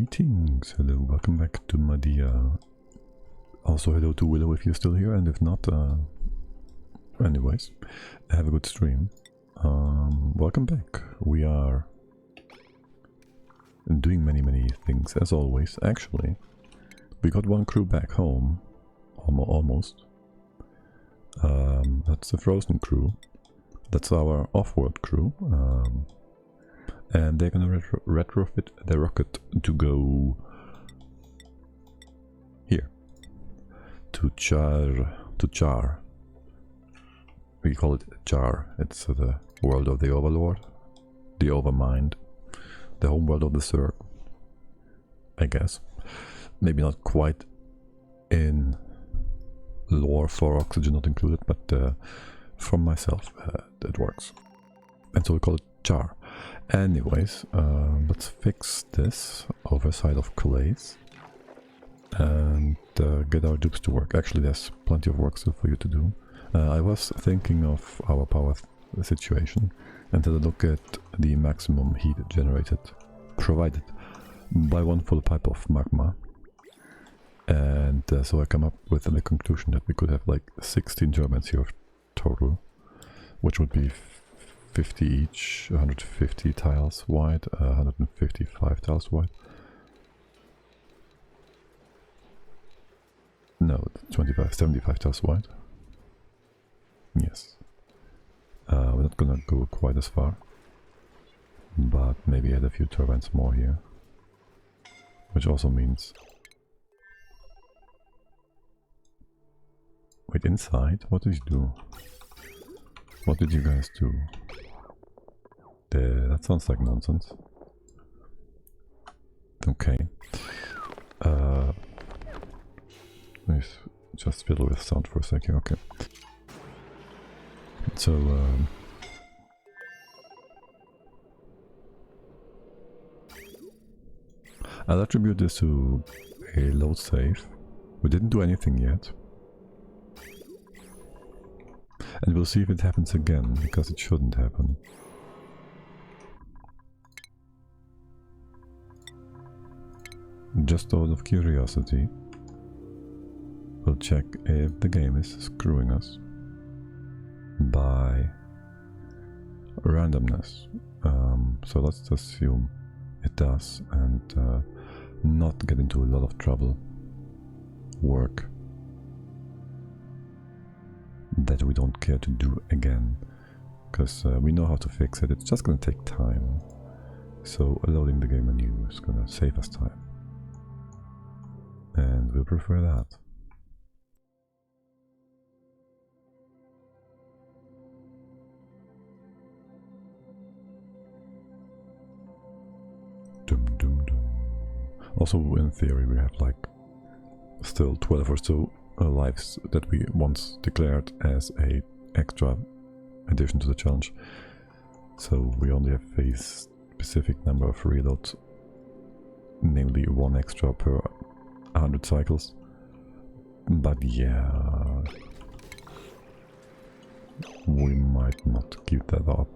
Greetings, hello, welcome back to MaDiAA. Also hello to Willow if you're still here, and if not, anyways, have a good stream. Welcome back. We are doing many things as always. Actually, we got one crew back home, almost. That's the Frozen crew. That's our off-world crew. And they're gonna retrofit the rocket to go here to Char. We call it Char. It's the world of the Overlord, the Overmind, the home world of the Zerg, I guess. Maybe not quite in lore for Oxygen not included, but from myself it works. And so we call it Char. Anyways, let's fix this overside of clays and get our dupes to work. Actually, there's plenty of work still for you to do. I was thinking of our power situation and had a look at the maximum heat generated, provided by one full pipe of magma. And so I come up with the conclusion that we could have like 16 turbines here total, which would be 50 each, 150 tiles wide, 155 tiles wide. No, 75 tiles wide. Yes. We're not gonna go quite as far, but maybe add a few turbines more here. Which also means... Wait, inside? What did you do? What did you guys do? That sounds like nonsense. Okay. Let's just fiddle with sound for a second. Okay. So, I'll attribute this to a load save. We didn't do anything yet. And we'll see if it happens again, because it shouldn't happen. Just out of curiosity, we'll check if the game is screwing us by randomness. So let's assume it does and not get into a lot of trouble. Work that we don't care to do again, because we know how to fix it. It's just gonna take time. So loading the game anew is gonna save us time. And we'll prefer that. Dum dum dum. Also, in theory, we have like still 12 or so lives that we once declared as a extra addition to the challenge. So we only have a specific number of reloads, namely one extra per 100 cycles. But yeah, we might not keep that up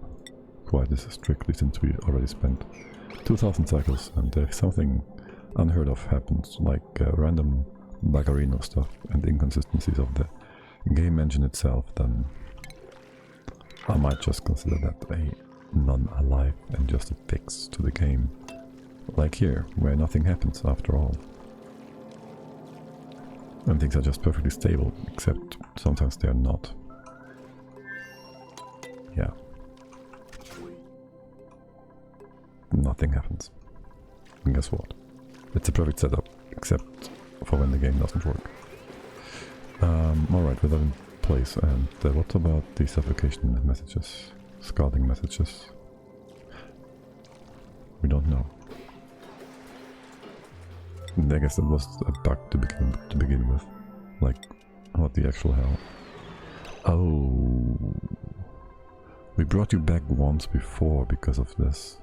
quite as strictly, since we already spent 2000 cycles, and if something unheard of happens, like random buggerino stuff and inconsistencies of the game engine itself, then I might just consider that a non-alive and just a fix to the game. Like here, where nothing happens after all. And things are just perfectly stable, except sometimes they are not. Yeah. Nothing happens. And guess what? It's a perfect setup, except for when the game doesn't work. Alright, with that in place, and what about the suffocation messages? Scalding messages? We don't know. I guess that was a bug to begin with. Like, what the actual hell? Oh, we brought you back once before because of this.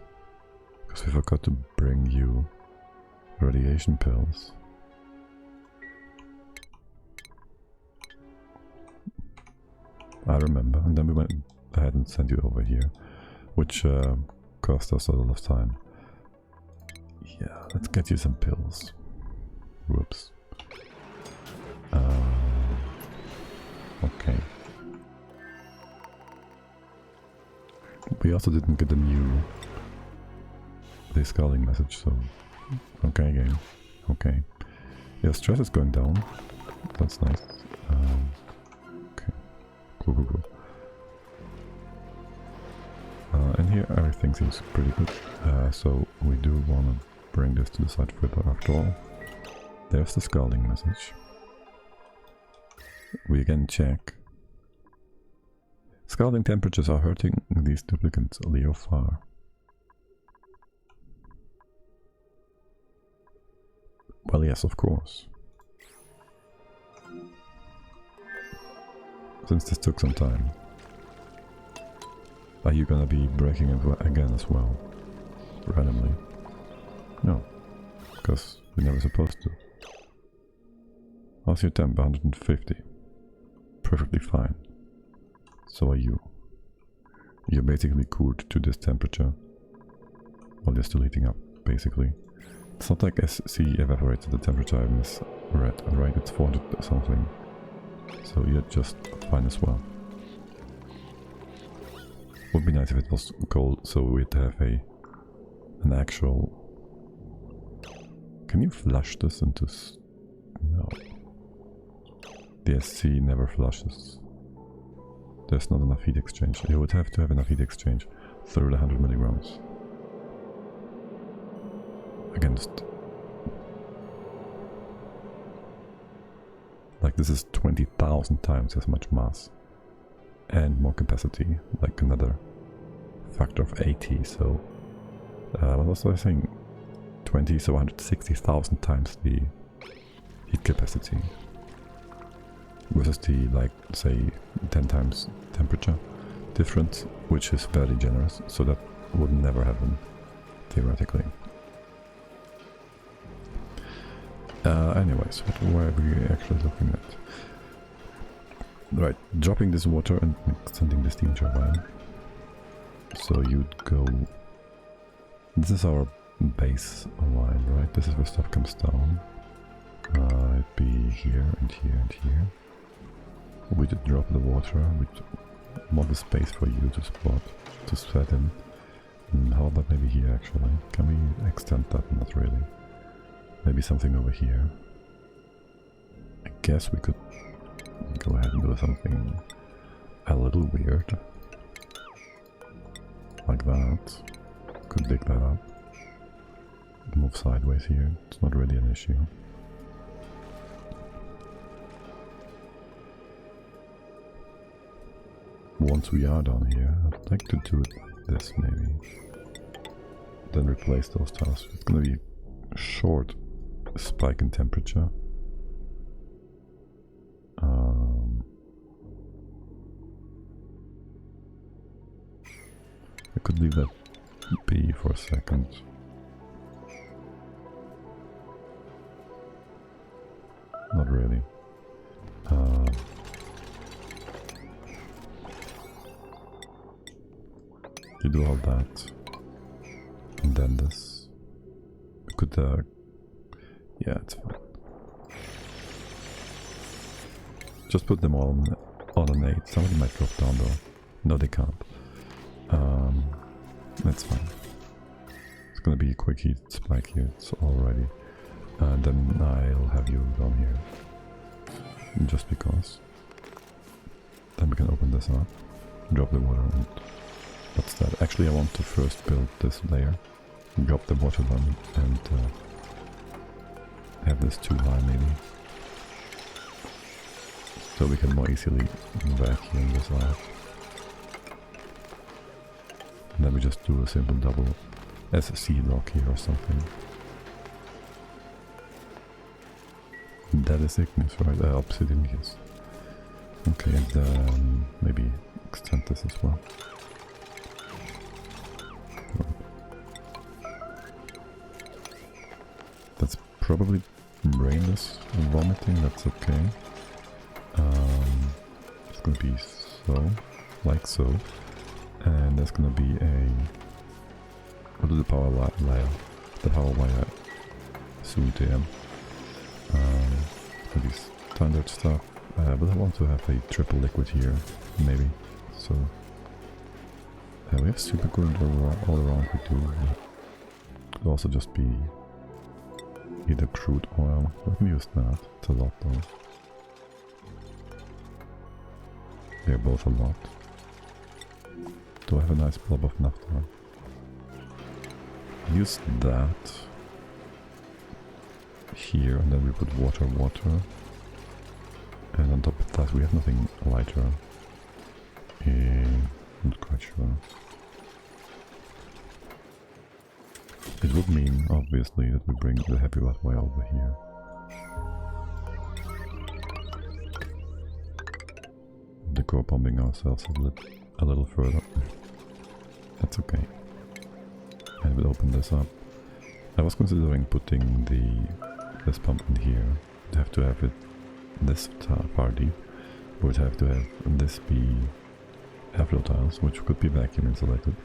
Because we forgot to bring you radiation pills. I remember, and then we went ahead and sent you over here, which cost us a lot of time. Yeah, let's get you some pills. Whoops. Okay. We also didn't get a new discarding message, so okay, game. Okay. Yeah, stress is going down. That's nice. Okay. Cool, cool, cool. And here everything seems pretty good. So we do want to bring this to the side further after all. There's the scalding message. We again check. Scalding temperatures are hurting these duplicants, Leo far. Well, yes, of course. Since this took some time. Are you gonna be breaking it again as well? Randomly? No. Because you're never supposed to. How's your temp? 150. Perfectly fine. So are you. You're basically cooled to this temperature. Well, you're still heating up, basically. It's not like SC evaporated the temperature I misread, right? It's 400 something. So you're just fine as well. Would be nice if it was cold, so we'd have an actual... Can you flush this into... No. The SC never flushes. There's not enough heat exchange. You would have to have enough heat exchange through the 100 milligrams. Against... Like this is 20,000 times as much mass. And more capacity, like another factor of 80, so... what was I saying? 20, so 160,000 times the heat capacity. Versus the, like, say, 10 times temperature difference, which is very generous, so that would never happen, theoretically. Anyways, what were we actually looking at? Right, dropping this water and extending the steam turbine. So you'd go... This is our base line, right? This is where stuff comes down. It'd be here and here and here. We'd drop the water, we'd mod the space for you to spot, to spread in. And how about maybe here actually? Can we extend that? Not really. Maybe something over here. I guess we could go ahead and do something a little weird. Like that. Could dig that up. Move sideways here. It's not really an issue. Once we are down here, I'd like to do this maybe. Then replace those tiles. It's gonna be a short spike in temperature. I could leave that be for a second. Not really. You do all that, and then this. I could, yeah, it's fine. Just put them all on an 8. Somebody might drop down though. No, they can't. That's fine. It's gonna be a quick heat spike here. It's all ready. And then I'll have you down here. Just because. Then we can open this up. Drop the water and that's that. Actually, I want to first build this layer. Drop the water down and have this too high maybe. So we can more easily vacuum this out. And then we just do a simple double SC lock here or something. That is igneous, right? Obsidian, yes. Okay, and then maybe extend this as well. That's probably brainless vomiting, that's okay. It's gonna be so, like so. And there's gonna be a... What is the power layer? the power via sweet AM. For this standard stuff. But I want to have a triple liquid here, maybe. So we have supercurrent all around. We do. Could also just be either crude oil. We can use that. It's a lot though. They're both a lot. Do I have a nice blob of naphtha? Use that here, and then we put water. And on top of that we have nothing lighter. Not quite sure. It would mean, obviously, that we bring the heavy rat wire over here. The core pumping ourselves a little further. That's okay. And we'll open this up. I was considering putting this pump in here. We'd have to have it this far deep. We'd have to have this be airflow tiles, which could be vacuum insulated.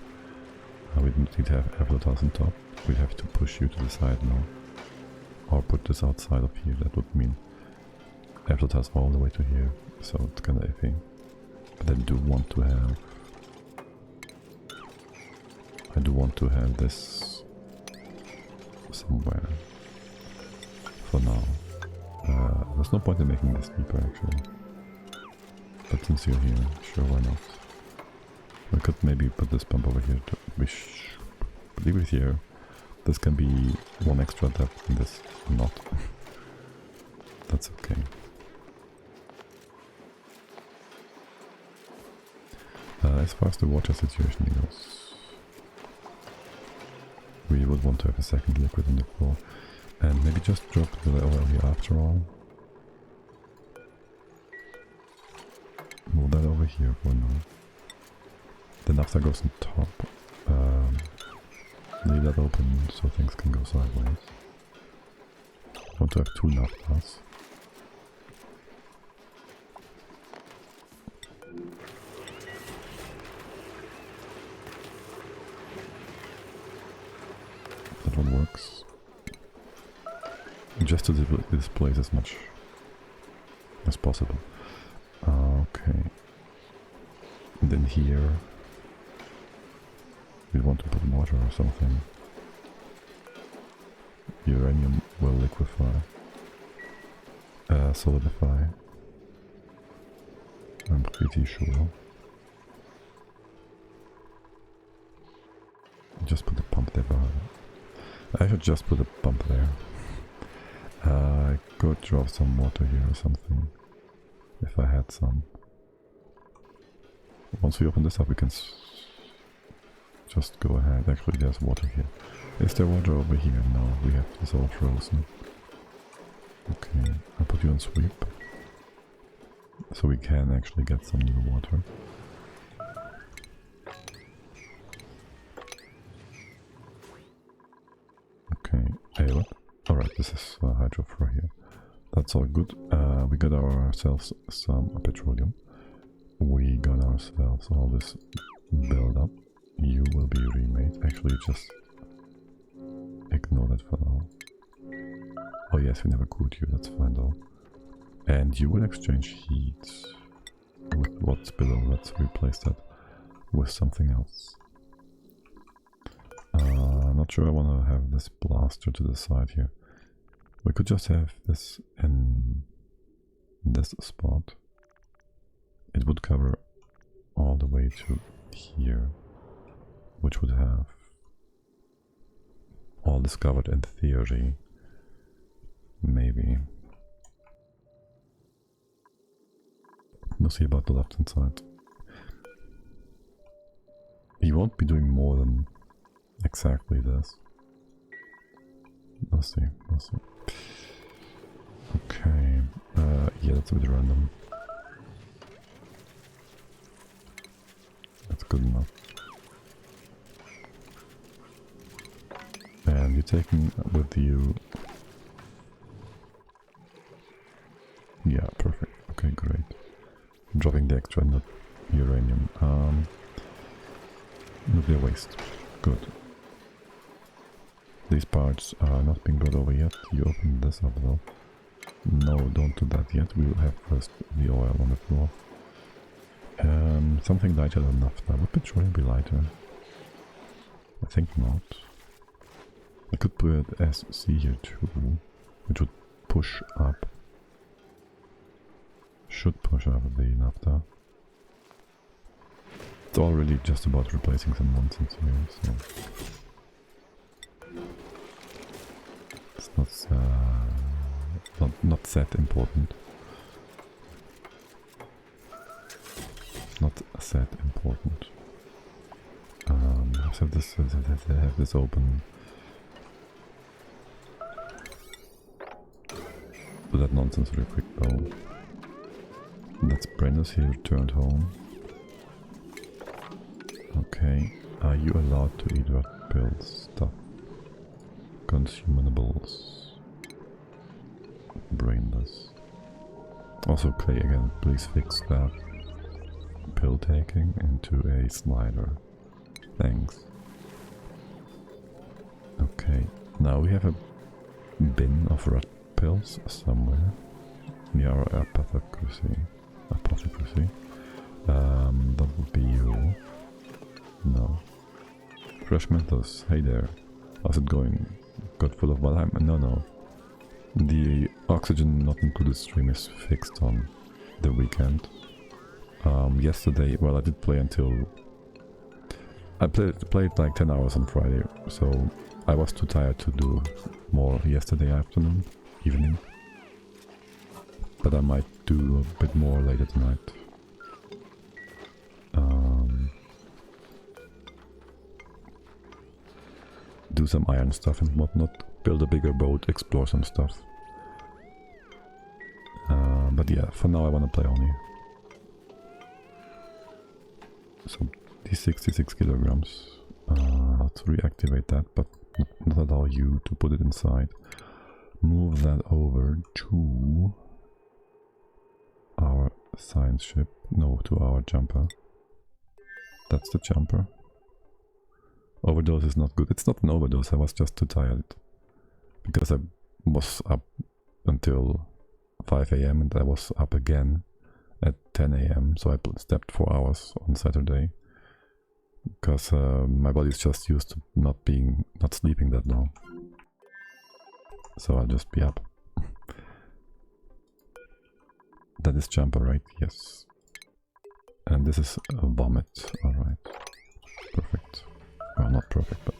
We don't need to have airflow tiles on top. We'd have to push you to the side now. Or put this outside of here. That would mean airflow tiles all the way to here. So it's kind of iffy. But I do want to have this somewhere for now. There's no point in making this deeper actually. But since you're here, sure, why not? We could maybe put this pump over here to leave it here. This can be one extra depth and this not. That's okay. As far as the water situation goes, we would want to have a second liquid on the floor. And maybe just drop the oil here after all. Move that over here for now. The naphtha goes on top. Leave that open so things can go sideways. I want to have two naphthas. That one works. Just to displace as much as possible. Okay. And then here we want to put water or something. Uranium will liquefy. Solidify. I'm pretty sure. Just put the pump there. I should just put a pump there. I could drop some water here or something. If I had some. Once we open this up we can just go ahead. Actually there's water here. Is there water over here? No, we have this all frozen. Okay, I'll put you on sweep. So we can actually get some new water. Okay, hey what? Alright, this is hydro for here. That's all good. We got ourselves some petroleum. We got ourselves all this build up. You will be remade. Actually, just ignore that for now. Oh yes, we never cooled you, that's fine though. And you will exchange heat with what's below. Let's replace that with something else. I'm not sure I want to have this blaster to the side here. We could just have this in this spot. It would cover all the way to here, which would have all discovered in theory. Maybe. We'll see about the left hand side. He won't be doing more than exactly this. We'll see, we'll see. Okay, yeah, that's a bit random. That's good enough. And you're taking with you... Yeah, perfect. Okay, great. Dropping the extra uranium. Nuclear waste. Good. These parts are not being brought over yet. You open this up though. No, don't do that yet. We will have first the oil on the floor. Something lighter than naphtha. Would petroleum be lighter? I think not. I could put SC here too, which would push up. Should push up the naphtha. It's all really just about replacing some nonsense here, so... It's not that important. Not that important. So this have this open. Do that nonsense real quick though. That's Brenda's, he returned home. Okay, are you allowed to eat red pills stuff? Consumables. Brainless. Also Clay again, please fix that. Pill taking into a slider. Thanks. Okay, now we have a bin of red pills somewhere near our apothecary. That would be you. No. Fresh Mentos, hey there. How's it going? Got full of Valheim? No. The oxygen not included stream is fixed on the weekend. Yesterday, well, I did play until... I played like 10 hours on Friday, so I was too tired to do more yesterday evening. But I might do a bit more later tonight. Do some iron stuff and whatnot, build a bigger boat, explore some stuff. But yeah, for now I want to play only. So these 66 kilograms, let's reactivate that, but not allow you to put it inside. Move that over to our science ship, no, to our jumper. That's the jumper. Overdose is not good. It's not an overdose, I was just too tired. Because I was up until 5 AM and I was up again at 10 AM. So I slept 4 hours on Saturday. Because my body's just used to not sleeping that long. So I'll just be up. That is jumper, right? Yes. And this is a vomit. Alright. Perfect. Well, not perfect, but...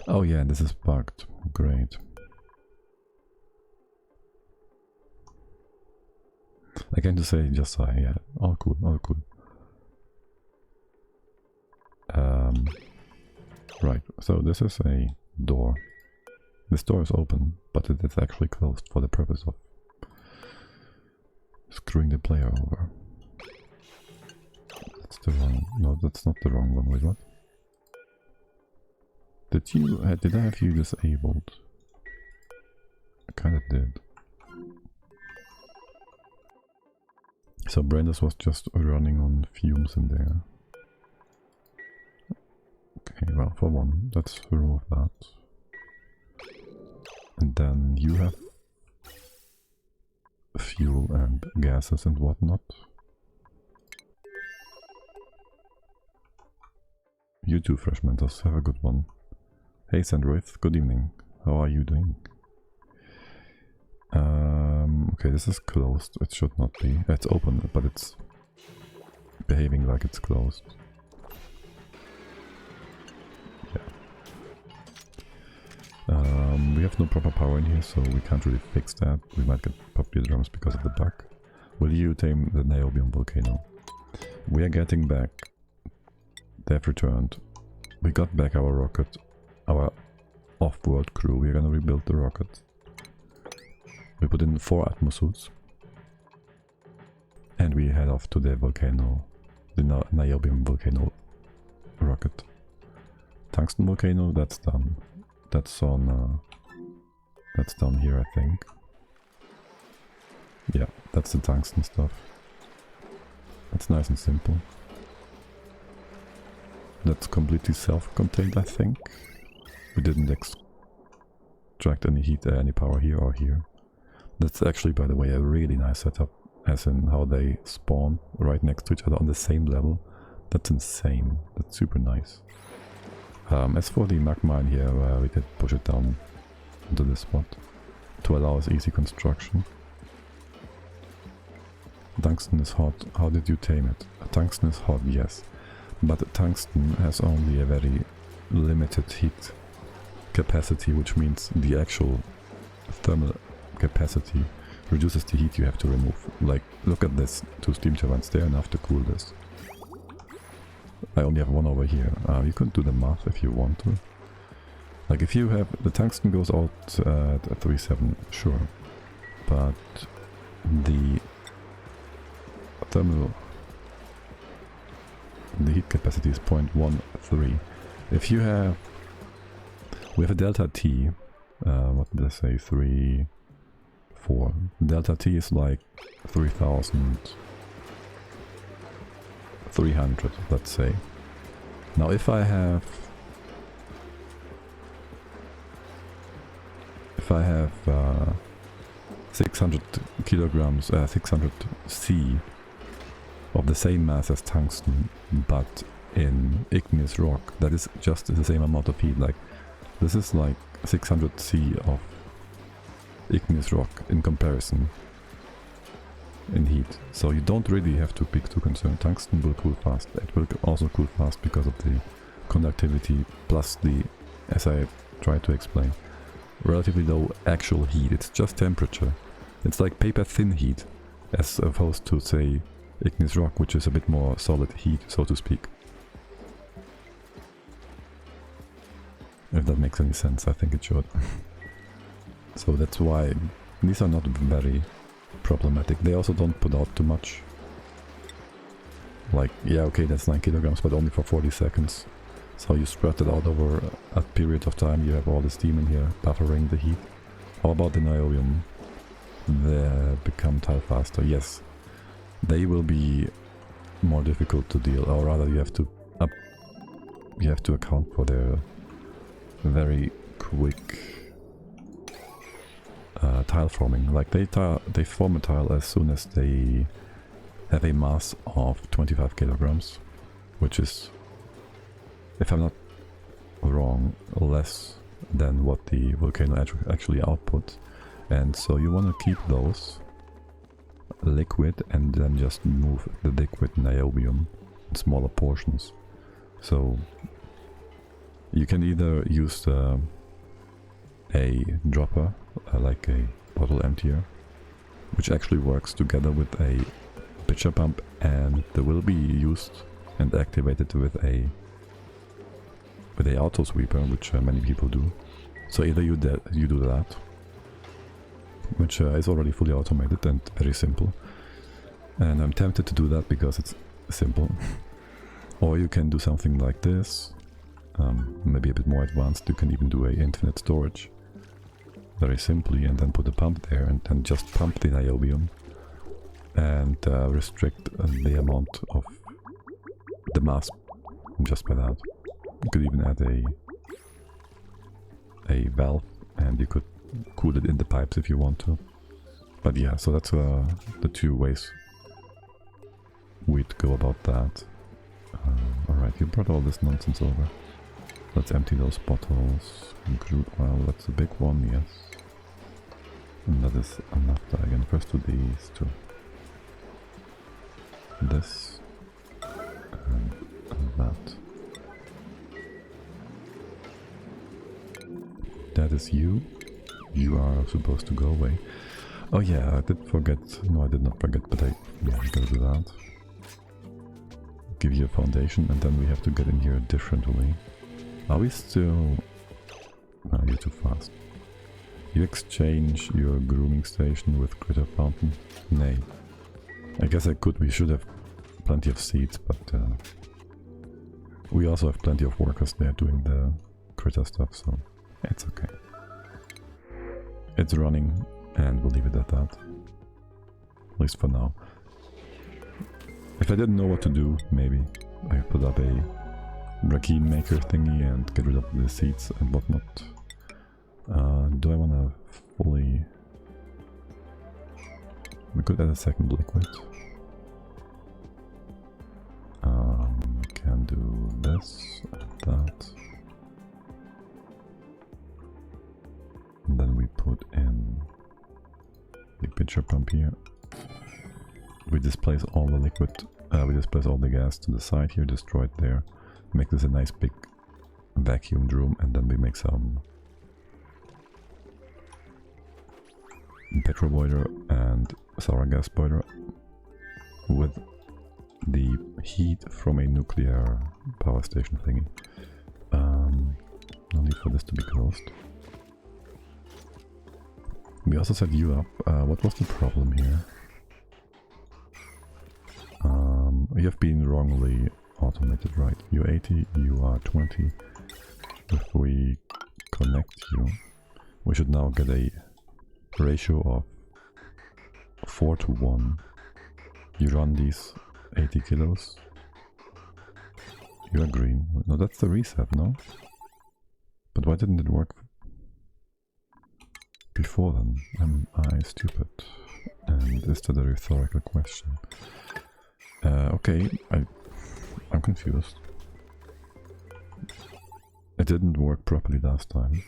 Oh yeah, this is bugged. Great. I came to say just yeah, all cool, all cool. Right, so this is a door. This door is open, but it is actually closed for the purpose of screwing the player over. That's the wrong... No, that's not the wrong one. Wait, what? Did I have you disabled? I kinda did. So Brandes was just running on fumes in there. Okay, well, for one, let's remove that. And then you have fuel and gases and whatnot. You too, Fresh Mentos, have a good one. Hey Sandrith, good evening. How are you doing? Okay, this is closed. It should not be. It's open, but it's behaving like it's closed. Yeah. We have no proper power in here, so we can't really fix that. We might get puppy drums because of the bug. Will you tame the niobium volcano? We are getting back. They have returned. We got back our rocket. Our off-world crew. We're gonna rebuild the rocket. We put in 4 atmosuits. And we head off to the volcano. The niobium volcano rocket. Tungsten volcano, that's done. That's on... that's down here, I think. Yeah, that's the tungsten stuff. That's nice and simple. That's completely self-contained, I think. We didn't extract any heat, any power here or here. That's actually, by the way, a really nice setup, as in how they spawn right next to each other on the same level. That's insane. That's super nice. As for the magma in here, we did push it down into this spot to allow us easy construction. Tungsten is hot. How did you tame it? Tungsten is hot, yes. But tungsten has only a very limited heat capacity, which means the actual thermal capacity reduces the heat you have to remove. Like, look at this, 2 steam turbines, they're enough to cool this. I only have one over here. You could do the math if you want to. Like, if you have... the tungsten goes out at 3.7, sure. But the thermal... the heat capacity is 0.13. If you have... we have a delta T. What did I say? 3... 4. Delta T is like 3,300, let's say. Now if I have 600 kilograms, 600 C of the same mass as tungsten, but in igneous rock, that is just the same amount of heat. Like, this is like 600 C of igneous rock in comparison in heat, so you don't really have to be too concerned. Tungsten will cool fast. It will also cool fast because of the conductivity plus the, as I tried to explain, relatively low actual heat. It's just temperature. It's like paper thin heat as opposed to, say, igneous rock, which is a bit more solid heat, so to speak. If that makes any sense, I think it should. So that's why these are not very problematic. They also don't put out too much. Like, yeah, okay, that's 9 kilograms, but only for 40 seconds. So you spread it out over a period of time. You have all the steam in here buffering the heat. How about the niobium? They become tile faster. Yes, they will be more difficult to deal, or rather, you have to account for their very quick tile forming. Like, they form a tile as soon as they have a mass of 25 kilograms, which is, if I'm not wrong, less than what the volcano actually outputs. And so you want to keep those liquid and then just move the liquid niobium in smaller portions. So you can either use a dropper, like a bottle emptier, which actually works together with a pitcher pump, and they will be used and activated with a auto sweeper, which many people do. So either you do that, which is already fully automated and very simple, and I'm tempted to do that because it's simple. Or you can do something like this, maybe a bit more advanced. You can even do a infinite storage very simply, and then put a pump there and then just pump the niobium and restrict the amount of the mass just by that. You could even add a valve, and you could cool it in the pipes if you want to. But yeah, so that's the 2 ways we'd go about that. Alright, you brought all this nonsense over. Let's empty those bottles. Crude oil, that's a big one, yes. And that is enough. Again, first to these 2. This and that. That is you. You are supposed to go away. Oh yeah, I did forget. No, I did not forget, but I gotta do that. Give you a foundation, and then we have to get in here differently. Are we still... No, you're too fast. You exchange your grooming station with critter fountain? Nay. I guess I could. We should have plenty of seeds, but we also have plenty of workers there doing the critter stuff, so it's okay. It's running, and we'll leave it at that. At least for now. If I didn't know what to do, maybe I put up a Brackeen maker thingy and get rid of the seeds and whatnot. Do I want to fully... We could add a second liquid. We can do this, that. And then we put in the pitcher pump here. We displace all the liquid, we displace all the gas to the side here, destroy it there. Make this a nice big vacuumed room, and then we make some petrol boiler and sour gas boiler with the heat from a nuclear power station thingy. No need for this to be closed. We also set you up. What was the problem here? You have been wrongly automated, right? You're 80, you are 20. If we connect you, we should now get a ratio of 4 to 1. You run these 80 kilos. You are green. No, that's the reset, no? But why didn't it work before then? Am I stupid? And is that a rhetorical question? Okay, I'm confused. It didn't work properly last time.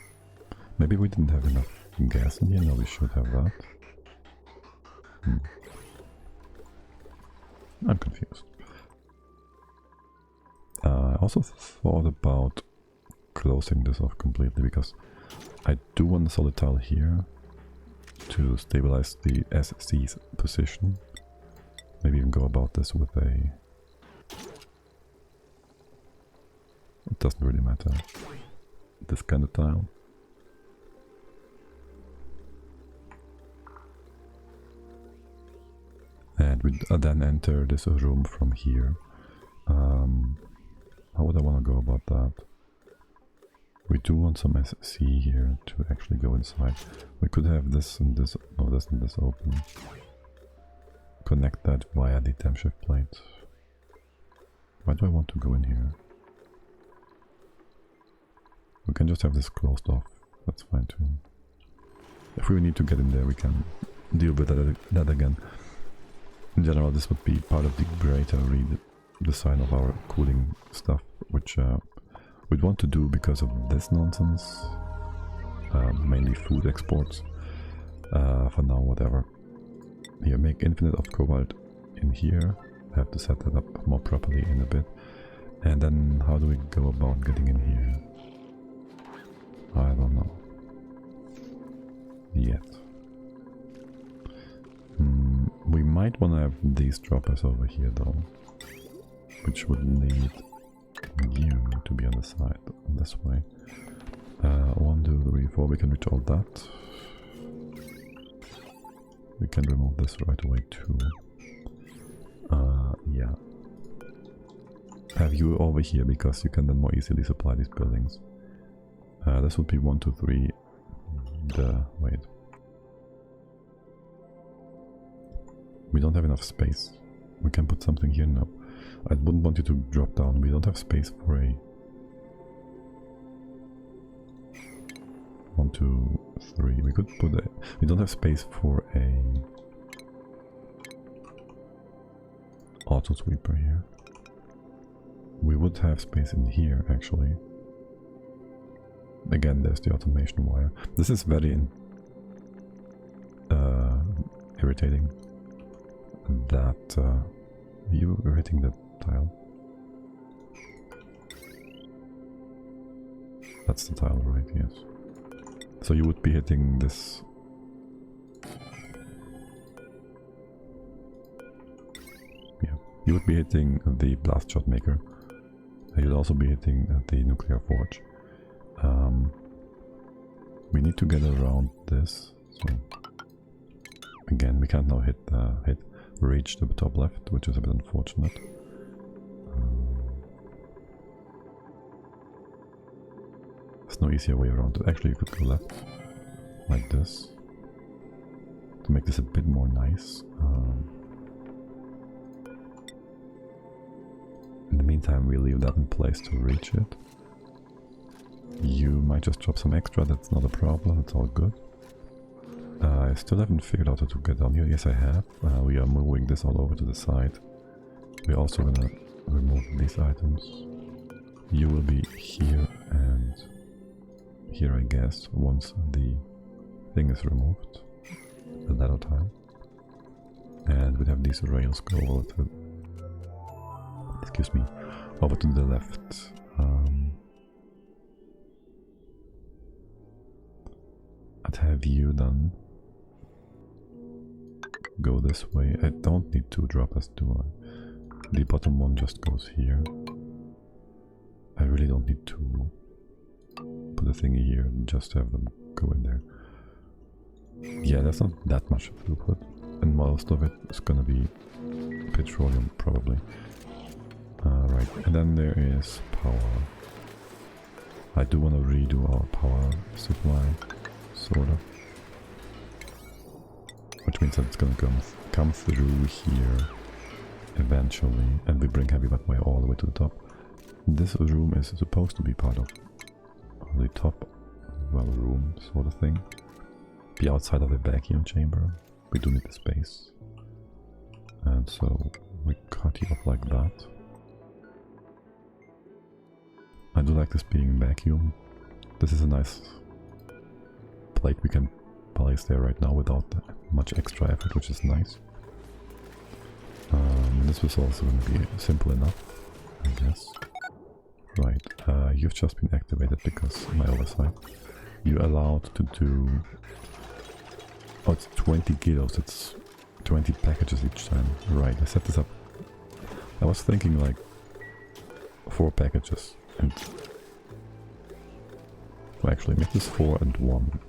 Maybe we didn't have enough gas in here. No, we should have that. I'm confused. I also thought about closing this off completely, because I do want the solid tile here to stabilize the SC's position. Maybe even go about this with a... It doesn't really matter. This kind of tile. And we then enter this room from here. How would I want to go about that? We do want some SC here to actually go inside. We could have this and this, no, this and this open. Connect that via the temp shift plate. Why do I want to go in here? We can just have this closed off. That's fine too. If we need to get in there, we can deal with that again. In general, this would be part of the greater redesign of our cooling stuff, which we'd want to do because of this nonsense. Mainly food exports. For now, whatever. Here, make infinite of cobalt in here. I have to set that up more properly in a bit. And then how do we go about getting in here? I don't know. Yet. We might want to have these droppers over here though. Which would need you to be on the side this way. 1, 2, 3, 4. We can reach all that. We can remove this right away too. Yeah. Have you over here because you can then more easily supply these buildings. This would be 1, 2, 3. Wait. We don't have enough space. We can put something here now. I wouldn't want you to drop down. We don't have space for a... 1, 2, 3. We could put a... We don't have space for a... auto sweeper here. We would have space in here actually. Again, there's the automation wire. This is very irritating. That you were hitting the tile. That's the tile, right? Yes. So you would be hitting this. Yeah, you would be hitting the blast shot maker. You'd also be hitting the nuclear forge. We need to get around this. So again, we can't now reach the top left, which is a bit unfortunate. There's no easier way around it. Actually, you could go left, like this, to make this a bit more nice. In the meantime, we leave that in place to reach it. You might just drop some extra, that's not a problem, it's all good. I still haven't figured out how to get down here. Yes, I have. We are moving this all over to the side. We're also gonna remove these items. You will be here and here, I guess, once the thing is removed. The ladder tile. And we have these rails go over to... excuse me. Over to the left. I'd have you then go this way. I don't need two droppers, do I? The bottom one just goes here. I really don't need to put a thingy here and just have them go in there. Yeah, that's not that much throughput, and most of it is gonna be petroleum, probably. Right, and then there is power. I do want to redo our power supply, sort of. Which means that it's gonna come through here eventually, and we bring heavy wet wire all the way to the top. This room is supposed to be part of the top, well, room sort of thing. Be outside of the vacuum chamber. We do need the space. And so we cut you off like that. I do like this being vacuum. This is a nice plate we can place there right now without much extra effort, which is nice. This was also going to be simple enough, I guess. Right, you've just been activated because of my oversight. You're allowed to do... oh, it's 20 kilos, it's 20 packages each time. Right, I set this up. I was thinking like 4 packages and... well, actually make this 4 and 1.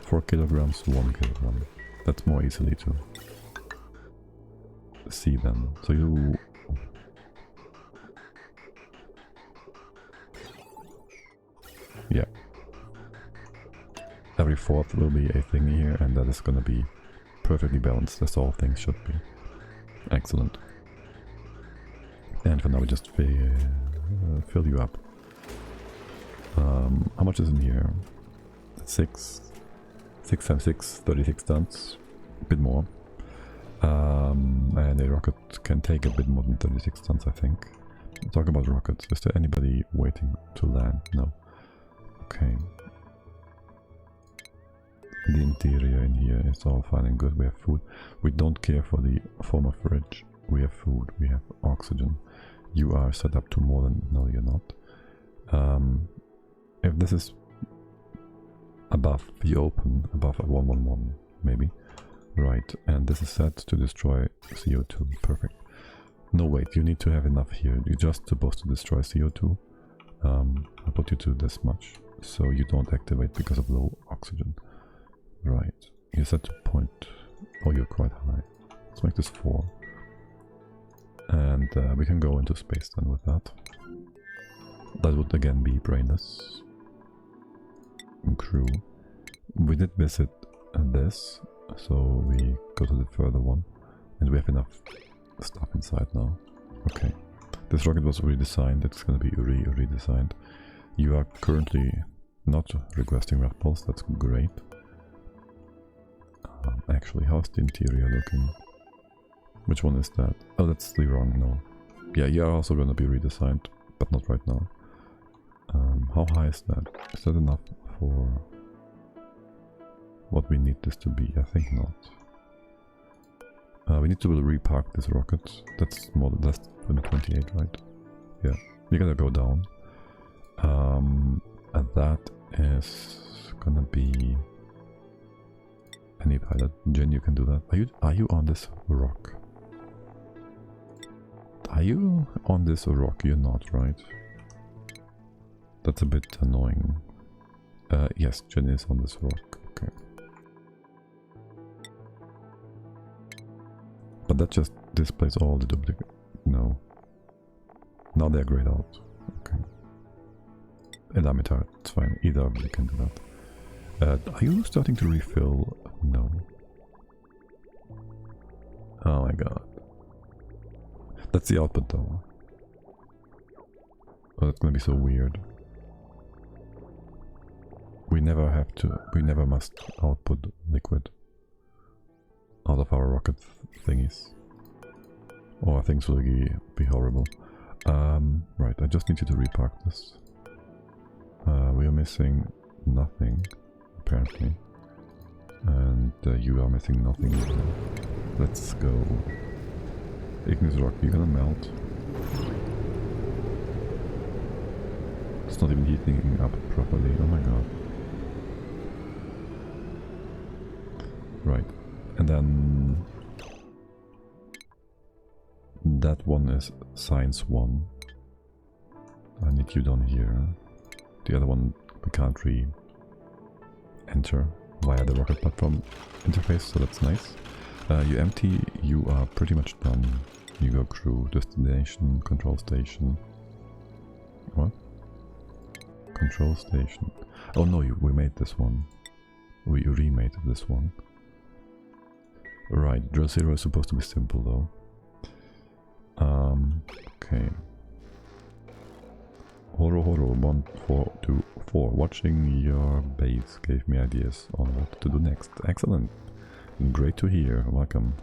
4 kilograms, 1 kilogram. That's more easily to see then. So you... yeah. Every 4th will be a thing here, and that is gonna be perfectly balanced, as all things should be. Excellent. And for now we just fill you up. How much is in here? 6 times 6, 36 tons. A bit more. And a rocket can take a bit more than 36 tons, I think. Talk about rockets. Is there anybody waiting to land? No. Okay. The interior in here is all fine and good. We have food. We don't care for the former fridge. We have food. We have oxygen. You are set up to more than... no, you're not. If this is above the open, above a 111, maybe. Right, and this is set to destroy CO2. Perfect. No, wait, you need to have enough here. You're just supposed to destroy CO2. I'll put you to this much, so you don't activate because of low oxygen. Right, you're set to point... oh, you're quite high. Let's make this 4. And we can go into space then with that. That would again be brainless. Crew. We did visit this, so we go to the further one. And we have enough stuff inside now. Okay. This rocket was redesigned, it's gonna be redesigned. You are currently not requesting red pulse, that's great. Actually, how's the interior looking? Which one is that? Oh, that's the wrong, no. Yeah, you're also gonna be redesigned, but not right now. How high is that? Is that enough for what we need this to be? I think not. We need to repark this rocket. That's more than less than 28, right? Yeah, we gotta go down. And that is gonna be any pilot. Jen, you can do that. Are you on this rock? Are you on this rock? You're not, right? That's a bit annoying. Yes, Jen is on this rock. Okay. But that just displays all the duplicate. No. Now they're grayed out. Okay. Elameter, it's fine. Either of you can do that. Are you starting to refill? No. Oh my god. That's the output though. Oh, that's gonna be so weird. We never must output liquid out of our rocket thingies. Or things will be horrible. Right, I just need you to repark this. We are missing nothing, apparently. And you are missing nothing either. Let's go. Ignis rock, you're gonna melt. It's not even heating up properly, oh my god. Right, and then that one is science 1. I need you down here. The other one we can't re-enter via the rocket platform interface, so that's nice. You empty, you are pretty much done. You go crew, destination, control station. What? Control station. Oh no, we made this one. We remade this one. Right, drill 0 is supposed to be simple though. Okay. Horo 1424. Watching your base gave me ideas on what to do next. Excellent. Great to hear. Welcome.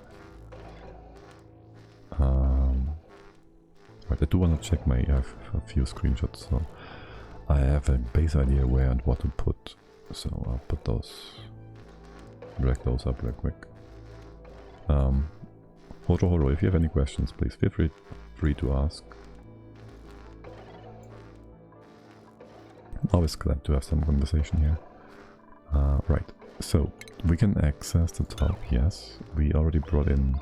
Right, I do want to check I have a few screenshots, so I have a base idea where and what to put. So I'll put those, drag those up real quick. Horo, if you have any questions, please feel free to ask. Always glad to have some conversation here. Right, so we can access the top, yes. We already brought in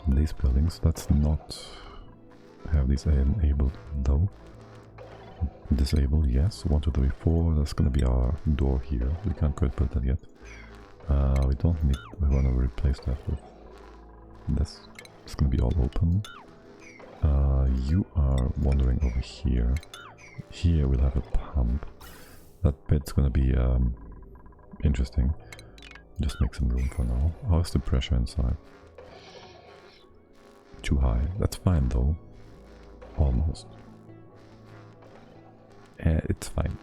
these buildings. Let's not have these enabled though. Disable, yes. 1, 2, 3, 4. That's gonna be our door here. We can't quite put that yet. We don't need. We want to replace that with this. It's gonna be all open. You are wandering over here. Here we'll have a pump. That bit's gonna be interesting. Just make some room for now. How's the pressure inside? Too high. That's fine though. Almost. It's fine.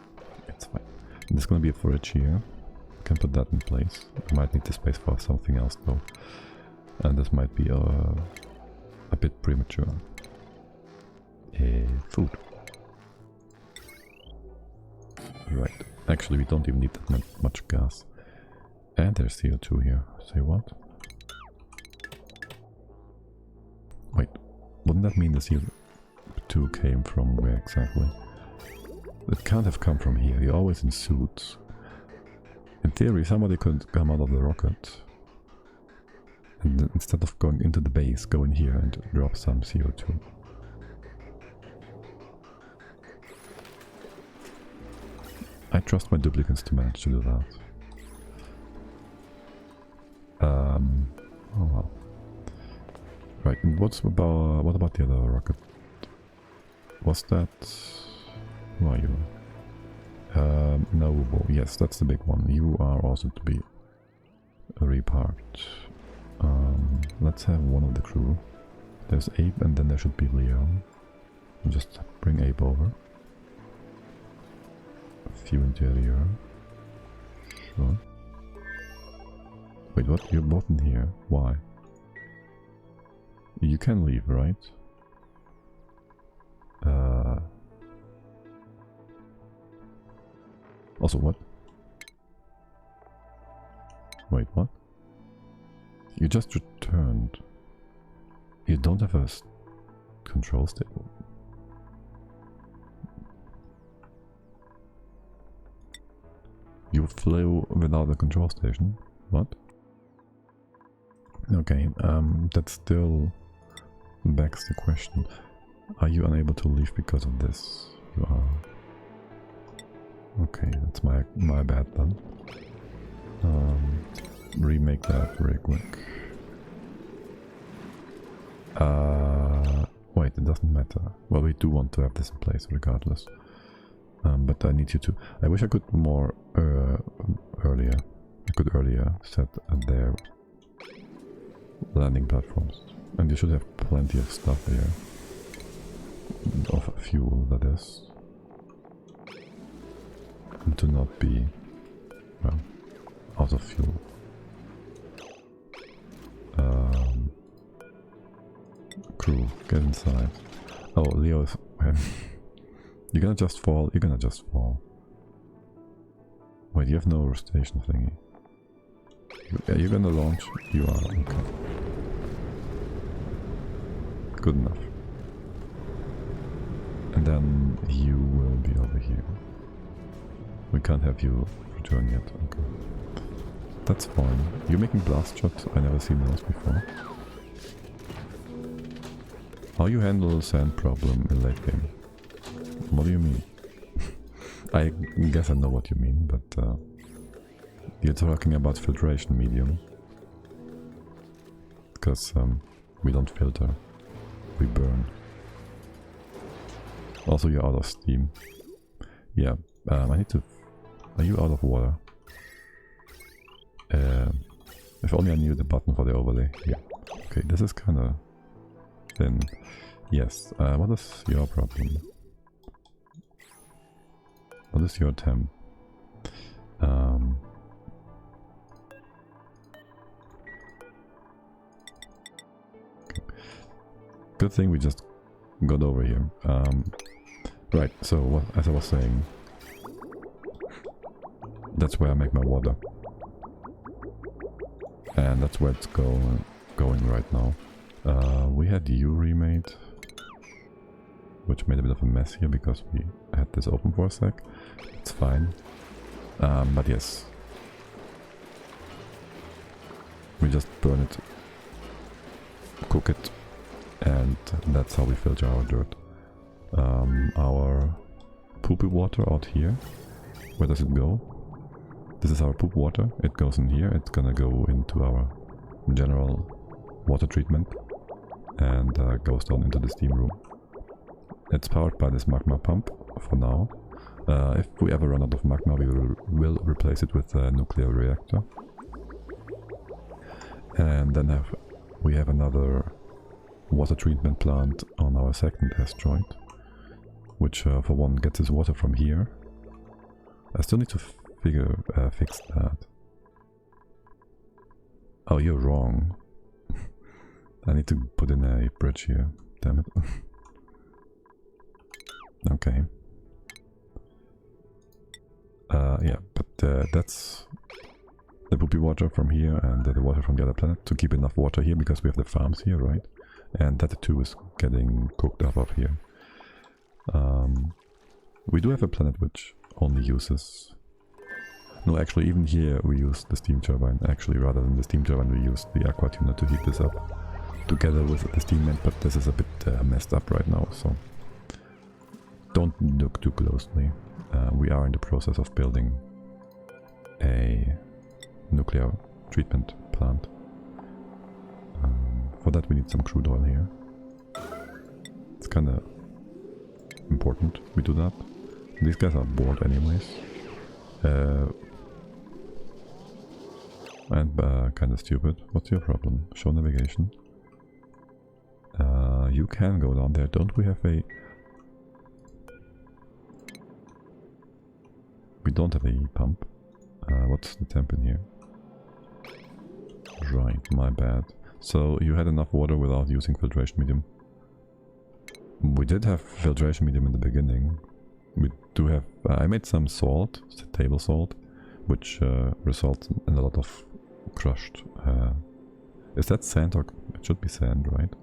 It's fine. There's gonna be a fridge here. Can put that in place. We might need the space for something else though. And this might be a bit premature. Food. Right. Actually, we don't even need that much gas. And there's CO2 here. Say what? Wait. Wouldn't that mean the CO2 came from where exactly? It can't have come from here. You're always in suits. In theory, somebody could come out of the rocket and instead of going into the base, go in here and drop some CO2. I trust my duplicates to manage to do that. Oh well. Right, and what about the other rocket? Was that... Who are you? No, yes, that's the big one. You are also to be reparked. Let's have one of the crew. There's Abe and then there should be Leo. Just bring Abe over. A few interior. Sure. Wait, what? You're both in here. Why? You can leave, right? Also, what? Wait, what? You just returned. You don't have a control stable. You flew without a control station? What? Okay, that still begs the question. Are you unable to leave because of this? You are. Okay, that's my bad then. Remake that very quick. Wait, it doesn't matter. Well, we do want to have this in place regardless. But I need you to... I wish I could more earlier. I could earlier set their landing platforms. And you should have plenty of stuff here. Of fuel, that is. and to not be, well, out of fuel. Crew, get inside. Oh, Leo is... You're gonna just fall, you're gonna just fall. Wait, you have no station thingy. You're gonna launch? You are, okay. Good enough. And then you will be over here. We can't have you return yet, okay. That's fine. You're making blast shots, I never seen those before. How you handle sand problem in late game? What do you mean? I guess I know what you mean, but you're talking about filtration medium. Because we don't filter, we burn. Also, you're out of steam. Yeah, I need to... Are you out of water? If only I knew the button for the overlay. Yeah. Okay, this is kinda thin. Yes, what is your problem? What is your temp? Okay. Good thing we just got over here. Right, so as I was saying, that's where I make my water. And that's where it's going right now. We had you remade, which made a bit of a mess here because we had this open for a sec. It's fine. But yes. We just burn it, cook it, and that's how we filter our dirt. Our poopy water out here, where does it go? This is our poop water, it goes in here, it's gonna go into our general water treatment and goes down into the steam room. It's powered by this magma pump for now. If we ever run out of magma, we will replace it with a nuclear reactor. And then we have another water treatment plant on our second asteroid, which for one gets its water from here. I still need to fix that. Oh, you're wrong. I need to put in a bridge here. Damn it. Okay. Yeah, but that's the poopy water from here and the water from the other planet to keep enough water here because we have the farms here, right? And that too is getting cooked up here. We do have a planet which only uses... No, actually even here we use the steam turbine. Actually, rather than the steam turbine we use the aqua tuner to heat this up together with the steam vent, but this is a bit messed up right now, so don't look too closely. We are in the process of building a nuclear treatment plant. For that we need some crude oil here. It's kinda important we do that. These guys are bored anyways. And kinda stupid. What's your problem? Show navigation. You can go down there. Don't we have a... We don't have a pump. What's the temp in here? Right, my bad. So you had enough water without using filtration medium. We did have filtration medium in the beginning. We do have... I made some salt, table salt, which results in a lot of crushed... is that sand or... It should be sand, right?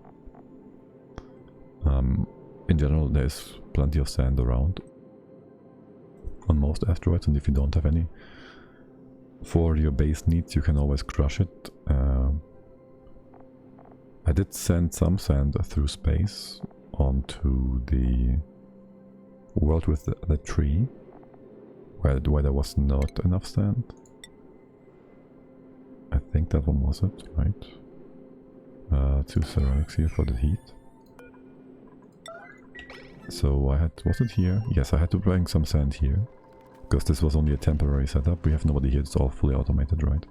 In general, there's plenty of sand around on most asteroids, and if you don't have any, for your base needs, you can always crush it. I did send some sand through space onto the world with the tree, where there was not enough sand. I think that one was it, right? 2 ceramics here for the heat. So I had... was it here? Yes, I had to bring some sand here. Because this was only a temporary setup. We have nobody here, it's all fully automated, right?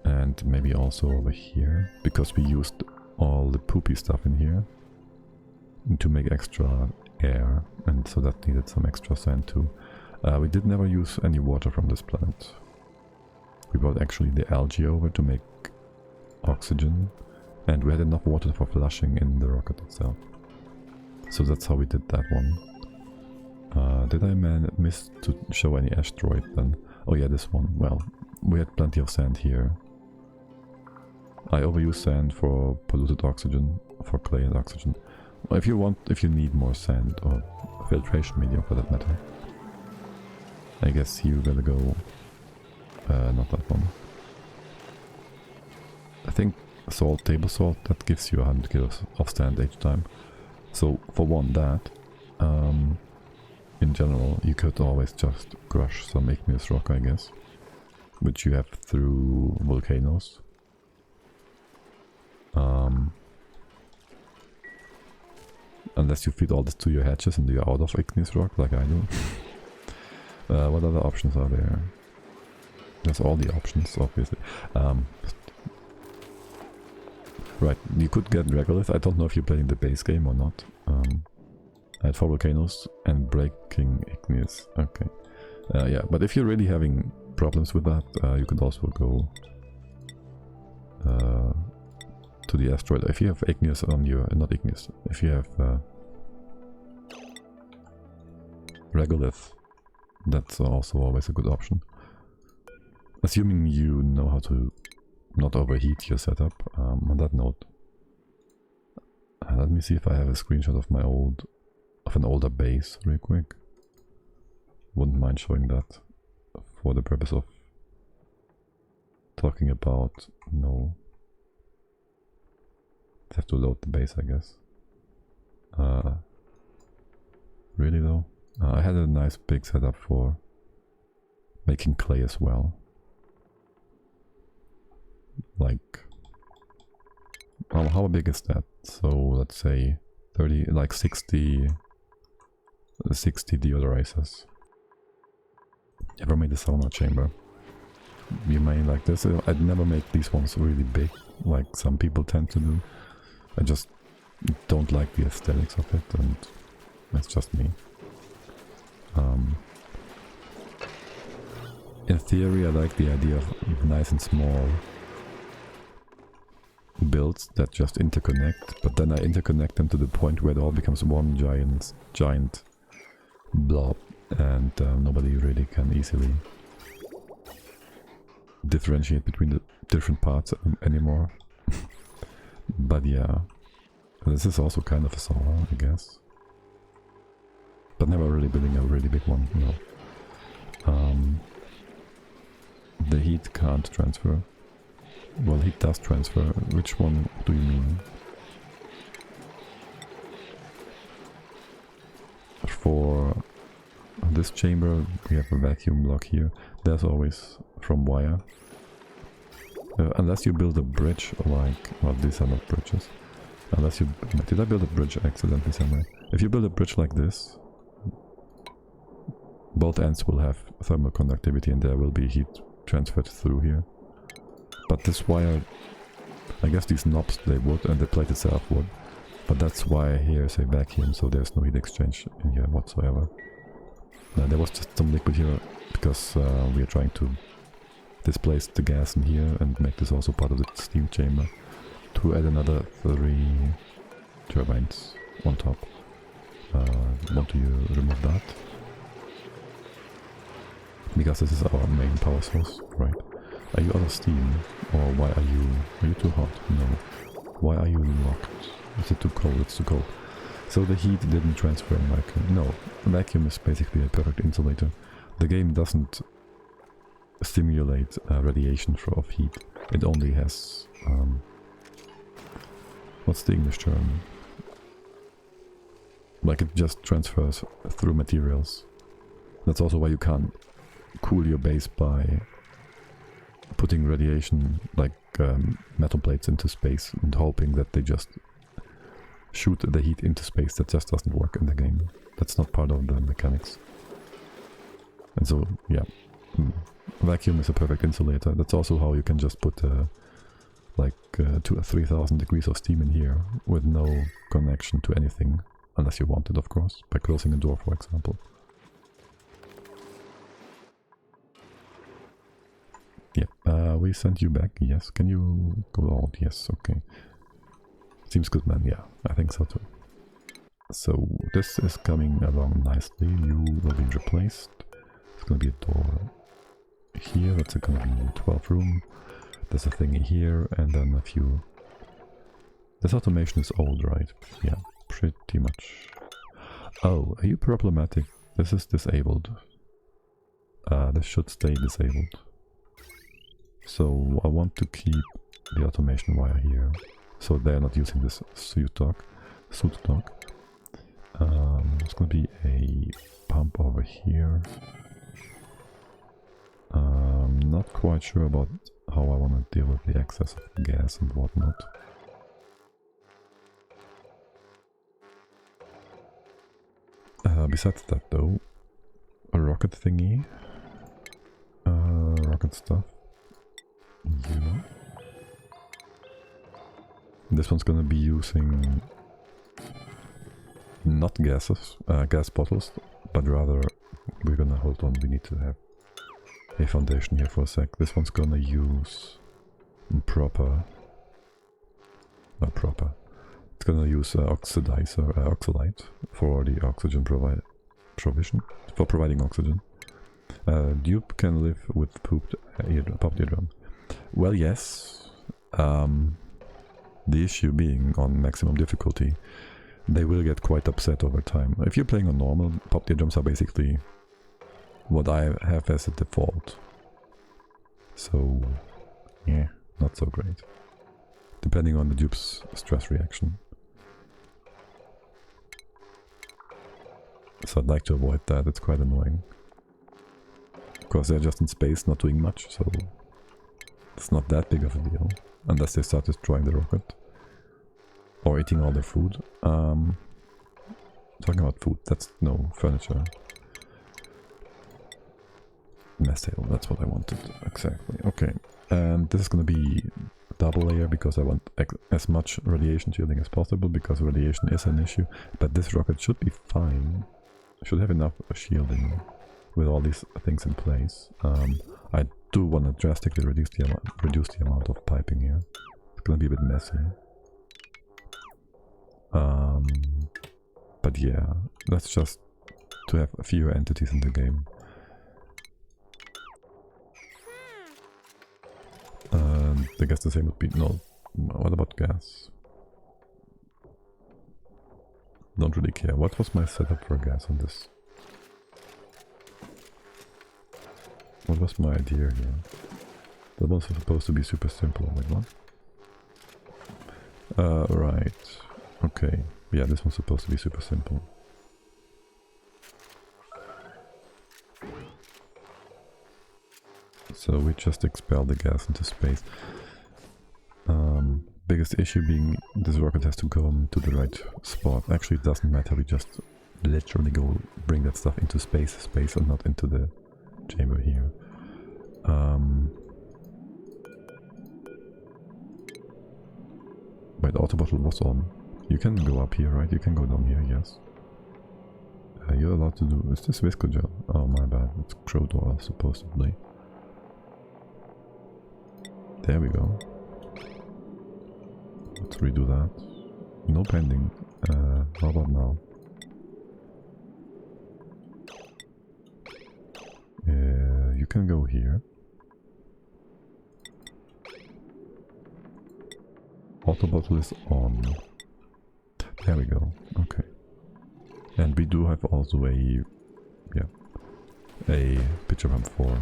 And maybe also over here. Because we used all the poopy stuff in here to make extra air. And so that needed some extra sand too. We did never use any water from this planet. We brought actually the algae over to make oxygen, and we had enough water for flushing in the rocket itself. So that's how we did that one. Did I miss to show any asteroid then? Oh yeah, this one. Well, we had plenty of sand here. I overuse sand for polluted oxygen, for clay and oxygen. If you need more sand or filtration medium for that matter. I guess you gotta go. Not that one. I think salt, table salt, that gives you 100 kilos of sand each time. So for one, that. In general, you could always just crush some igneous rock, I guess, which you have through volcanoes. Unless you feed all this to your hatches and you're out of igneous rock, like I do. What other options are there? There's all the options, obviously. Right, you could get regolith. I don't know if you're playing the base game or not. I had 4 volcanoes and breaking igneous. Okay. Yeah, but if you're really having problems with that, you could also go to the asteroid. If you have igneous on your... not igneous. If you have regolith, that's also always a good option. Assuming you know how to not overheat your setup. On that note, let me see if I have a screenshot of my an older base real quick. Wouldn't mind showing that for the purpose of talking about... no. Have to load the base, I guess. Really though? I had a nice big setup for making clay as well. Like, how big is that? So let's say 30, like 60 deodorizers. Ever made a sauna chamber? You may like this. I'd never make these ones really big, like some people tend to do. I just don't like the aesthetics of it, and that's just me. In theory, I like the idea of nice and small builds that just interconnect, but then I interconnect them to the point where it all becomes one giant blob, and nobody really can easily differentiate between the different parts anymore. But yeah, this is also kind of a sauna, I guess. But never really building a really big one, no. The heat can't transfer. Well, heat does transfer. Which one do you mean? For this chamber, we have a vacuum block here. There's always from wire. Unless you build a bridge like... well, these are not bridges. Unless you... did I build a bridge accidentally somewhere? If you build a bridge like this, both ends will have thermal conductivity and there will be heat transferred through here. But this wire... I guess these knobs, they would, and the plate itself would. But that's why here is a vacuum, so there's no heat exchange in here whatsoever. There was just some liquid here because we are trying to displace the gas in here and make this also part of the steam chamber to add another 3 turbines on top. Want to remove that? Because this is our main power source, right? Are you out of steam? Or why are you too hot? No. Why are you locked? Is it too cold? It's too cold. So the heat didn't transfer in vacuum. No, vacuum is basically a perfect insulator. The game doesn't stimulate radiation of heat. It only has... what's the English term? Like it just transfers through materials. That's also why you can't cool your base by putting radiation, like metal plates into space and hoping that they just shoot the heat into space. That just doesn't work in the game. That's not part of the mechanics. And so, yeah, vacuum is a perfect insulator. That's also how you can just put like 2,000 or 3,000 degrees of steam in here with no connection to anything, unless you want it, of course, by closing a door, for example. we send you back? Yes. Can you go out? Yes. Okay. Seems good, man. Yeah, I think so too. So this is coming along nicely. You will be replaced. It's gonna be a door here. That's gonna be 12 room. There's a thingy here, and then a few. This automation is old, right? Yeah, pretty much. Oh, are you problematic? This is disabled. This should stay disabled. So I want to keep the automation wire here, so they're not using this suit dock. There's gonna be a pump over here. Not quite sure about how I want to deal with the excess of gas and whatnot. Besides that though, a rocket thingy, rocket stuff, you. This one's gonna be using not gas bottles, but rather we're gonna hold on, we need to have a foundation here for a sec. This one's gonna use not proper. It's gonna use oxalite for the oxygen provision, for providing oxygen. Dupe can live with popped eardrum. Well, yes. The issue being on maximum difficulty, they will get quite upset over time. If you're playing on normal, popped eardrums are basically what I have as a default. So, yeah, not so great. Depending on the dupe's stress reaction. So I'd like to avoid that, it's quite annoying. Because they're just in space, not doing much, so it's not that big of a deal. Unless they start destroying the rocket. Or eating all their food. Talking about food, that's no furniture. Mess table, that's what I wanted, exactly. Okay, and this is gonna be double layer because I want as much radiation shielding as possible, because radiation is an issue. But this rocket should be fine. Should have enough shielding with all these things in place. I do want to drastically reduce the amount of piping here. It's gonna be a bit messy. But yeah, that's just to have fewer entities in the game. I guess the same would be... no, what about gas? Don't really care. What was my setup for gas on this? What was my idea here? That was supposed to be super simple, like what? Right. Okay. Yeah, this one's supposed to be super simple. So we just expel the gas into space. Biggest issue being this rocket has to go to the right spot. Actually, it doesn't matter, we just literally go bring that stuff into space and not into the chamber here. Wait, the auto bottle was on. You can go up here, right? You can go down here, yes. You're allowed to do... is this visco gel? Oh my bad, it's crowed oil supposedly. There we go. Let's redo that. No pending. How about now? You can go here. Auto bottle is on. There we go. Okay. And we do have also a pitcher pump for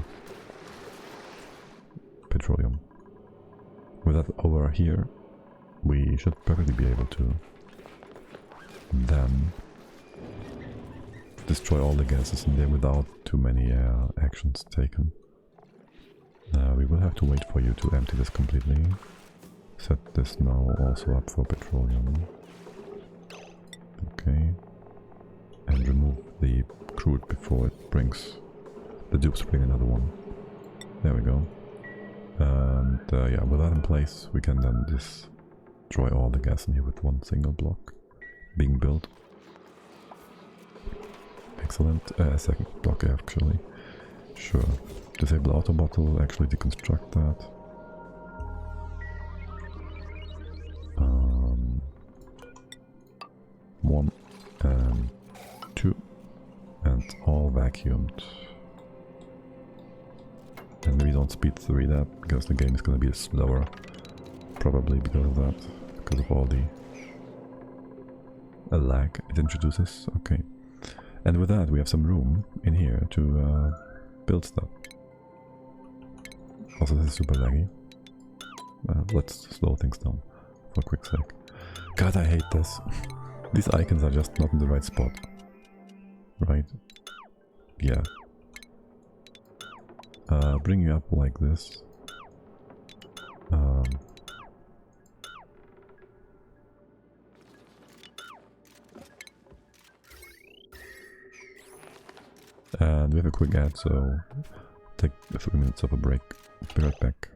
petroleum. With that over here, we should perfectly be able to then destroy all the gases in there without too many actions taken. We will have to wait for you to empty this completely. Set this now also up for petroleum. Okay. And remove the crude before it brings... the dupes bring another one. There we go. And yeah, with that in place, we can then destroy all the gas in here with one single block being built. Excellent. Second block actually. Sure. Disable auto bottle, actually deconstruct that. vacuumed. And maybe don't speed through that, because the game is gonna be slower. Probably because of that. Because of all the lag it introduces. Okay. And with that we have some room in here to build stuff. Also this is super laggy. Let's slow things down for a quick sec. God, I hate this. These icons are just not in the right spot. Right? Yeah. Bring you up like this. And we have a quick ad, so take a few minutes of a break. Be right back.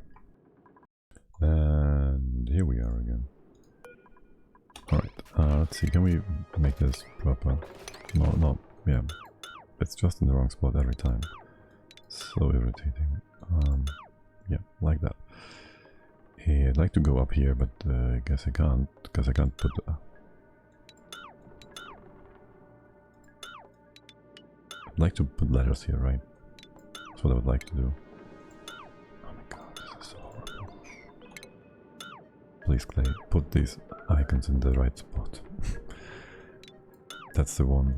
And here we are again. Alright, let's see, can we make this proper? No, yeah. It's just in the wrong spot every time. So irritating. Yeah, like that. I'd like to go up here, but I guess I can't, because I can't put... I'd like to put letters here, right? That's what I would like to do. Oh my god, this is so horrible. Please, Clay, put these icons in the right spot. That's the one.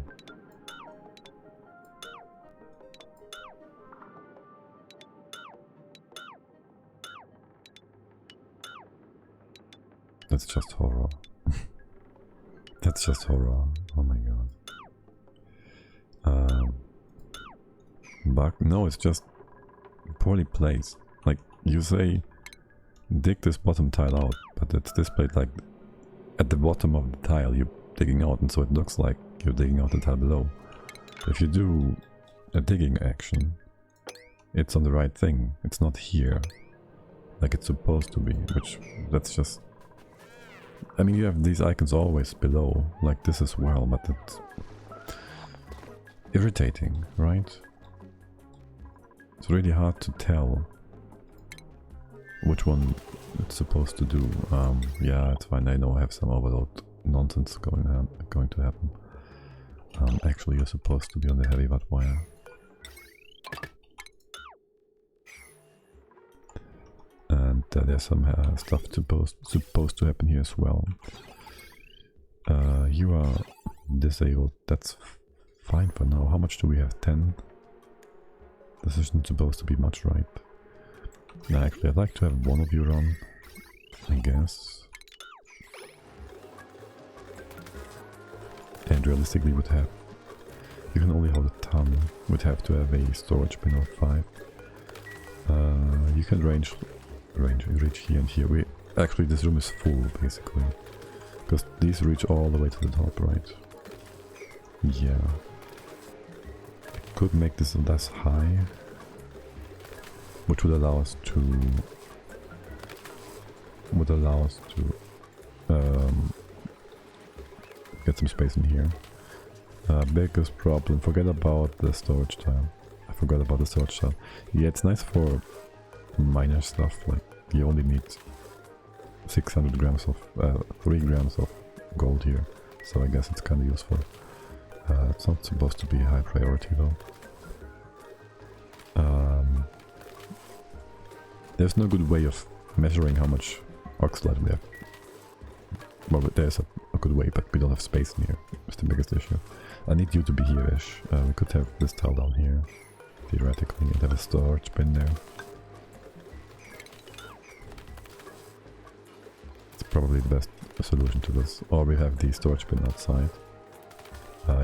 That's just horror. That's just horror. Oh my god. Bug? No, it's just poorly placed. Like, you say, dig this bottom tile out, but it's displayed like at the bottom of the tile you're digging out, and so it looks like you're digging out the tile below. If you do a digging action, it's on the right thing. It's not here, like it's supposed to be, which, that's just... I mean, you have these icons always below, like this as well, but it's irritating, right? It's really hard to tell which one it's supposed to do. Yeah, it's fine. I know I have some overload nonsense going to happen. Actually, you're supposed to be on the heavy watt wire. And there's some stuff supposed to happen here as well. You are disabled. That's fine for now. How much do we have? 10? This isn't supposed to be much, right? No, actually, I'd like to have one of you run, I guess. And realistically would have... You can only hold a ton. Would have to have a storage bin of 5. You can reach here and here. Actually, this room is full, basically. Because these reach all the way to the top, right? Yeah. Could make this less high, which would allow us to get some space in here. Biggest problem, forget about the storage tile. I forgot about the storage tile. Yeah, it's nice for minor stuff, like you only need 600 grams of 3 grams of gold here, so I guess it's kind of useful. It's not supposed to be high priority though. There's no good way of measuring how much oxalate we have. Well, there's a good way, but we don't have space in here. It's the biggest issue. I need you to be here-ish. We could have this tile down here, theoretically, and have a storage bin there. It's probably the best solution to this. Or we have the storage bin outside.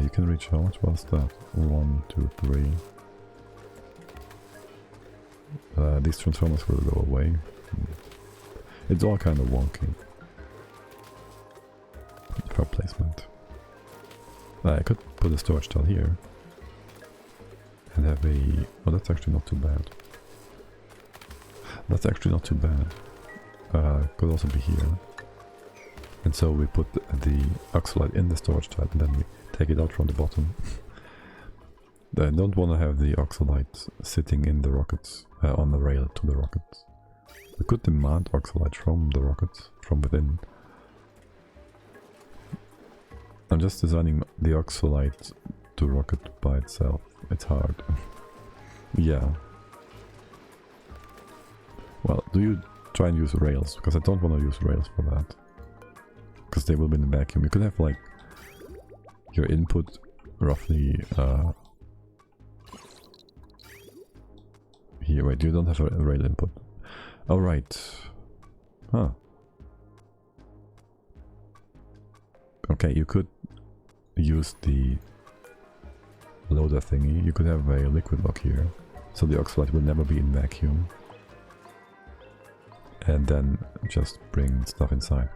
You can reach how much was that? 1, 2, 3. These transformers will go away. It's all kind of wonky for placement. I could put a storage tile here and have a... Oh, that's actually not too bad. That's actually not too bad. Could also be here. And so we put the oxalate in the storage tile and then we take it out from the bottom. I don't want to have the oxalate sitting in the rockets, on the rail to the rockets. We could demand oxalate from the rockets, from within. I'm just designing the oxalate to rocket by itself. It's hard. Yeah. Well, do you try and use rails? Because I don't want to use rails for that. Because they will be in the vacuum. You could have like your input roughly here. Wait, you don't have a rail input. Oh, right. Huh. Okay, you could use the loader thingy. You could have a liquid lock here, so the oxalate will never be in vacuum. And then just bring stuff inside.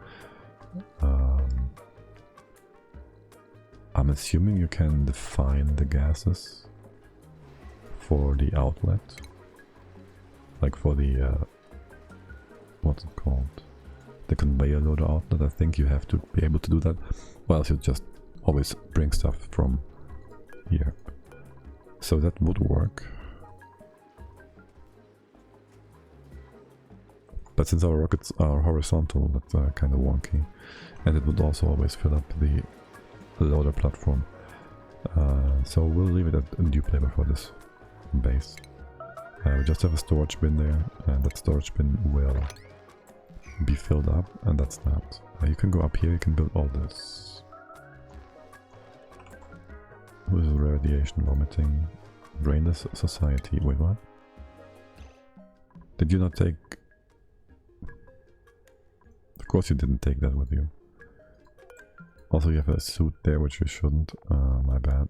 I'm assuming you can define the gases for the outlet. Like for the, what's it called? The conveyor loader outlet. I think you have to be able to do that, or else you just always bring stuff from here. So that would work. But since our rockets are horizontal, that's kind of wonky. And it would also always fill up the loader platform. So we'll leave it at a dupe labor for this base. We just have a storage bin there, and that storage bin will be filled up, and that's that. You can go up here, you can build all this. Who is radiation vomiting? Brainless society. Wait, what? Did you not take... Of course you didn't take that with you. Also you have a suit there, which you shouldn't. My bad.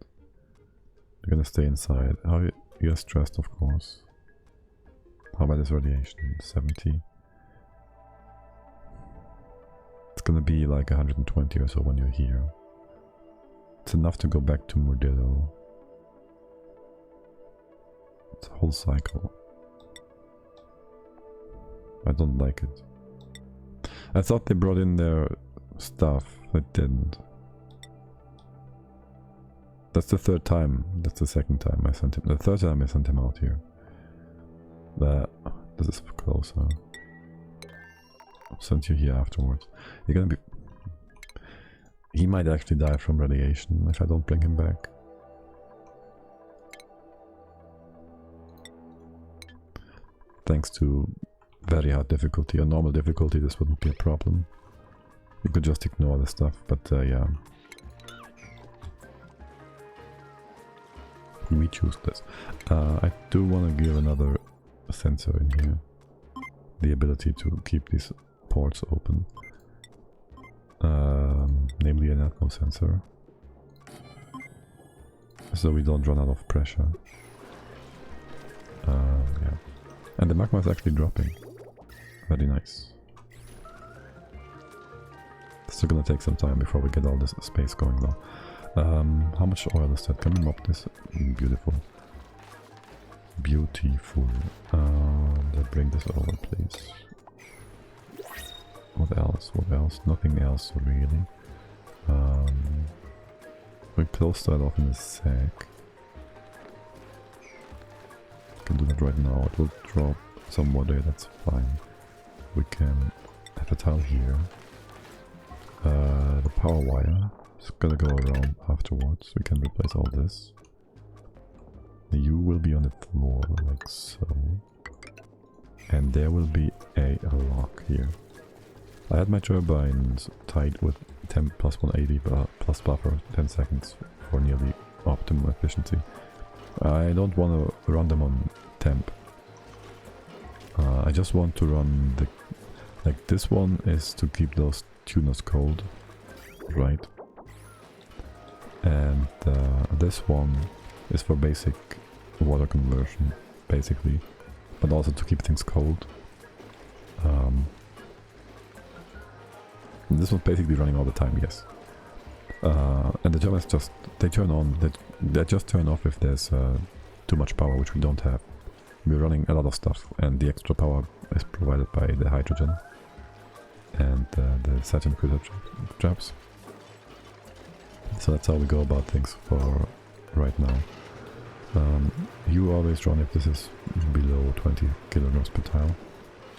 You're gonna stay inside. How you're stressed, of course. How about this radiation? 70. It's gonna be like 120 or so when you're here. It's enough to go back to Mordillo. It's a whole cycle. I don't like it. I thought they brought in their stuff. They didn't. That's the third time. That's the second time I sent him. The third time I sent him out here. This is closer. I'll send you here afterwards. You're gonna be... He might actually die from radiation if I don't bring him back. Thanks to very hard difficulty or normal difficulty, this wouldn't be a problem. You could just ignore the stuff, but yeah. We choose this. I do want to give another sensor in here. The ability to keep these ports open. Namely an atmo sensor. So we don't run out of pressure. Yeah. And the magma is actually dropping. Very nice. It's still gonna take some time before we get all this space going though. How much oil is that? Can we mop this? Beautiful. Beautiful. Let's bring this over, please. What else? What else? Nothing else really. We close that off in a sec. Can do that right now. It will drop some water, that's fine. We can have a tile here. The power wire is gonna go around afterwards. We can replace all this. The U will be on the floor like so. And there will be a lock here. I had my turbines tied with temp plus 180 plus buffer 10 seconds for nearly optimum efficiency. I don't want to run them on temp. I just want to run the... Like this one is to keep those tuners cold, right? And this one is for basic water conversion, basically. But also to keep things cold. This one's basically running all the time, yes. And the turbines just, they turn on, they just turn off if there's too much power, which we don't have. We're running a lot of stuff, and the extra power is provided by the hydrogen and the Saturn cruiser traps. So that's how we go about things for right now. You always run if this is below 20 kilograms per tile,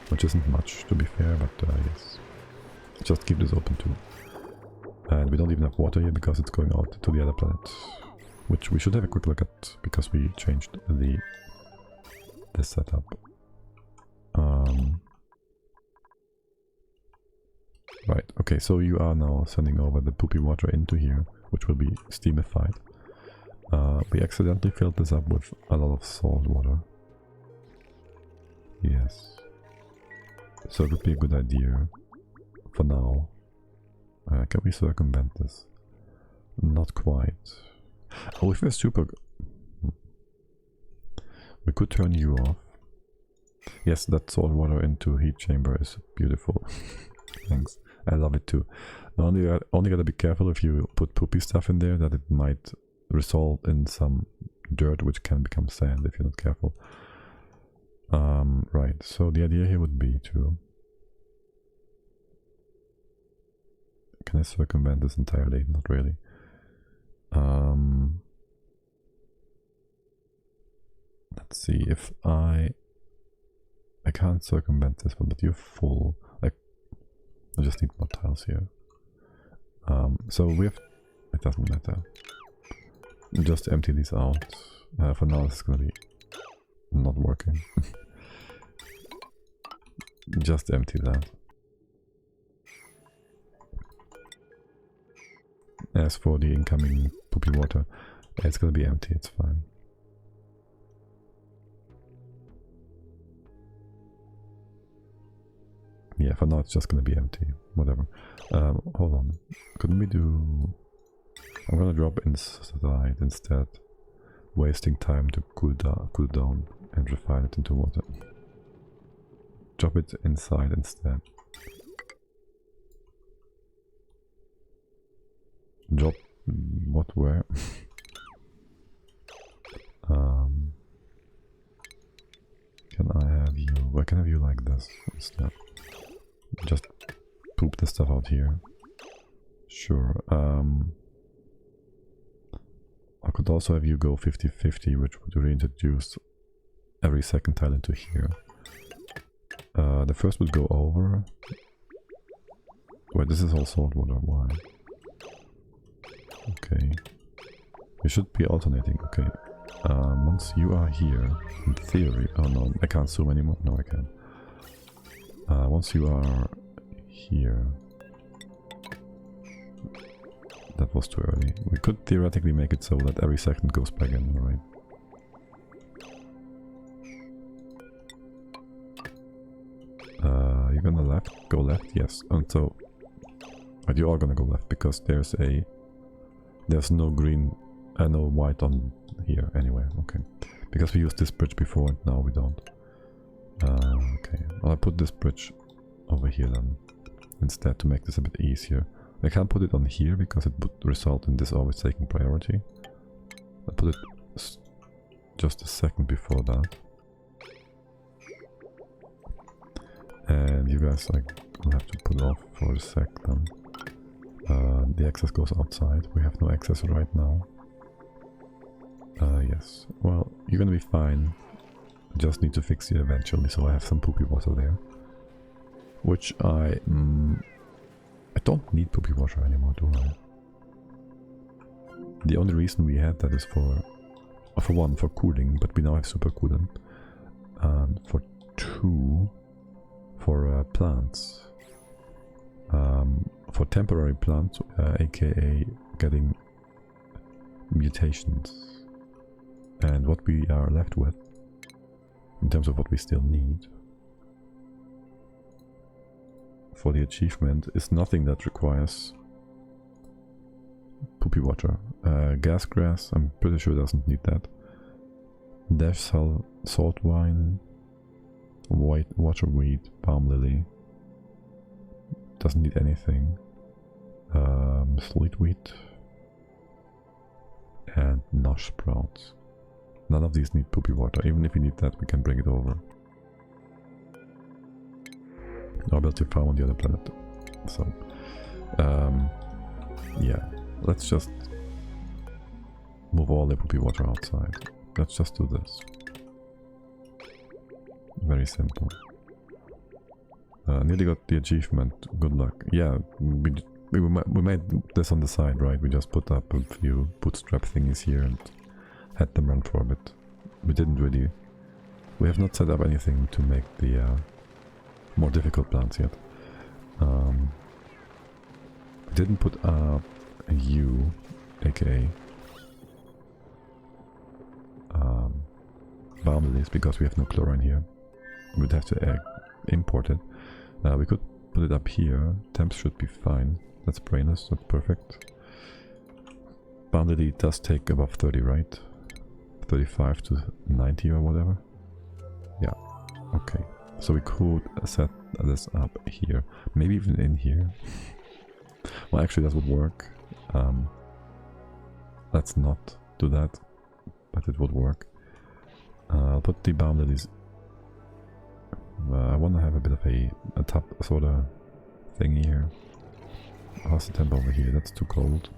which isn't much to be fair, but yes. Just keep this open too. And we don't even have water here because it's going out to the other planet. which we should have a quick look at because we changed the setup. Right, okay, so you are now sending over the poopy water into here, which will be steamified. We accidentally filled this up with a lot of salt water. Yes. So it would be a good idea for now. Can we circumvent this? Not quite. Oh, if we're super... We could turn you off. Yes, that salt water into heat chamber is beautiful. Thanks. I love it too. Only gotta be careful if you put poopy stuff in there that it might result in some dirt which can become sand if you're not careful. Right, so the idea here would be to... Can I circumvent this entirely? Not really. Let's see if I can't circumvent this one, but you're full. Like, I just need more tiles here. So we have... It doesn't matter. Just empty these out. For now it's gonna be not working. Just empty that. As for the incoming poopy water, it's gonna be empty, it's fine. Yeah, for now it's just gonna be empty, whatever. Hold on, couldn't we do... I'm gonna drop inside instead, wasting time to cool down and refine it into water. Drop it inside instead. Drop what where? Can I have you? Why can I have you like this instead? Just poop the stuff out here. Sure. I could also have you go 50-50, which would reintroduce every second tile into here. The first would go over. Wait, this is all salt water. Why? Okay. We should be alternating. Okay. Once you are here, in theory... Oh no, I can't zoom anymore. No, I can. Once you are here... That was too early. We could theoretically make it so that every second goes back in, right? You're gonna go left? Yes. And so... But you are gonna go left because there's no green... no white on here anyway, okay. Because we used this bridge before and now we don't. Okay. Well, I'll put this bridge over here then. Instead to make this a bit easier. I can't put it on here because it would result in this always taking priority. I'll put it just a second before that. And you guys will have to put off for a sec then. The access goes outside. We have no access right now. Yes. Well, you're gonna be fine. I just need to fix it eventually, so I have some poopy water there. Which I don't need poopy water anymore, do I? The only reason we had that is for one, for cooling, but we now have super coolant. And for two, for plants. For temporary plants, aka getting mutations. And what we are left with, in terms of what we still need for the achievement, is nothing that requires poopy water. Gas grass, I'm pretty sure doesn't need that. Dash salt wine, white water weed, palm lily, doesn't need anything. Sleet wheat and nosh sprouts. None of these need poopy water. Even if we need that, we can bring it over. I'll build your farm on the other planet. So, yeah, let's just move all the poopy water outside. Let's just do this. Very simple. Nearly got the achievement. Good luck. Yeah, we made this on the side, right? We just put up a few bootstrap thingies here and had them run for a bit. We didn't really... We have not set up anything to make the more difficult plants yet. We didn't put up a U, aka boundaries, because we have no chlorine here. We'd have to import it. We could put it up here. Temps should be fine. That's brainless, that's perfect. Boundary does take above 30, right? 35 to 90 or whatever. Yeah, okay. So we could set this up here. Maybe even in here. Well, actually that would work. Let's not do that, but it would work. I'll put the boundaries. I want to have a bit of a top sort of thingy here. How's the temp over here? That's too cold.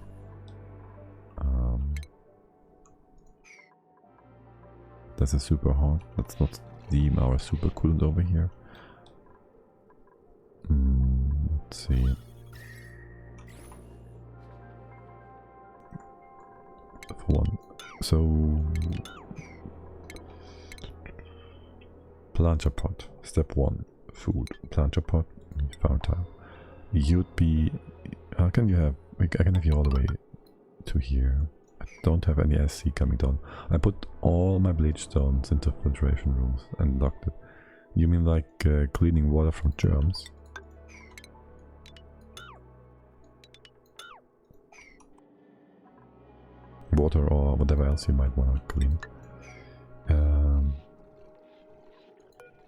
This is super hot. Let's not deem our super coolant over here. Let's see. For one. So... Planter pot. Step 1. Food. Planter pot. Farm tile. You'd be... How can you have... I can have you all the way to here. I don't have any SC coming down. I put all my bleach stones into filtration rooms and locked it. You mean like cleaning water from germs? Water or whatever else you might want to clean.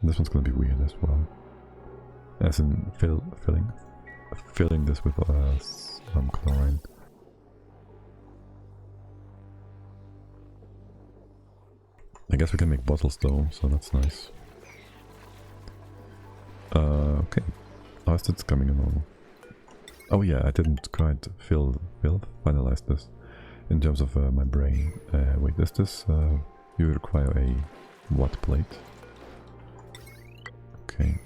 This one's gonna be weird as well. As in filling this with some chlorine. I guess we can make bottles though, so that's nice. Okay. How's this coming along? Oh yeah, I didn't quite finalize this in terms of my brain. Wait, is this... you require a watt plate. Okay.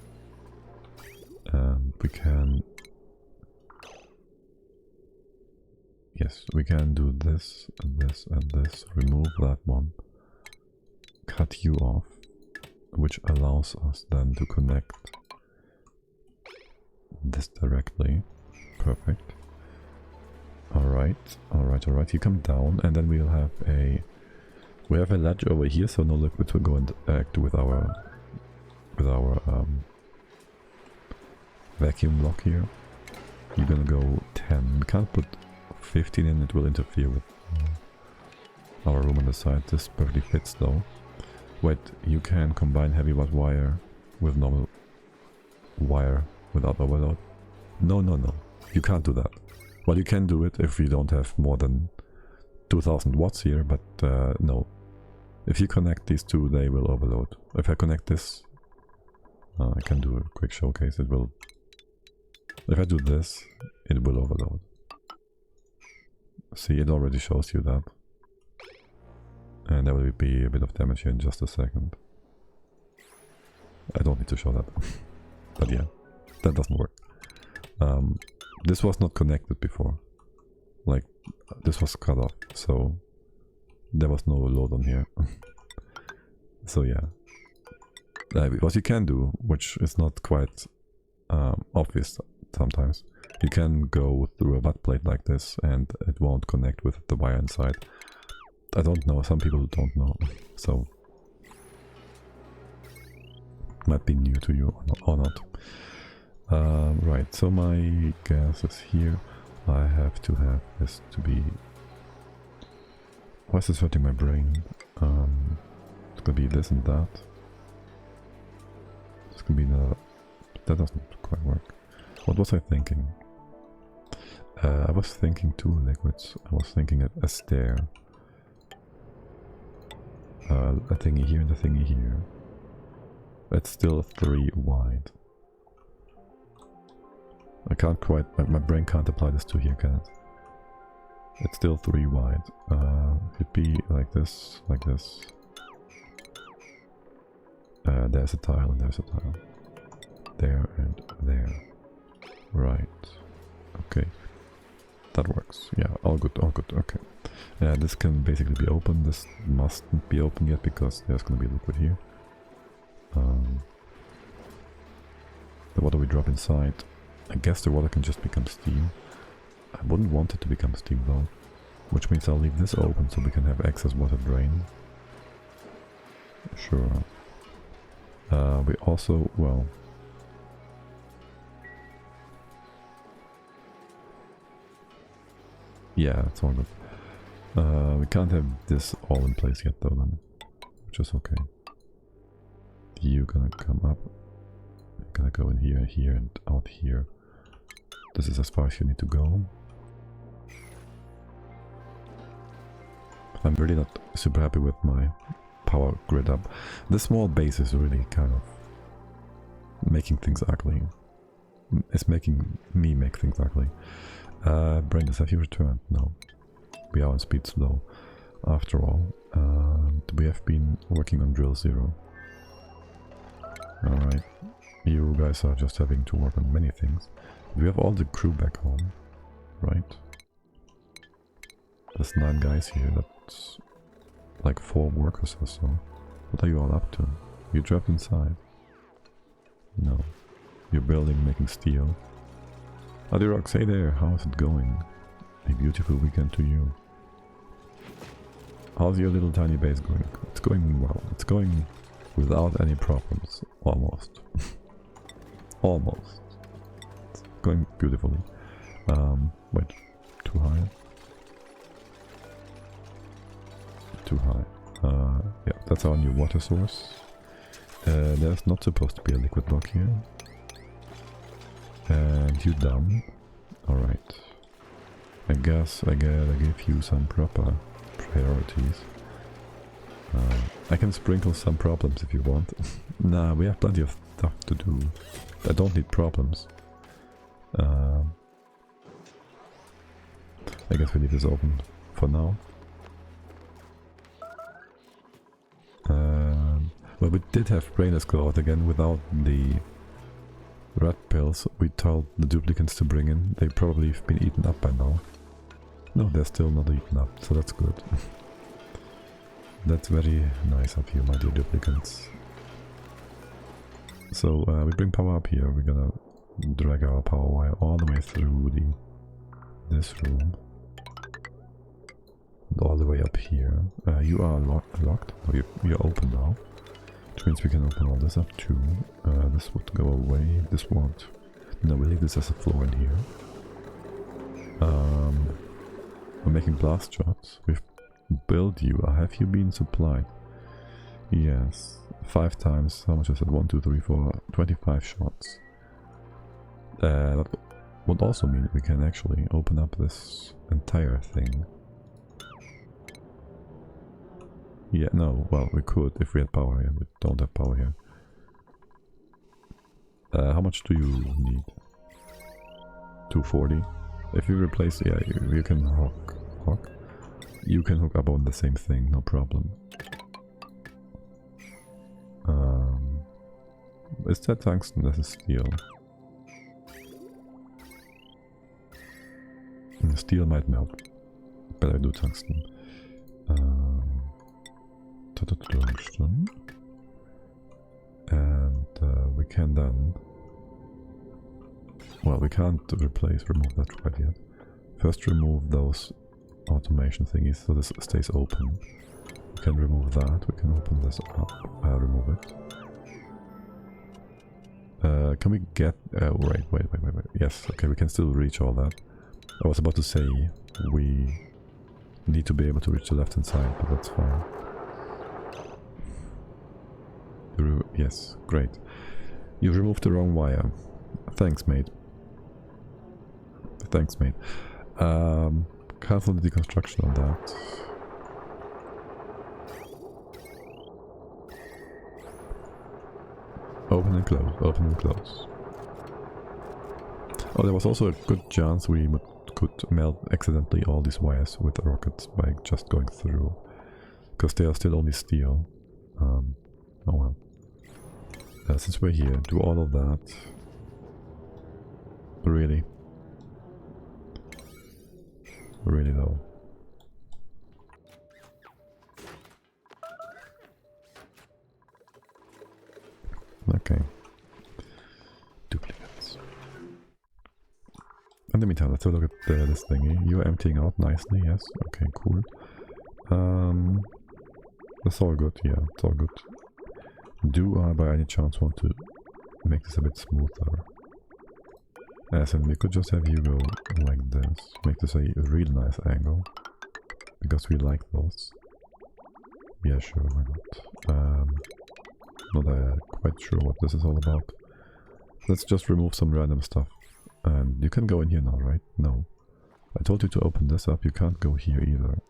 We can... Yes, we can do this and this and this. Remove that one. Cut you off. Which allows us then to connect this directly. Perfect. Alright, alright, alright. You come down and then we'll have a... We have a ledge over here, so no liquid will go and act with our vacuum lock here. You're gonna go 10. We can't put 15 in, it will interfere with our room on the side. This perfectly fits though. Wait, you can combine heavy watt wire with normal wire without overload? No, no, no. You can't do that. Well, you can do it if you don't have more than 2000 watts here, but no. If you connect these two, they will overload. If I connect this, I can do a quick showcase. It will... If I do this, it will overload. See, it already shows you that. And there will be a bit of damage here in just a second. I don't need to show that. But yeah, that doesn't work. This was not connected before. Like, this was cut off, so there was no load on here. So yeah. What you can do, which is not quite obvious sometimes, you can go through a butt plate like this and it won't connect with the wire inside. I don't know, some people don't know, so might be new to you or not. Right, so my gas is here. I have to have this to be... Why is this hurting my brain? It's gonna be this and that. It's gonna be the... That doesn't quite work. What was I thinking? I was thinking two liquids. I was thinking a stair. A thingy here and a thingy here. It's still 3 wide. I can't quite... My brain can't apply this to here, can it? It's still 3 wide. It'd be like this, like this. There's a tile and there's a tile. There and there. Right. Okay. That works. Yeah, all good, okay. This can basically be open. This mustn't be open yet because there's gonna be liquid here. The water we drop inside, I guess the water can just become steam. I wouldn't want it to become steam though, which means I'll leave this open so we can have excess water drain. Sure. We also, well... yeah, it's all good. We can't have this all in place yet though then, which is okay. You're gonna come up. You're gonna go in here, here, and out here. This is as far as you need to go. I'm really not super happy with my power grid up. This small base is really kind of making things ugly. It's making me make things ugly. Brandis, have you returned? No. We are on speed slow. After all, we have been working on drill 0. Alright. You guys are just having to work on many things. We have all the crew back home, right? There's 9 guys here, that's like 4 workers or so. What are you all up to? You trapped inside? No. You're building, making steel. Adirox, hey there, how is it going? A beautiful weekend to you. How's your little tiny base going? It's going well. It's going without any problems. Almost. Almost. It's going beautifully. Wait. Too high? Too high. Yeah, that's our new water source. There's not supposed to be a liquid block here. And you done? Alright. I guess I gotta give you some proper priorities. I can sprinkle some problems if you want. Nah, we have plenty of stuff to do. I don't need problems. I guess we leave this open for now. Well, we did have brainless go out again without the red pills we told the duplicants to bring in. They probably have been eaten up by now. No, they're still not eaten up, so that's good. That's very nice of you, my dear duplicants. So we bring power up here. We're gonna drag our power wire all the way through this room. And all the way up here. You are locked? No, you're open now. Which means we can open all this up too. This would go away. This won't. No, we leave this as a floor in here. We're making blast shots. We've built you. Have you been supplied? Yes. 5 times. How much is it? 1, 2, 3, 4. 25 shots. That would also mean we can actually open up this entire thing. Yeah, no, well, we could if we had power here. We don't have power here. How much do you need? 240. If you replace, yeah, you can hook. You can hook up on the same thing, no problem. Is that tungsten? That is steel. The steel might melt. Better do tungsten. Tungsten. And we can then... well, we can't remove that right yet. First remove those automation thingies so this stays open. We can remove that, we can open this up, remove it. Can we get... wait. Yes, okay, we can still reach all that. I was about to say we need to be able to reach the left hand side, but that's fine. Yes, great. You removed the wrong wire. Thanks, mate. Thanks, mate. Cancel the deconstruction on that. Open and close, open and close. Oh, there was also a good chance we could melt accidentally all these wires with the rockets by just going through. Because they are still only steel. Oh well. Since we're here, do all of that. Really? really low. Okay. Duplicates. In the meantime, let's have a look at this thingy. You're emptying out nicely, yes. Okay, cool. That's all good, yeah, it's all good. Do I by any chance want to make this a bit smoother? As in, we could just have you go like this. Make this a really nice angle. Because we like those. Yeah, sure, why not? Not quite sure what this is all about. Let's just remove some random stuff. And you can go in here now, right? No. I told you to open this up, you can't go here either.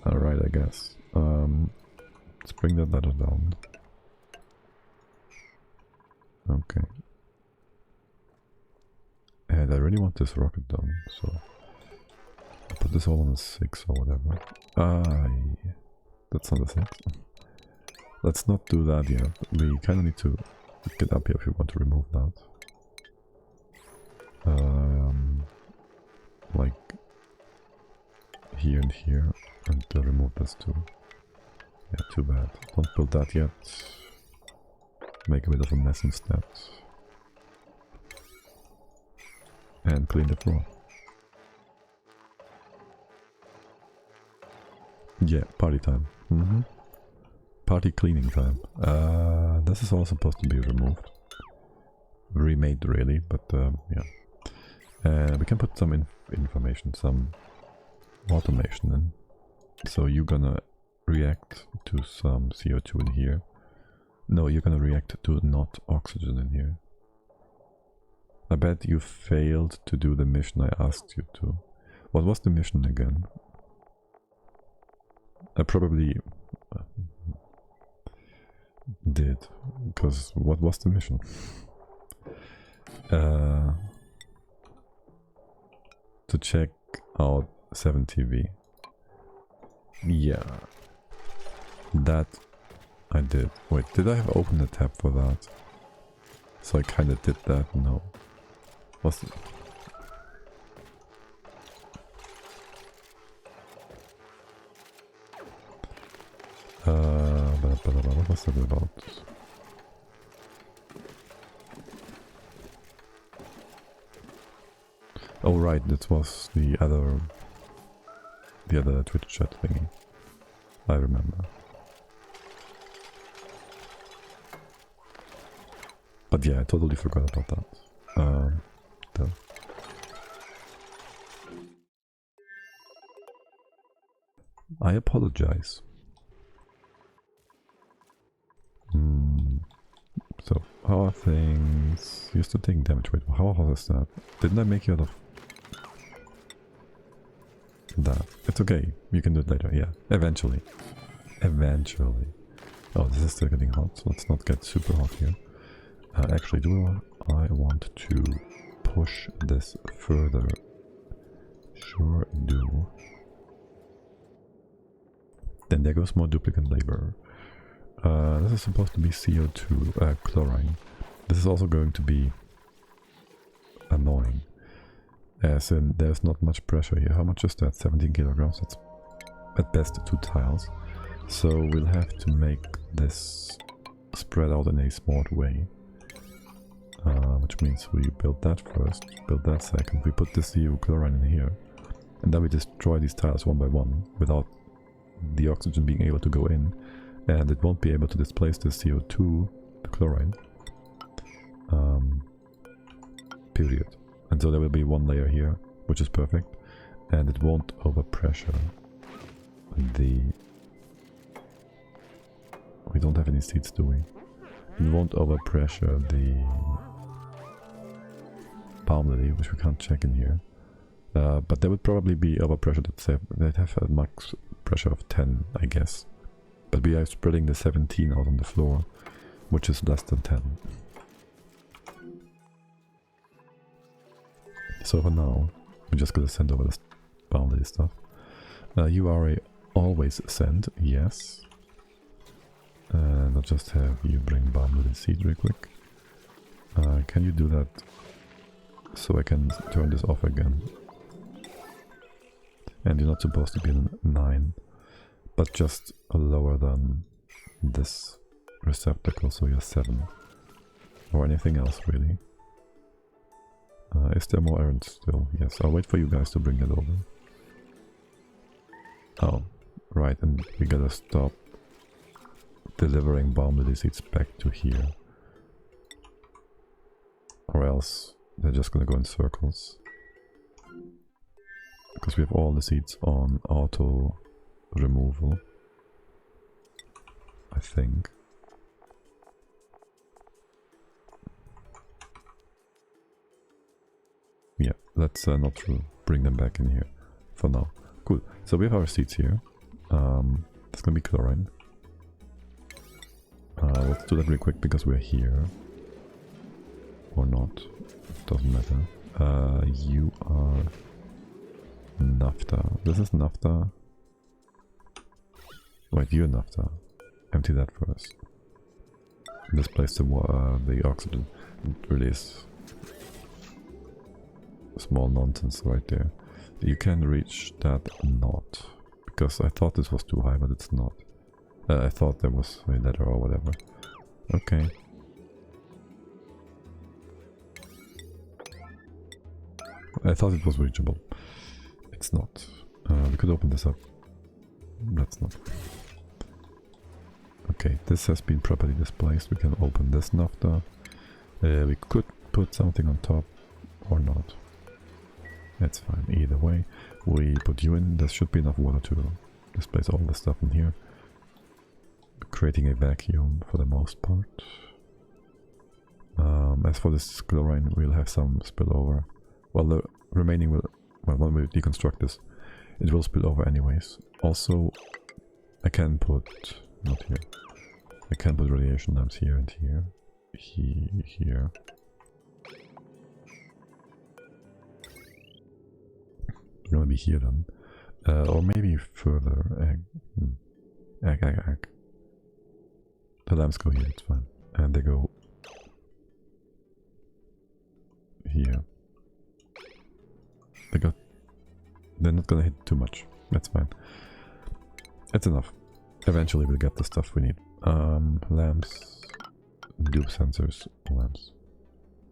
Alright, I guess. Let's bring that ladder down. Okay. And I really want this rocket down, so I'll put this all on a 6 or whatever. That's not a 6. Let's not do that yet. We kind of need to get up here if we want to remove that. Like here and here, and remove this too. Yeah, too bad. Don't build that yet. Make a bit of a mess instead. And clean the floor. Yeah, party time. Party cleaning time. This is all supposed to be removed. Remade really, but yeah. We can put some information, some automation in. So you're gonna react to some CO2 in here. No, you're gonna react to not oxygen in here. I bet you failed to do the mission I asked you to. What was the mission again? I probably did, because what was the mission? To check out 7TV. Yeah, that I did. Wait, did I have opened a tab for that? So I kind of did that. No. What's it? What was that about? Oh right, that was the other Twitch chat thingy. I remember. But yeah, I totally forgot about that. I apologize. So, how are things? You're still taking damage. Wait, how hard is that? Didn't I make you out of that? It's okay. You can do it later. Yeah, eventually. Eventually. Oh, this is still getting hot, so let's not get super hot here. Actually, do I want to push this further? Sure do. Then there goes more duplicate labor. This is supposed to be CO2, chlorine. This is also going to be annoying. As in, there's not much pressure here. How much is that? 17 kilograms. That's at best 2 tiles. So we'll have to make this spread out in a smart way. Which means we build that first, build that second, we put the CO chlorine in here. And then we destroy these tiles one by one without the oxygen being able to go in. And it won't be able to displace the CO2, the chlorine. Period. And so there will be one layer here, which is perfect. And it won't overpressure the... We don't have any seeds, do we? It won't overpressure the palm lily, which we can't check in here. But there would probably be overpressure, they'd have a max pressure of 10, I guess. But we are spreading the 17 out on the floor, which is less than 10. So for now, we're just gonna send over this boundary stuff. You are a always send, yes. And I'll just have you bring boundary seed real quick. Can you do that so I can turn this off again? And you're not supposed to be in 9, but just lower than this receptacle, so you're 7. Or anything else, really. Is there more errands still? Yes, I'll wait for you guys to bring it over. Oh, right, and we gotta stop delivering bomb lily seeds back to here. Or else they're just gonna go in circles. Because we have all the seeds on auto removal, I think. Yeah, let's not bring them back in here for now. Cool, so we have our seeds here. It's gonna be chlorine. Let's do that real quick because we're here. Or not, doesn't matter. You are naphtha. This is naphtha. Wait, you're naphtha. Empty that first. Displace the oxygen. It really is small nonsense right there. You can reach that not. Because I thought this was too high, but it's not. I thought there was a ladder or whatever. Okay. I thought it was reachable. It's not. We could open this up. That's not. Okay, this has been properly displaced. We can open this naphtha. We could put something on top or not. That's fine. Either way, we put you in. There should be enough water to displace all the stuff in here. Creating a vacuum for the most part. As for this chlorine, we'll have some spillover. Well, the remaining will... Well, when we deconstruct this, it will spill over anyways. Also, I can put... Not here. I can put radiation lamps here and here. Here. Maybe here then. Or maybe further. Egg. The lamps go here, it's fine. And they go... here. They're not gonna hit too much. That's fine. That's enough. Eventually we'll get the stuff we need. Lamps, dupe sensors, lamps,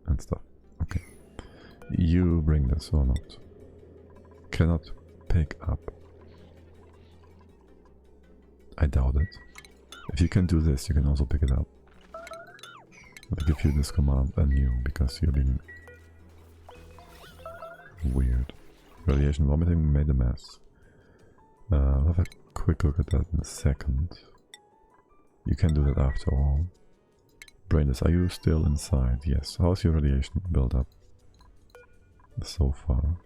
and stuff. Okay. You bring this or not? Cannot pick up. I doubt it. If you can do this, you can also pick it up. I'll give you this command anew because you're being weird. Radiation vomiting made a mess. I'll have a quick look at that in a second. You can do that after all. Brainless, are you still inside? Yes. How's your radiation build up so far?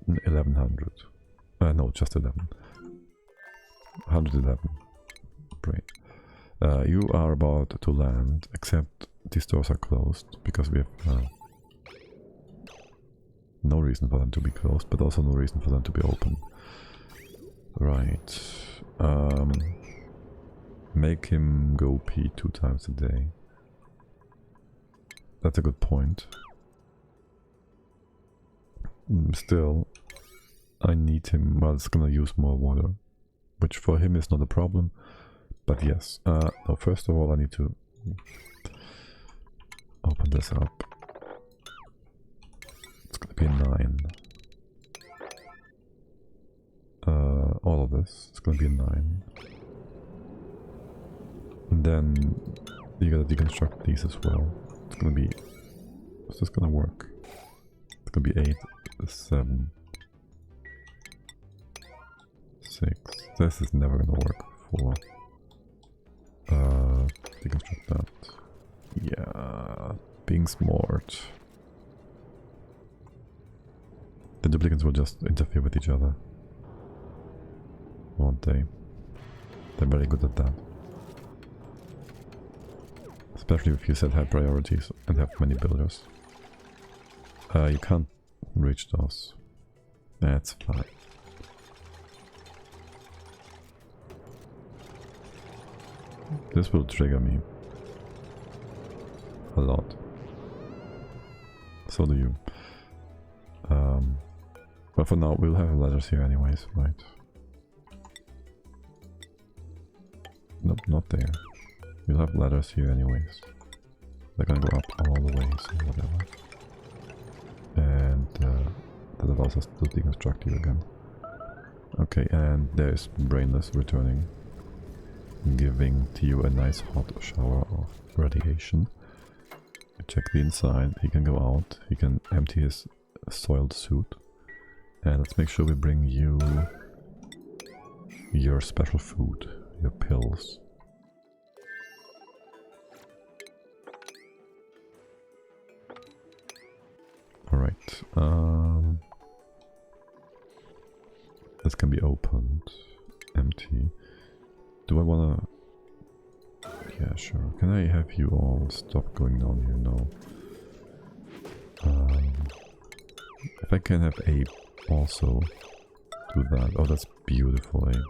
1100. No, just 11. 111. Brain. You are about to land, except these doors are closed because we have no reason for them to be closed, but also no reason for them to be open. Right. Make him go pee 2 times a day. That's a good point. Still, I need him. Well, it's gonna use more water, which for him is not a problem. But yes. No, first of all, I need to open this up. It's gonna be 9. All of this is gonna be 9. And then you gotta deconstruct these as well. It's gonna be... Is this gonna work? It's gonna be 8, 7, 6. This is never gonna work. 4. Deconstruct that. Yeah, being smart. The duplicates will just interfere with each other, won't they? They're very good at that. Especially if you set high priorities and have many builders. You can't reach those. That's fine. This will trigger me a lot. So do you. But for now, we'll have ladders here anyways, right? Nope, not there. We'll have ladders here anyways. They're gonna go up all the way, so whatever. And that allows us to deconstruct you again. Okay, and there's Brainless returning, giving to you a nice hot shower of radiation. Check the inside, he can go out, he can empty his soiled suit. And let's make sure we bring you your special food, your pills. Alright, this can be opened, empty. Do I wanna... Yeah, sure. Can I have you all stop going down here? No. If I can have Abe also do that. Oh, that's beautiful, Abe.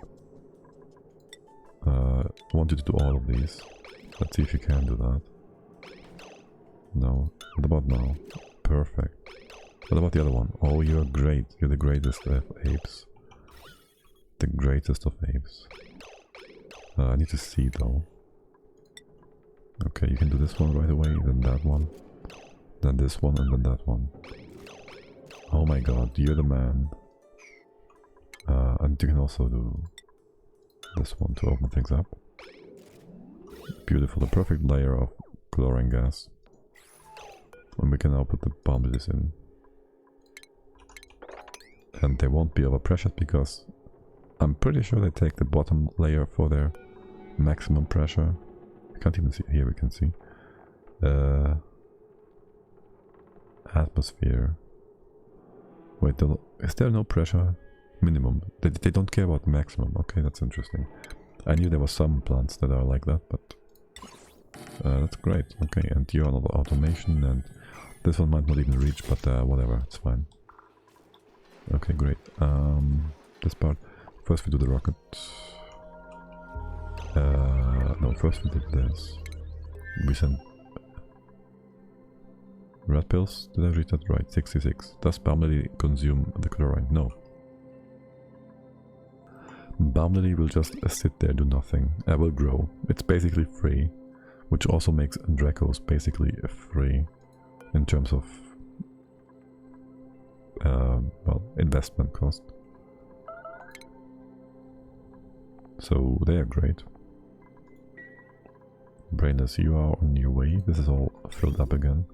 I want you to do all of these. Let's see if you can do that. No. What about now? Perfect. What about the other one? Oh, you're great. You're the greatest of apes. The greatest of apes. I need to see though. Okay, you can do this one right away, then that one. Then this one, and then that one. Oh my god, you're the man. And you can also do this one to open things up. Beautiful, the perfect layer of chlorine gas. And we can now put the bomb in. And they won't be overpressured because I'm pretty sure they take the bottom layer for their maximum pressure. I can't even see, here we can see. Atmosphere. Wait, is there no pressure? Minimum. They don't care about maximum. Okay, that's interesting. I knew there were some plants that are like that, but that's great. Okay, and you're on automation, and this one might not even reach, but whatever, it's fine. Okay, great. This part. First we do the rocket. No, first we did this. We sent red pills. Did I read that right? 66. Does Balmily consume the chlorine? No. Balmily will just sit there, do nothing. It will grow. It's basically free, which also makes Draco's basically free in terms of well, investment cost. So they are great. Brainless, you are on your way. This is all filled up again.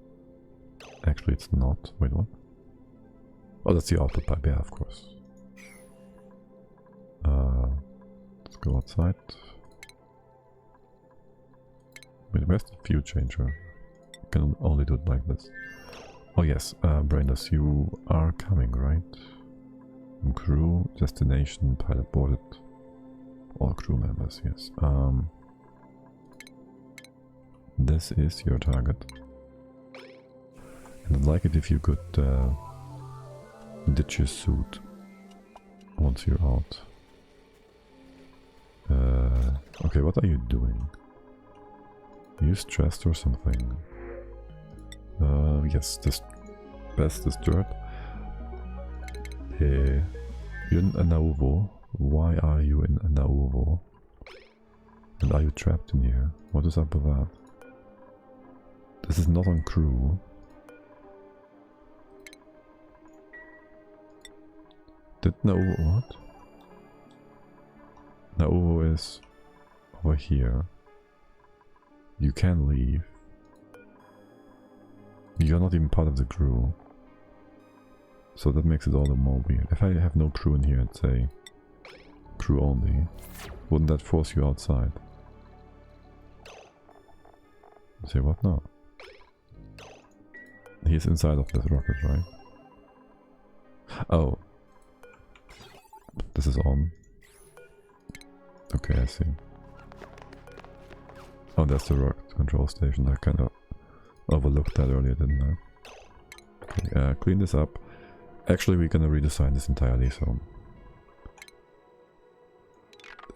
Actually, it's not. Wait, what? Oh, that's the output pipe. Yeah, of course. Let's go outside. Wait, where's the fuel changer? I can only do it like this. Oh yes, Brainless, you are coming, right? Crew, destination, pilot boarded. All crew members, yes. This is your target. And I'd like it if you could ditch your suit once you're out. Okay, what are you doing? Are you stressed or something? Yes, this best is dirt. You're in a Nauvoo. Why are you in a Nauvoo? And are you trapped in here? What is up with that? This is not on crew. Did Nauvoo what? Nauvoo is over here. You can leave. You're not even part of the crew. So that makes it all the more weird. If I have no crew in here and say crew only, wouldn't that force you outside? Say what now? He's inside of this rocket, right? Oh. This is on. Okay, I see. Oh, that's the rocket control station. I kind of overlooked that earlier, didn't I? Okay, clean this up. Actually, we're gonna redesign this entirely, so...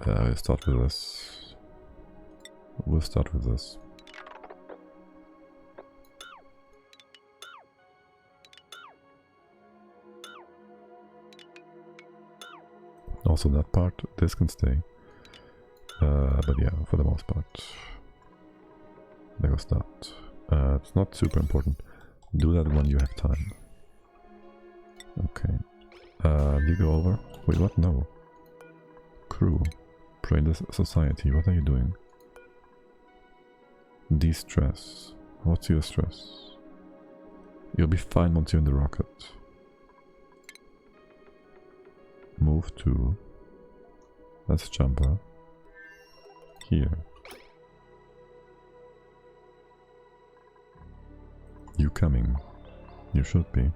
I'll start with this. We'll start with this. Also that part, this can stay. But yeah, for the most part. There goes that. It's not super important. Do that when you have time. Okay. You go over. Wait, what? No. Crew. Pray this society. What are you doing? De-stress. What's your stress? You'll be fine once you're in the rocket. Move to... Let's jump her. Here. You coming? You should be.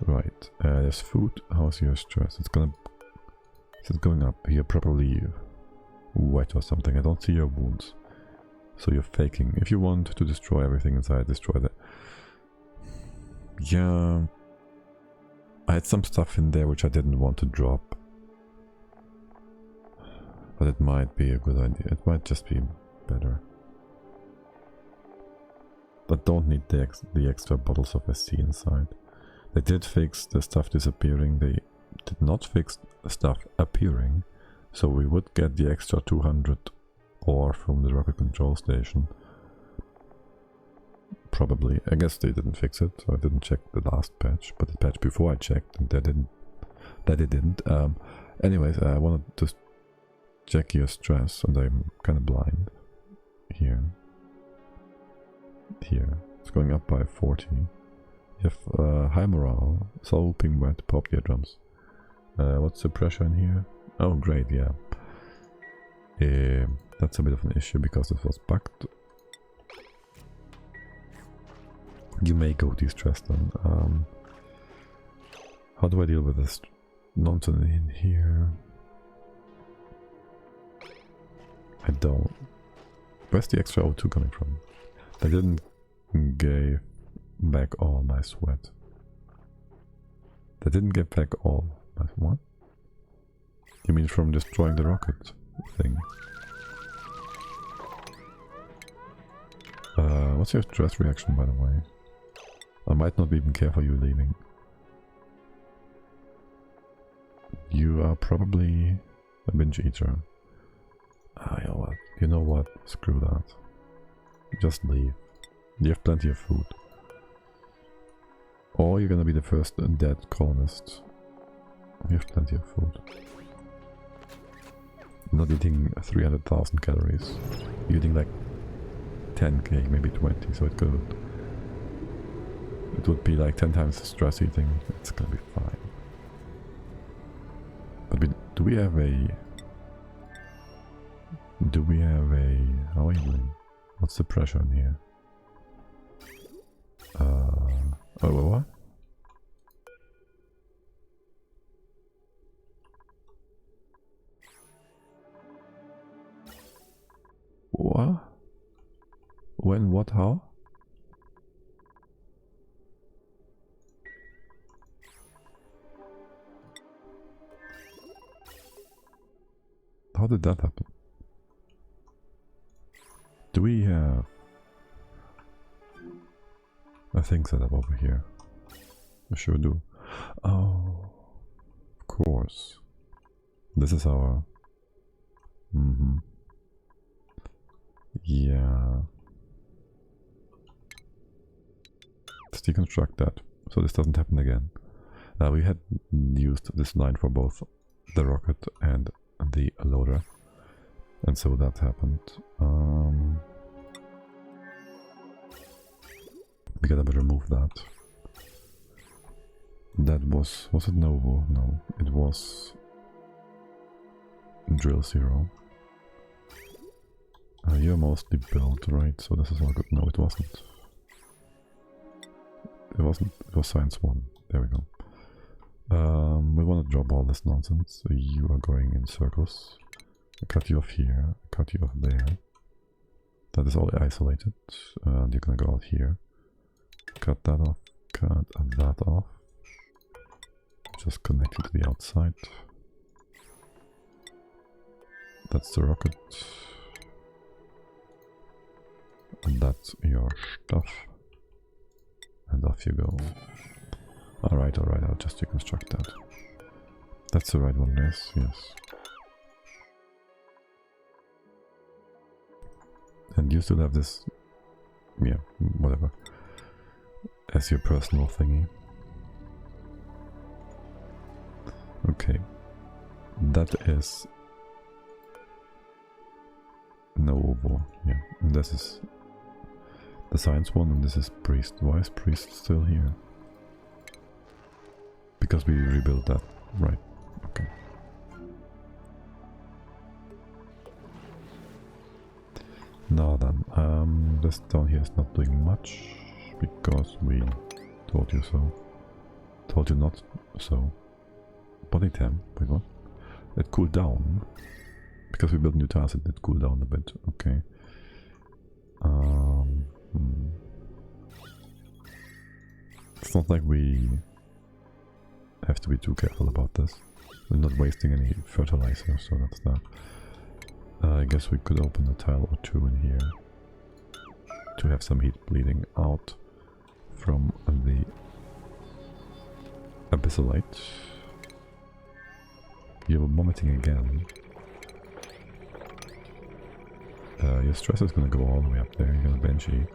Right. There's food. How's your stress? It's gonna... It's going up. You're probably wet or something. I don't see your wounds. So you're faking. If you want to destroy everything inside, destroy that. Yeah. I had some stuff in there which I didn't want to drop. But it might be a good idea. It might just be better. But don't need the extra bottles of SC inside. They did fix the stuff disappearing. They did not fix the stuff appearing. So we would get the extra 200 ore from the rocket control station. Probably. I guess they didn't fix it, so I didn't check the last patch. But the patch before I checked, and they didn't. Anyways, I wanted to check your stress, and I'm kind of blind. Here. It's going up by 40. You have high morale, soaping wet, pop eardrums. What's the pressure in here? Oh, great, yeah. That's a bit of an issue because it was bugged. You may go de-stressed then. How do I deal with this nonsense in here? I don't. Where's the extra O2 coming from? I didn't give back all my sweat. They didn't give back all my... What? You mean from destroying the rocket thing? What's your stress reaction, by the way? I might not even care for you leaving. You are probably a binge eater. You know what? Screw that. Just leave. You have plenty of food. Or you're gonna be the first dead colonist. You have plenty of food. Not eating 300,000 calories. You're eating like 10k, maybe 20, so it would be like 10 times stress eating. It's gonna be fine. But do we have a... How are you doing? What's the pressure in here? Oh, what? What? When, what, how? How did that happen? Do we have a thing set up over here? I sure do. Oh, of course. This is our... Yeah. Let's deconstruct that, so this doesn't happen again. We had used this line for both the rocket and the loader, and so that happened. We gotta remove that. That was it Novo? No, it was Drill Zero. You're mostly built, right? So this is all good. No, it wasn't. It wasn't. It was Science 1. There we go. We want to drop all this nonsense. So you are going in circles. I cut you off here. I cut you off there. That is all isolated. And you're gonna go out here. Cut that off. Cut that off. Just connect it to the outside. That's the rocket. And that's your stuff. And off you go. Alright, I'll just deconstruct that. That's the right one, yes, yes. And you still have this, yeah, whatever, as your personal thingy. Okay, that is Novo, yeah, and this is the science one, and this is Priest. Why is Priest still here? Because we rebuilt that, right, okay. Now then, this down here is not doing much, because we told you so. Told you not so. Body temp, wait what? It cooled down. Because we built new tiles, it did cool down a bit, okay. It's not like we have to be too careful about this. We're not wasting any fertilizer, so that's that. I guess we could open a tile or two in here to have some heat bleeding out from the abyssalite. You're vomiting again. Your stress is gonna go all the way up there. You're gonna Benji.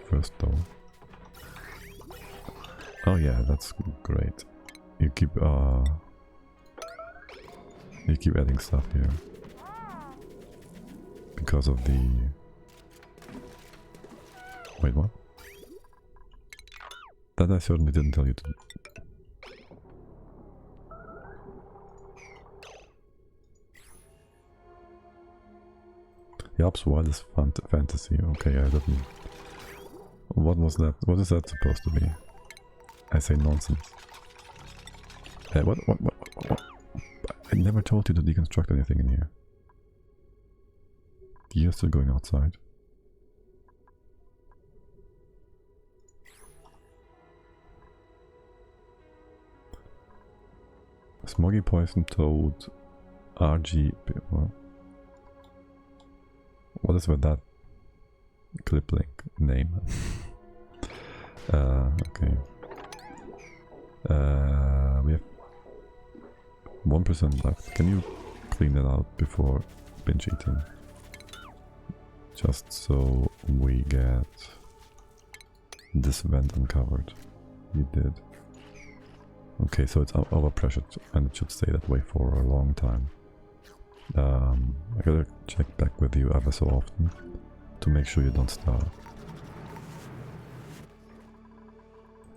First though. Oh yeah, that's great. You keep adding stuff here because of the. Wait, what? That I certainly didn't tell you to. Yups, wildest fantasy. Okay, I didn't. What was that? What is that supposed to be? I say nonsense. What? I never told you to deconstruct anything in here. You're still going outside. Smoggy poison toad. RG. What is with that clip link name? Okay. We have 1% left. Can you clean that out before binge eating? Just so we get this vent uncovered. You did. Okay, so it's overpressured and it should stay that way for a long time. I gotta check back with you ever so often to make sure you don't starve.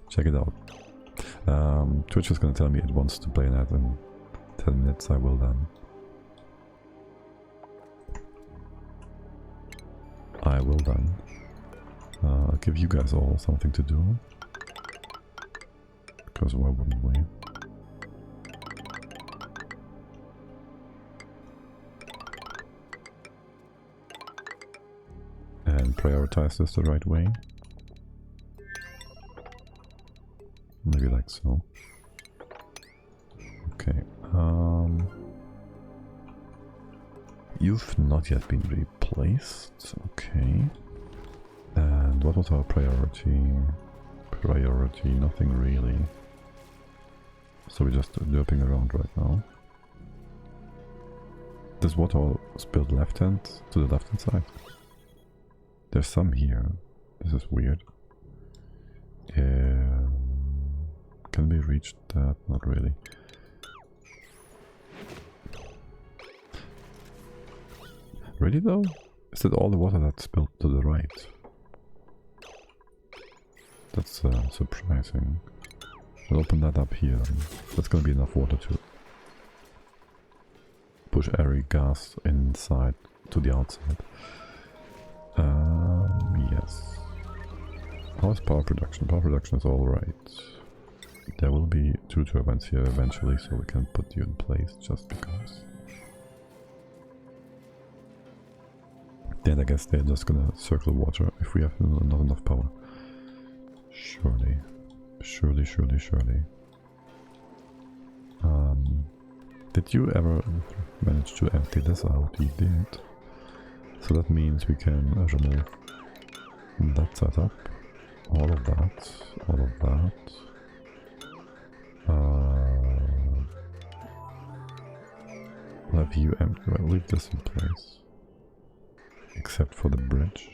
Check it out. Twitch is gonna tell me it wants to play that in 10 minutes. I will then. I'll give you guys all something to do. Because why wouldn't we? And prioritize this the right way. Maybe like so. Okay. You've not yet been replaced. Okay. And what was our priority? Priority, nothing really. So we're just derping around right now. Does what all spilled left hand to the left hand side? There's some here. This is weird. Can we reach that? Not really. Really though? Is that all the water that spilled to the right? That's surprising. I'll open that up here. That's gonna be enough water to push airy gas inside to the outside. Yes. How's power production? Power production is alright. There will be 2 turbines here eventually, so we can put you in place just because. Then I guess they're just gonna circle water if we have not enough power. Surely. Surely. Did you ever manage to empty this out? You did. So that means we can remove that setup. All of that. Have you empty? Well, leave this in place, except for the bridge.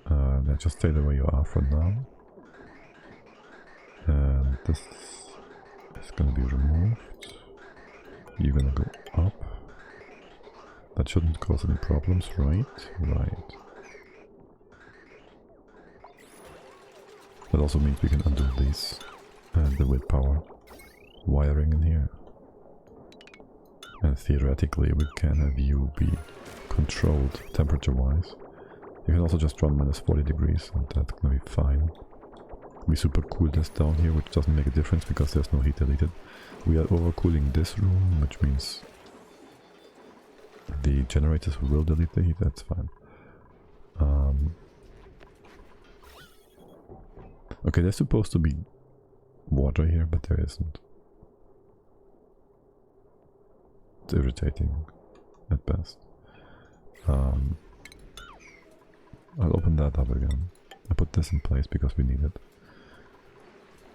Now just stay the way you are for now. And this is gonna be removed. You're gonna go up. That shouldn't cause any problems, right? Right. That also means we can undo these and the willpower wiring in here. And theoretically we can have you be controlled temperature-wise. You can also just run -40 degrees and that's gonna be fine. We super cool this down here, which doesn't make a difference because there's no heat deleted. We are overcooling this room, which means the generators will delete the heat, that's fine. Okay, there's supposed to be water here, but there isn't. It's irritating at best. I'll open that up again. I put this in place because we need it.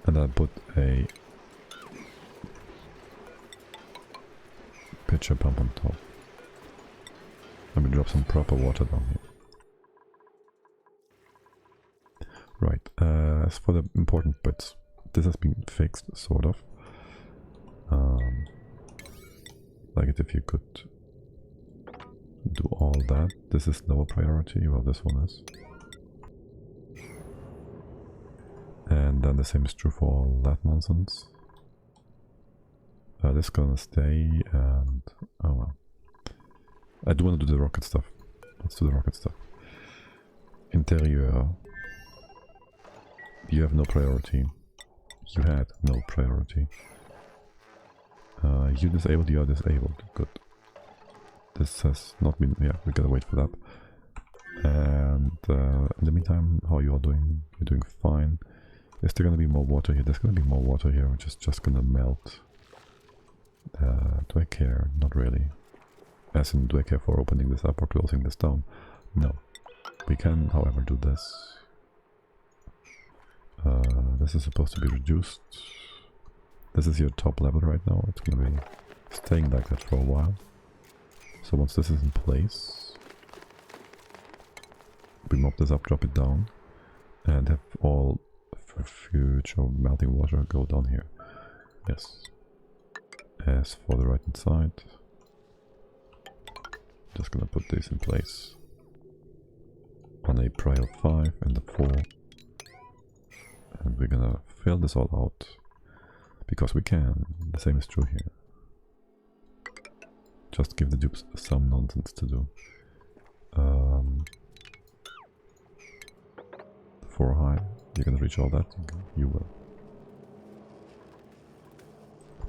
And I put a pitcher pump on top. Let me drop some proper water down here. Right, as for the important bits, this has been fixed, sort of. Like it if you could do all that. This is lower priority, well this one is. And then the same is true for all that nonsense. This is gonna stay and... oh well. I do want to do the rocket stuff. Let's do the rocket stuff. Interior. You have no priority. You had no priority. You disabled, you are disabled. Good. This has not been... yeah, we gotta wait for that. And in the meantime, how you are doing? You're doing fine. Is there gonna be more water here? There's gonna be more water here, which is just gonna melt. Do I care? Not really. As in, do I care for opening this up or closing this down? No. We can, however, do this. This is supposed to be reduced. This is your top level right now. It's gonna be staying like that for a while. So once this is in place, we mop this up, drop it down, and have all future melting water go down here. Yes. As for the right hand side, just gonna put this in place on a prior 5 and a 4. And we're gonna fill this all out because we can. The same is true here. Just give the dupes some nonsense to do. 4 high. You're gonna reach all that? You will.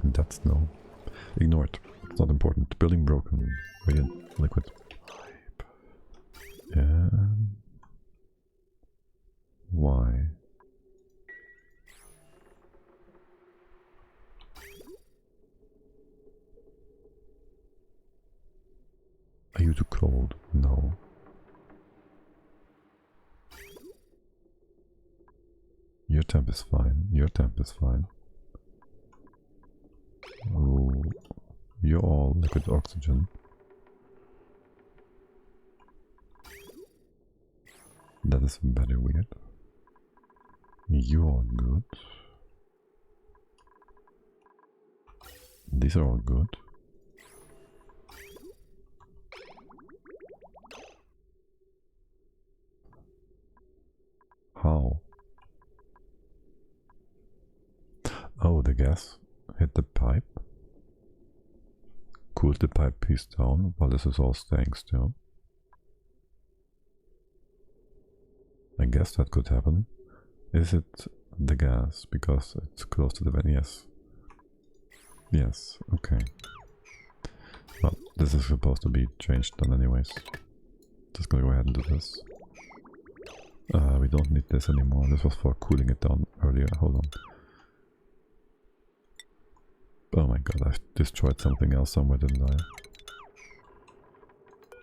And that's no. Ignore it. It's not important. Building broken. Radiant liquid pipe. And why? Are you too cold? No. Your temp is fine. Your temp is fine. Oh, you're all liquid oxygen. That is very weird. You are good. These are all good. How? Oh, the gas hit the pipe. Cooled the pipe piece down while this is all staying still. I guess that could happen. Is it the gas? Because it's close to the vent. Yes. Yes, okay. Well, this is supposed to be changed then anyways. Just gonna go ahead and do this. We don't need this anymore. This was for cooling it down earlier. Hold on. Oh my god, I've destroyed something else somewhere, didn't I?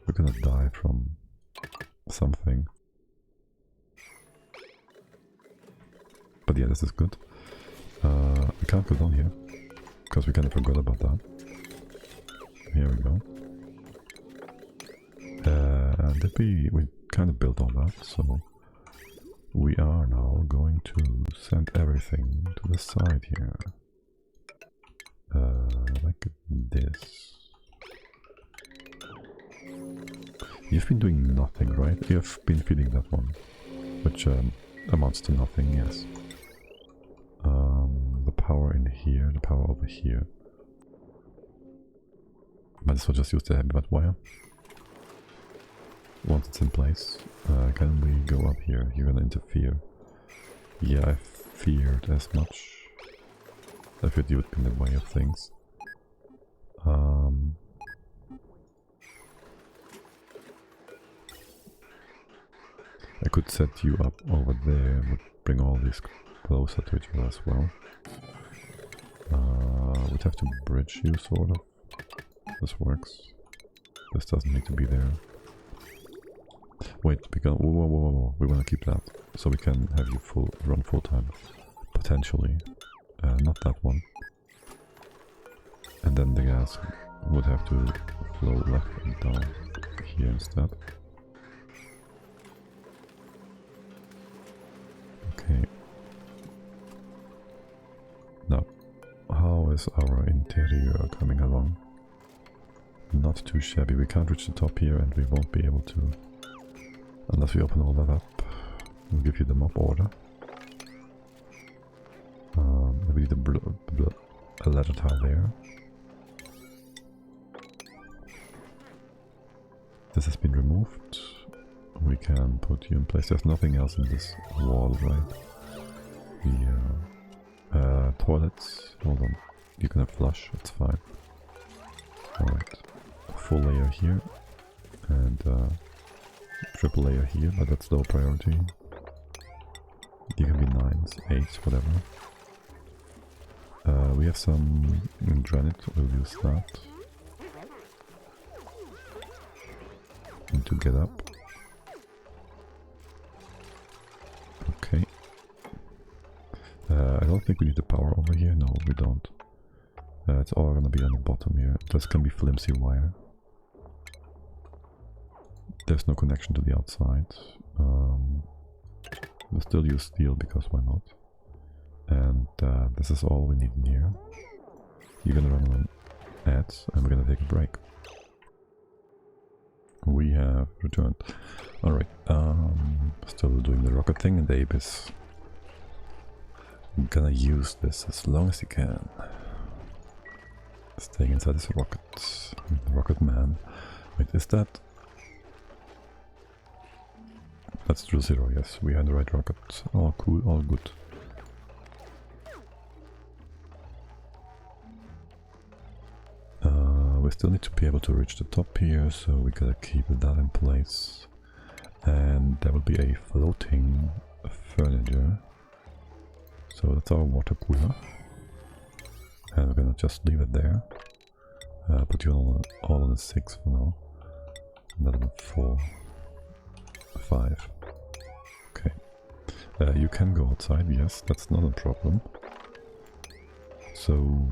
We're gonna die from something. But yeah, this is good. We can't go down here, because we kind of forgot about that. Here we go. And we kind of built on that, so we are now going to send everything to the side here. Like this. You've been doing nothing, right? You've been feeding that one, which amounts to nothing, yes. The power in here, the power over here. Might as well just use the heavy wire. Once it's in place, can we go up here? You're gonna interfere. Yeah, I feared as much. I feared you would be in the way of things. I could set you up over there, but bring all these closer to each other as well. Would have to bridge you, sort of. This works. This doesn't need to be there. Wait, whoa, we want to keep that, so we can have you run full time, potentially. Not that one. And then the gas would have to flow left and down here instead. Okay. Now, how is our interior coming along? Not too shabby. We can't reach the top here, and we won't be able to unless we open all that up. We'll give you the mop order. We need a ladder tile there. This has been removed. We can put you in place. There's nothing else in this wall, right? The toilets. Hold on. You can have flush. It's fine. Alright. Full layer here. And triple layer here, but that's low priority. You can be 9s, 8s, whatever. We have some granite, we'll use that. And to get up. Okay. I don't think we need the power over here, no we don't. It's all gonna be on the bottom here. This can be flimsy wire. There's no connection to the outside. We'll still use steel because why not? And this is all we need in here. You're gonna run on ads and we're gonna take a break. We have returned. Alright, still doing the rocket thing, and Abe is gonna use this as long as he can. Staying inside this rocket man. Wait, is that? That's drill 0, yes, we had the right rocket. All cool, all good. We still need to be able to reach the top here, so we gotta keep that in place. And there will be a floating furniture. So that's our water cooler. And we're gonna just leave it there. Put you all on a 6 for now. Another one 4. 5. Okay. You can go outside, yes, that's not a problem. So,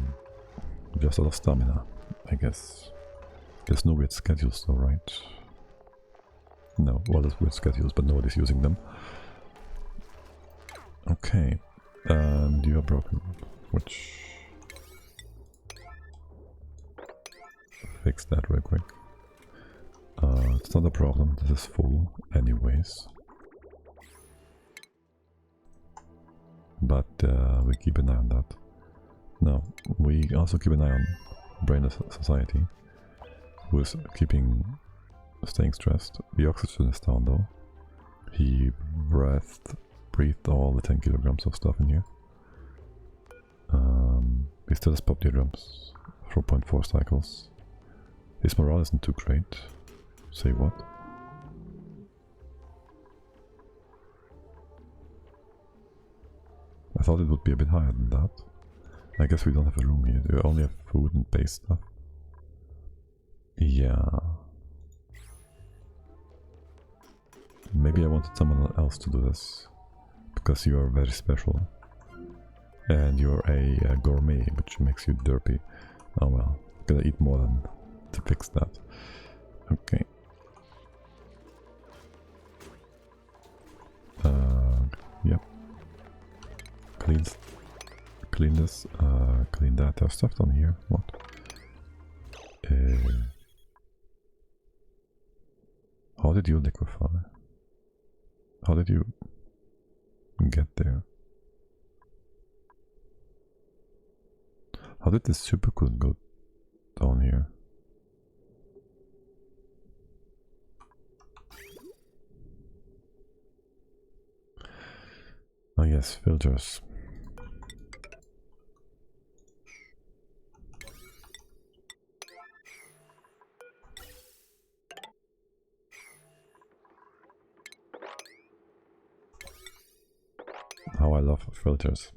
just out of stamina, I guess. There's no weird schedules though, right? No, well there's weird schedules, but nobody's using them. Okay. And you are broken, which... Fix that real quick. It's not a problem, this is full anyways. But we keep an eye on that. No, we also keep an eye on Brainless Society, who is staying stressed. The oxygen is down though. He breathed all the 10 kilograms of stuff in here. He still has popped eardrums, 4.4 cycles. His morale isn't too great. Say what? I thought it would be a bit higher than that. I guess we don't have a room here. We only have food and base stuff. Yeah. Maybe I wanted someone else to do this. Because you are very special. And you're a gourmet, which makes you derpy. Oh well, gonna eat more than to fix that. Okay. Yep. Clean this. Clean that. There's stuff down here. What? How did you liquefy? How did you get there? How did this supercoolant go down here? Oh yes, filters. How I love filters.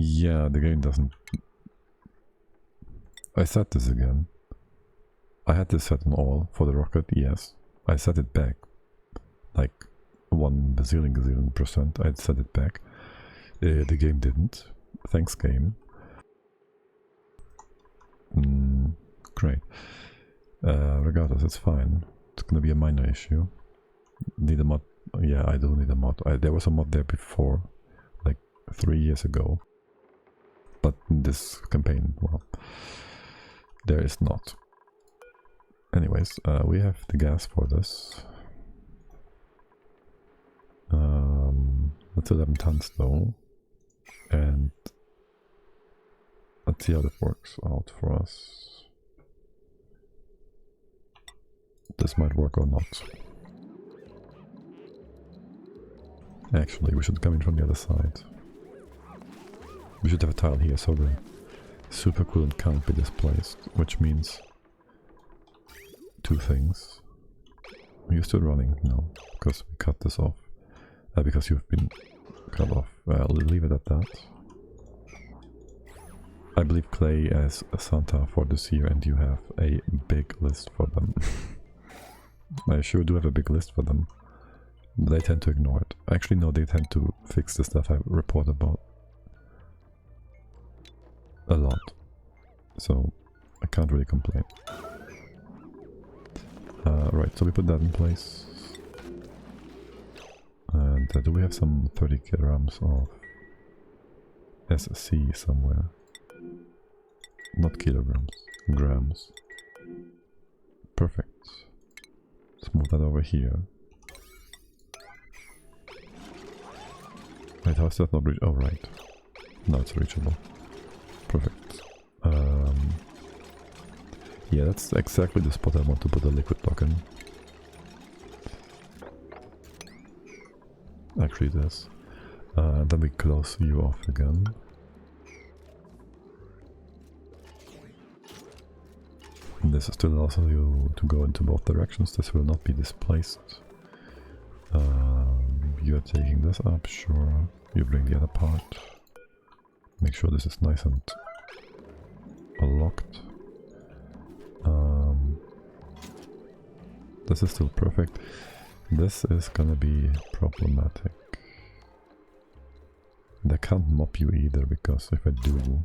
Yeah, the game doesn't... I set this again. I had this set on all for the rocket, yes. I set it back. Like 1 bazillion%. I'd set it back. The game didn't. Thanks, game. Great. Regardless, it's fine. It's gonna be a minor issue. Need a mod? Yeah, I do need a mod. There was a mod there before, like 3 years ago. But in this campaign, well, there is not. Anyways, we have the gas for this. That's 11 tons though. And let's see how that works out for us. This might work or not. Actually, we should come in from the other side. We should have a tile here so the supercoolant can't be displaced, which means 2 things. Are you still running? No, because we cut this off. Because you've been cut off. I'll leave it at that. I believe Clay as Santa for this year, and you have a big list for them. I sure do have a big list for them. They tend to ignore it. Actually, no, they tend to fix the stuff I report about a lot. So, I can't really complain. Right, so we put that in place. And do we have some 30 kilograms of SC somewhere? Not kilograms, grams. Perfect. Let's move that over here. Wait, how's that not reach? Oh, right. Now it's reachable. Perfect. Yeah, that's exactly the spot I want to put a liquid block in. Actually, this. Then we close you off again. And this still allows you to go into both directions. This will not be displaced. You're taking this up, sure. You bring the other part. Make sure this is nice and locked. This is still perfect. This is gonna be problematic. And I can't mop you either, because if I do...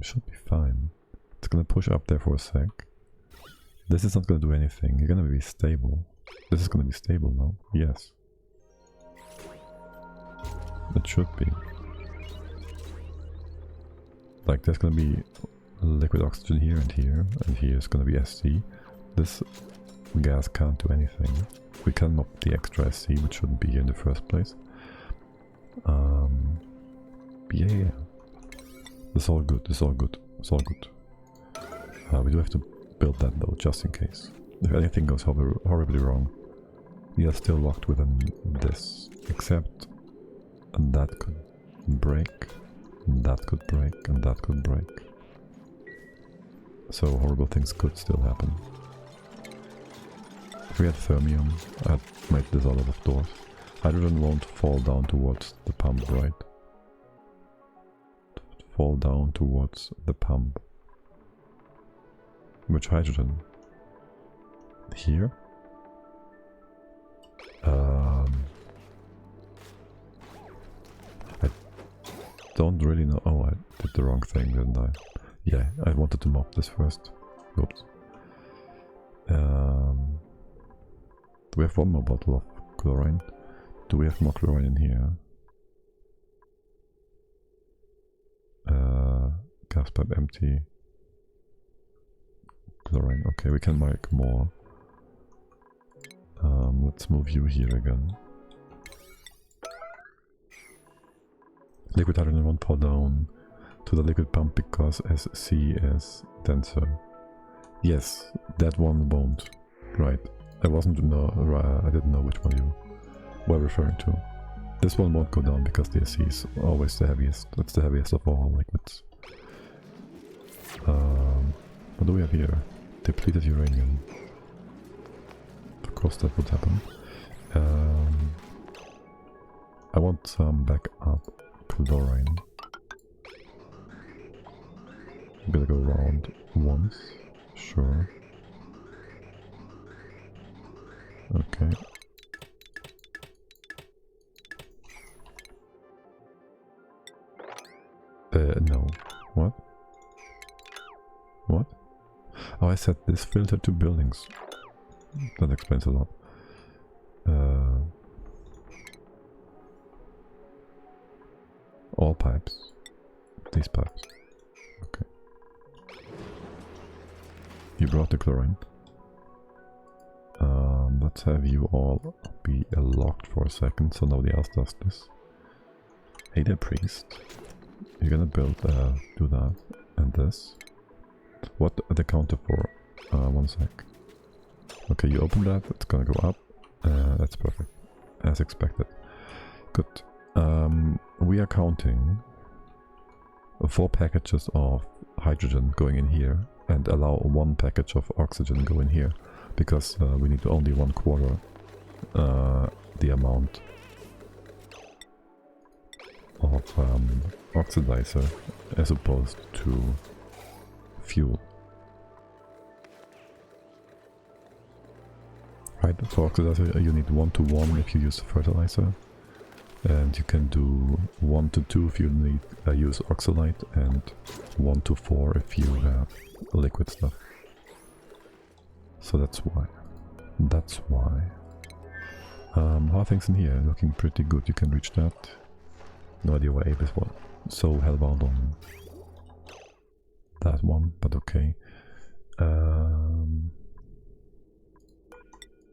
should be fine. It's gonna push up there for a sec. This is not gonna do anything. You're gonna be stable. This is gonna be stable now. Yes. It should be. Like, there's gonna be liquid oxygen here, and here is gonna be SC. This gas can't do anything. We can mop the extra SC, which shouldn't be here in the first place. Yeah. This is all good, this is all good, it's all good. We do have to build that though, just in case. If anything goes horribly wrong, we are still locked within this. Except that could break, and that could break, and that could break. So horrible things could still happen. If we had thermium, I'd make this all out of doors. Hydrogen won't fall down towards the pump, right? fall down towards the pump. Which hydrogen? Here? I don't really know. Oh, I did the wrong thing, didn't I? Yeah, I wanted to mop this first. Oops. Do we have one more bottle of chlorine? Do we have more chlorine in here? Gas pipe empty. Chlorine. Okay, we can make more. Let's move you here again. Liquid hydrogen won't pour down to the liquid pump because SC is denser. Yes, that one won't. Right. I didn't know which one you were referring to. This one won't go down because the SC is always the heaviest. It's the heaviest of all liquids. What do we have here? Depleted uranium. Of course that would happen. I want some backup chlorine. I'm gonna go around once. Sure. Okay. No. What? What? Oh, I set this filter to buildings. That explains a lot. All pipes. These pipes. Okay. You brought the chlorine. Let's have you all be locked for a second so nobody else does this. Hey there, priest. You're gonna build, do that and this. What the counter for? 1 sec. Okay, you open that, it's gonna go up. That's perfect. As expected. Good. We are counting 4 packages of hydrogen going in here and allow 1 package of oxygen go in here because we need only 1/4 the amount of oxidizer as opposed to fuel. Right, for oxidizer you need 1:1 if you use fertilizer, and you can do 1:2 if you need use oxalate, and 1:4 if you have liquid stuff. So that's why. That's why. How are things in here? Looking pretty good. You can reach that. No idea why Abe is so hellbound on that one, but okay.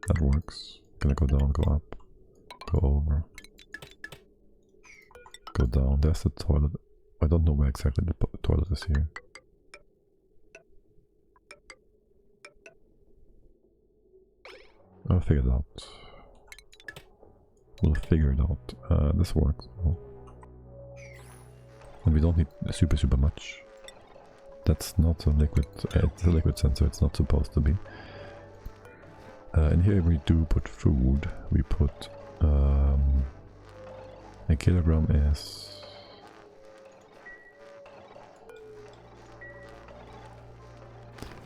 That works. Gonna go down, go up, go over, go down. There's the toilet. I don't know where exactly the toilet is here. I'll figure it out. We'll figure it out. This works. Oh. And we don't need super much. That's not a liquid. It's a liquid sensor. It's not supposed to be. In here we do put food. We put a kilogram is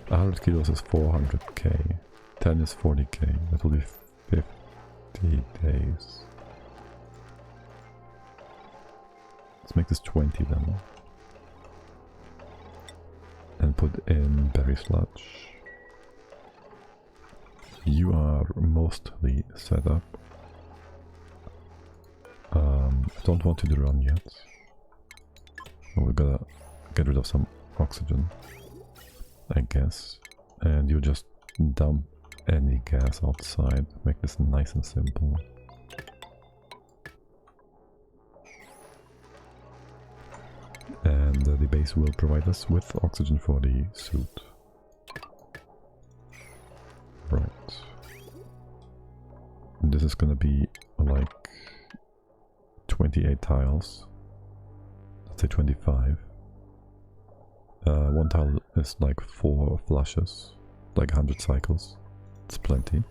100 kilos is 400k. 10 is 40k. That will be 50 days. Let's make this 20 then. And put in berry sludge. You are mostly set up. I don't want you to run yet. We're gonna get rid of some oxygen, I guess. And you just dump any gas outside. Make this nice and simple. And the base will provide us with oxygen for the suit. Right. And this is gonna be like 28 tiles. Let's say 25. 1 tile is like 4 flushes, like 100 cycles. It's plenty.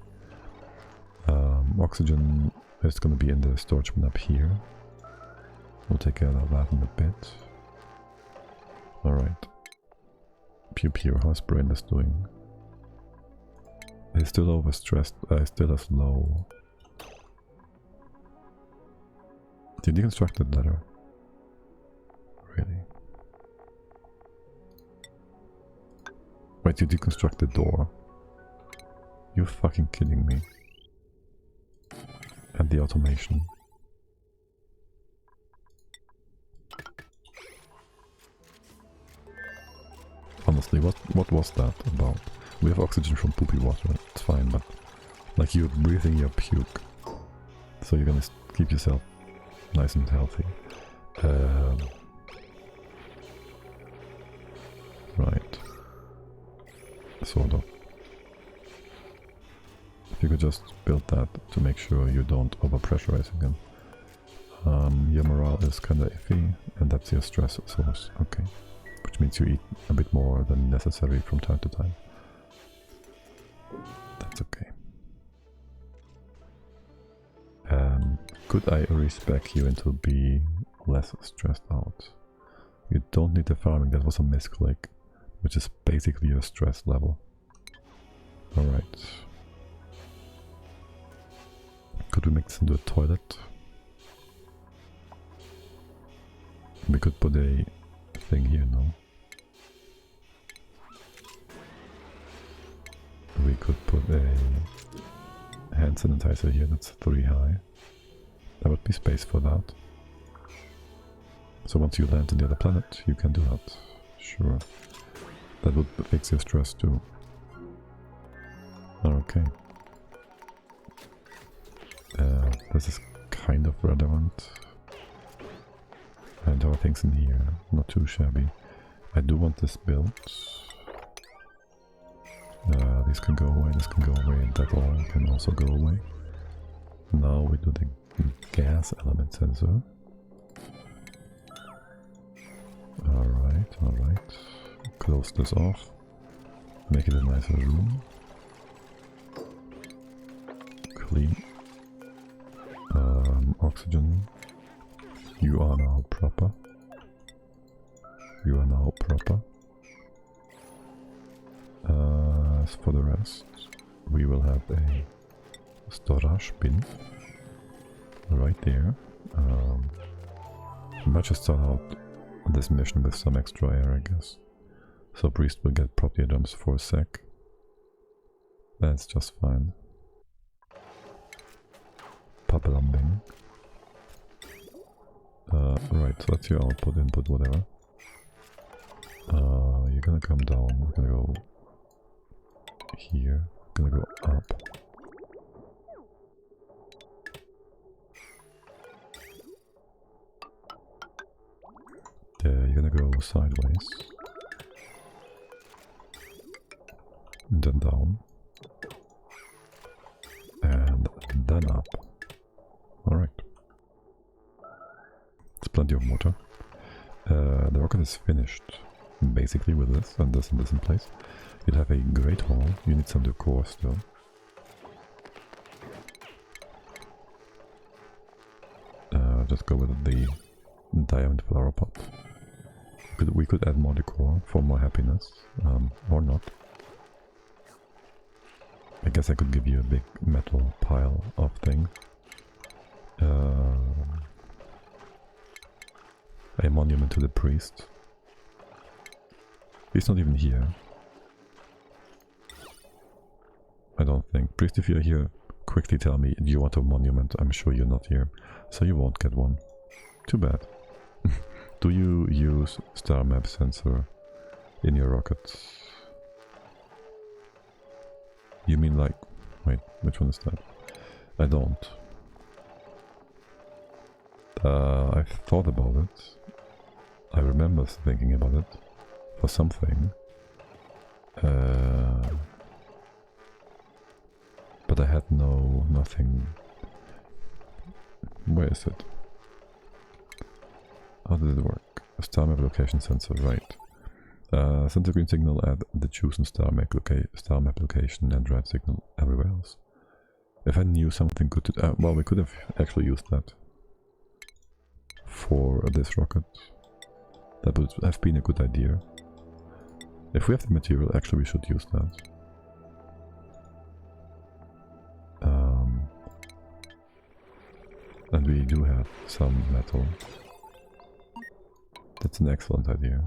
Oxygen is gonna be in the storage bin up here. We'll take care of that in a bit. Alright. Pew pew, how's Brainless doing? He's still overstressed, still as low. You deconstructed letter. Really? Wait, you deconstruct the door? You're fucking kidding me. And the automation. Honestly, what was that about? We have oxygen from poopy water, it's fine, but like you're breathing your puke. So you're gonna keep yourself nice and healthy. Right. Sort of. If you could just build that to make sure you don't overpressurize again. Your morale is kinda iffy, and that's your stress source. Okay. Which means you eat a bit more than necessary from time to time. That's okay. Could I respec you into being less stressed out? You don't need the farming, that was a misclick, which is basically your stress level. Alright. Could we make this into a toilet? We could put a thing here, no? We could put a hand sanitizer here, that's 3 high. There would be space for that. So once you land on the other planet, you can do that. Sure. That would fix your stress too. Okay. This is kind of relevant. And our things in here, not too shabby. I do want this built. This can go away, this can go away, and that all can also go away. Now we do the gas element sensor. Alright, alright. Close this off. Make it a nicer room. Clean. Oxygen. You are now proper. You are now proper. As for the rest, we will have a storage bin right there. We might just start out this mission with some extra air, I guess. So Priest will get property items for a sec. That's just fine. Papalumbing. Right, so that's your output, input, whatever. You're gonna come down, we're gonna go here, we're gonna go up. There, you're gonna go sideways. And then down. And then up. Alright. It's plenty of water. The rocket is finished. Basically with this and this and this in place. You'll have a great haul. You need some decor still. Just go with the diamond flower pot. We could add more decor for more happiness, or not. I guess I could give you a big metal pile of things. A monument to the priest. He's not even here. I don't think. Priest, if you're here, quickly tell me, do you want a monument? I'm sure you're not here, so you won't get one. Too bad. Do you use star map sensor in your rockets? You mean like... wait, which one is that? I don't. I've thought about it. I remember thinking about it for something. But I had nothing. Where is it? How did it work? A star map location sensor, right. Send the green signal at the chosen star map location and red signal everywhere else. If I knew something good to... well, we could have actually used that for this rocket. That would have been a good idea. If we have the material, actually we should use that. And we do have some metal. That's an excellent idea.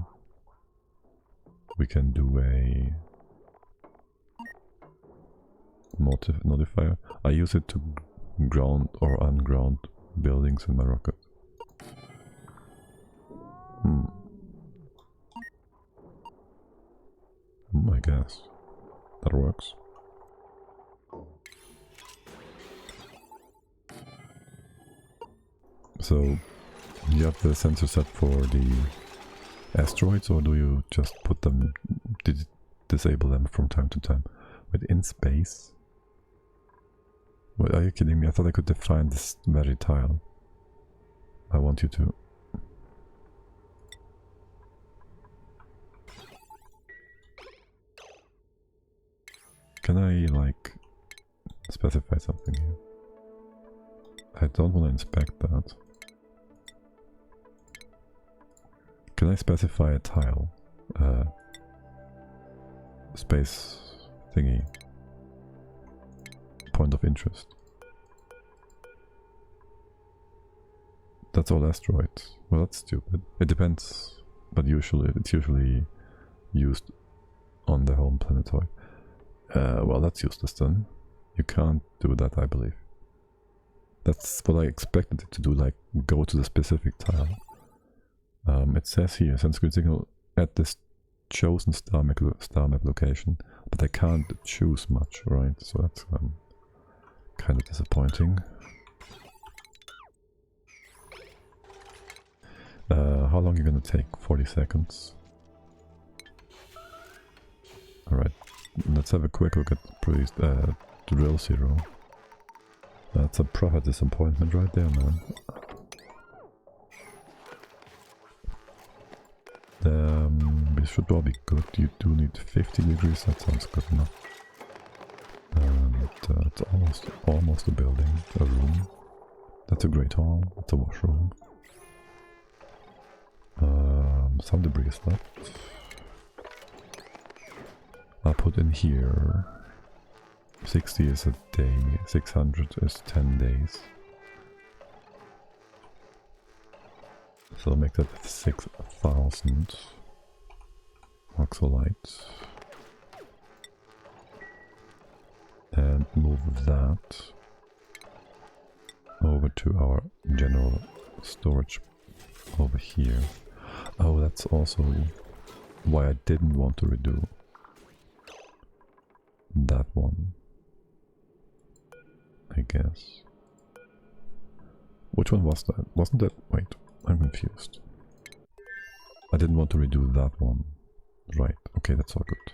We can do a notifier. I use it to ground or unground buildings in my rocket. I guess that works. So you have the sensor set for the asteroids, or do you just put them, disable them from time to time? But in space? What, are you kidding me? I thought I could define this very tile. I want you to. Can I, like, specify something here? I don't want to inspect that. Can I specify a tile? Space thingy. Point of interest. That's all asteroids. Well, that's stupid. It depends, but it's usually used on the home planetoid. Well, that's useless then. You can't do that, I believe. That's what I expected it to do, like go to the specific tile. It says here, send screen signal at this chosen star map location, but I can't choose much, right? So that's kind of disappointing. How long are you gonna take? 40 seconds. Alright, let's have a quick look at drill 0. That's a proper disappointment right there, man. This should all be good. You do need 50 degrees, that sounds good enough. And it's almost a building, a room. That's a great hall, it's a washroom. Some debris is left. I'll put in here 60 is a day, 600 is 10 days. So make that 6,000 oxolite. And move that over to our general storage over here. Oh, that's also why I didn't want to redo that one, I guess. Which one was that? Wasn't that? Wait, I'm confused. I didn't want to redo that one. Right, okay, that's all good.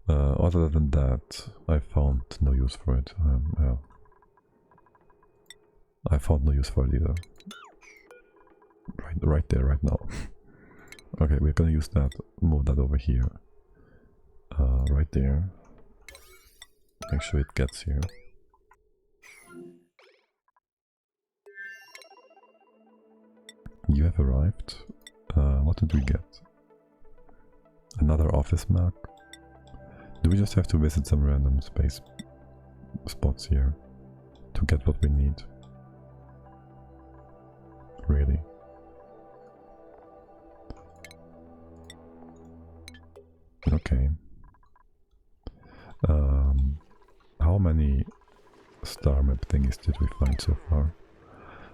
Other than that, I found no use for it. I found no use for it either. Right there, right now. Okay, we're gonna use that, move that over here. Right there. Make sure it gets here. You have arrived. What did we get? Another office mark. Do we just have to visit some random space spots here to get what we need? Really? Okay. How many star map thingies did we find so far?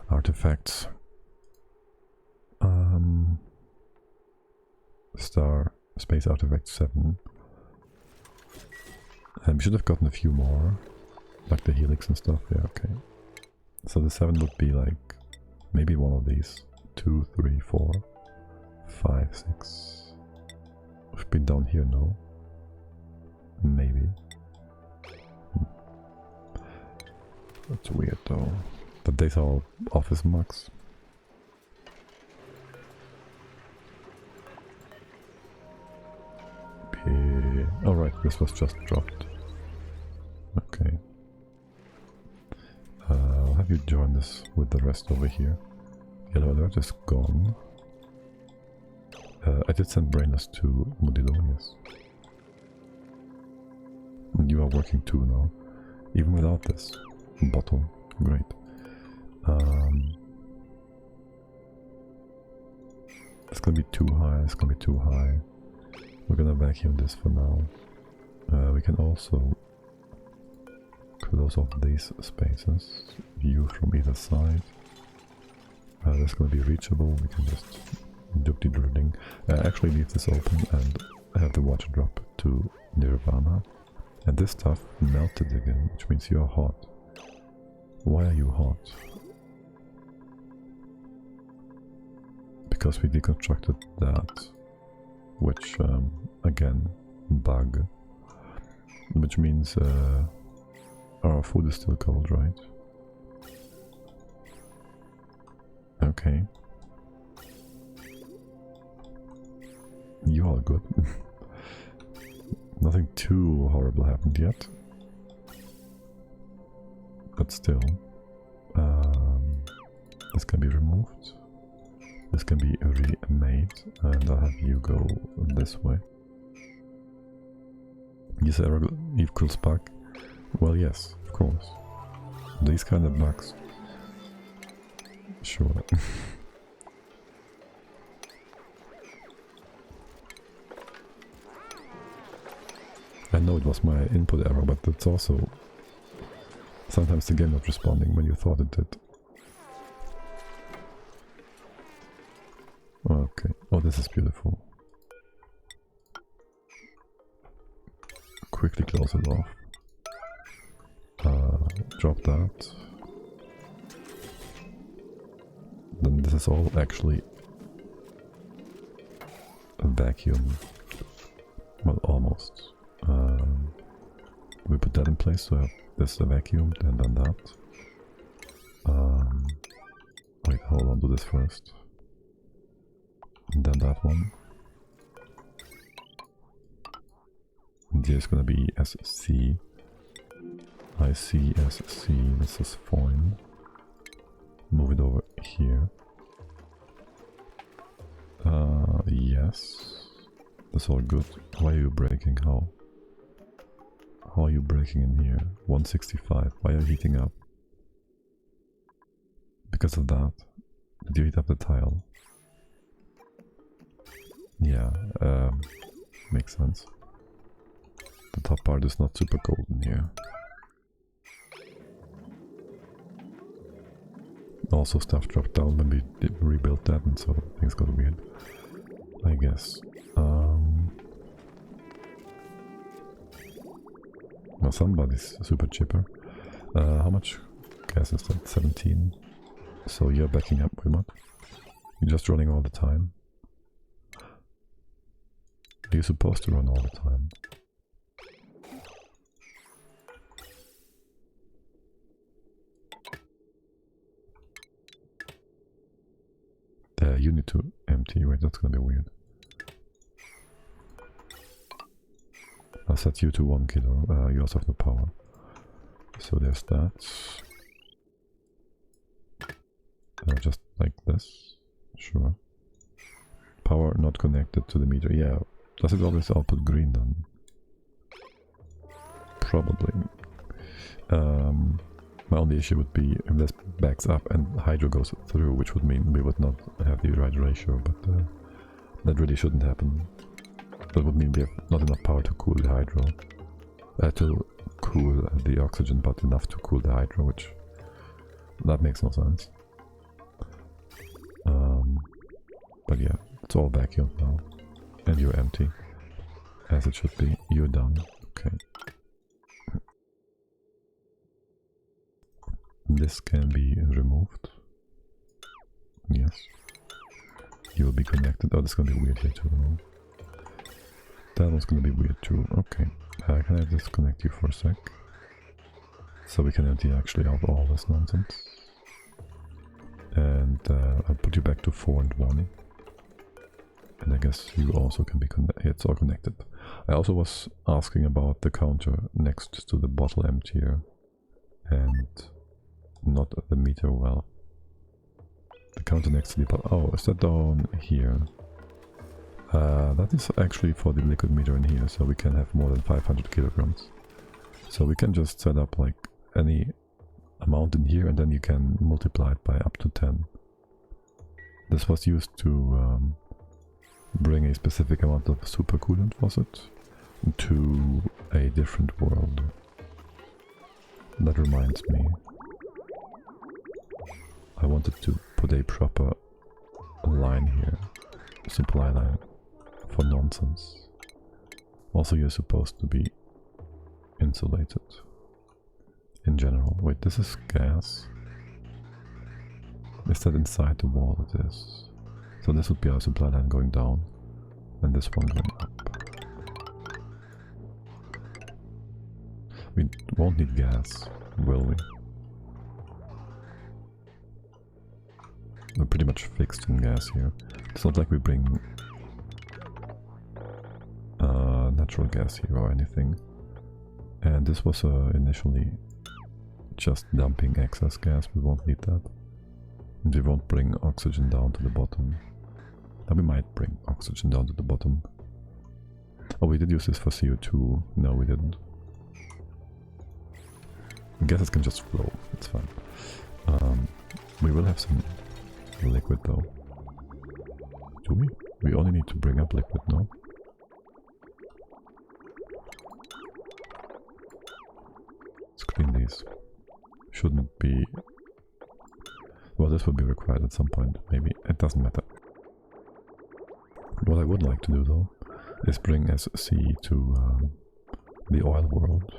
Artifacts. Space artifact 7. We should have gotten a few more, like the helix and stuff. Yeah, okay. So the 7 would be like maybe one of these. 2, 3, 4, 5, 6. We've been down here, no? Maybe. That's weird though. But these are all office mugs. Alright, this was just dropped. Okay. I'll have you join us with the rest over here. Yellow alert is gone. I did send brainless to MaDiAA, yes. And you are working too now, even without this bottle. Great. It's gonna be too high, it's gonna be too high. We're gonna vacuum this for now. We can also close off these spaces, view from either side. That's gonna be reachable, we can just do the drilling. Actually leave this open and have the water drop to Nirvana. And this stuff melted again, which means you are hot. Why are you hot? Because we deconstructed that, which, again, bug. Which means our food is still cold, right? Okay. You are good. Nothing too horrible happened yet. But still. This can be removed. This can be remade. And I'll have you go this way. Is error equals bug? Well, yes, of course. These kind of bugs. Sure. I know it was my input error, but it's also sometimes the game not responding when you thought it did. Okay. Oh, this is beautiful. Quickly close it off. Drop that. Then this is all actually a vacuum. Well, almost. We put that in place, so this is a vacuum, and then that. Wait, hold on, do this first. And then that one. And here is gonna be SC. ICSC, this is fine. Move it over here. Yes. That's all good. Why are you breaking? How? How are you breaking in here? 165. Why are you heating up? Because of that. Did you heat up the tile? Yeah, makes sense. The top part is not super golden here. Also stuff dropped down when we rebuilt that, and so things got weird, I guess. Well, somebody's super chipper. How much gas is that? 17. So you're backing up pretty much. You're just running all the time. Are you supposed to run all the time? You need to empty. Wait, that's gonna be weird. I'll set you to 1 kilo. You also have no power. So there's that. Just like this. Sure. Power not connected to the meter. Yeah. Does it always output green then? Probably. My only issue would be if this backs up and hydro goes through, which would mean we would not have the right ratio, but that really shouldn't happen. That would mean we have not enough power to cool the hydro. To cool the oxygen, but enough to cool the hydro, which... that makes no sense. But yeah, it's all vacuum now. And you're empty. As it should be. You're done. Okay. This can be removed. Yes. You will be connected. Oh, this is going to be weird here too. That one's going to be weird too. Okay. Can I disconnect you for a sec? So we can empty actually out all this nonsense. And I'll put you back to 4 and 1. And I guess you also can be connected. It's all connected. I also was asking about the counter next to the bottle emptier. And not the meter well. The counter next to the bottle. Oh, is that down here? That is actually for the liquid meter in here, so we can have more than 500 kilograms. So we can just set up like any amount in here and then you can multiply it by up to 10. This was used to bring a specific amount of supercoolant, was it, to a different world. That reminds me, I wanted to put a proper line here, supply line, for nonsense. Also, you're supposed to be insulated in general. Wait, this is gas. Is that inside the wall? It is. So this would be our supply line going down, and this one going up. We won't need gas, will we? We're pretty much fixed in gas here. It's not like we bring natural gas here or anything. And this was initially just dumping excess gas. We won't need that. And we won't bring oxygen down to the bottom. Now we might bring oxygen down to the bottom. Oh, we did use this for CO2. No, we didn't. Gases can just flow. It's fine. We will have some liquid though. Do we? We only need to bring up liquid, no? Let's clean these. Shouldn't be... Well, this will be required at some point, maybe. It doesn't matter. What I would like to do though is bring SC to the oil world.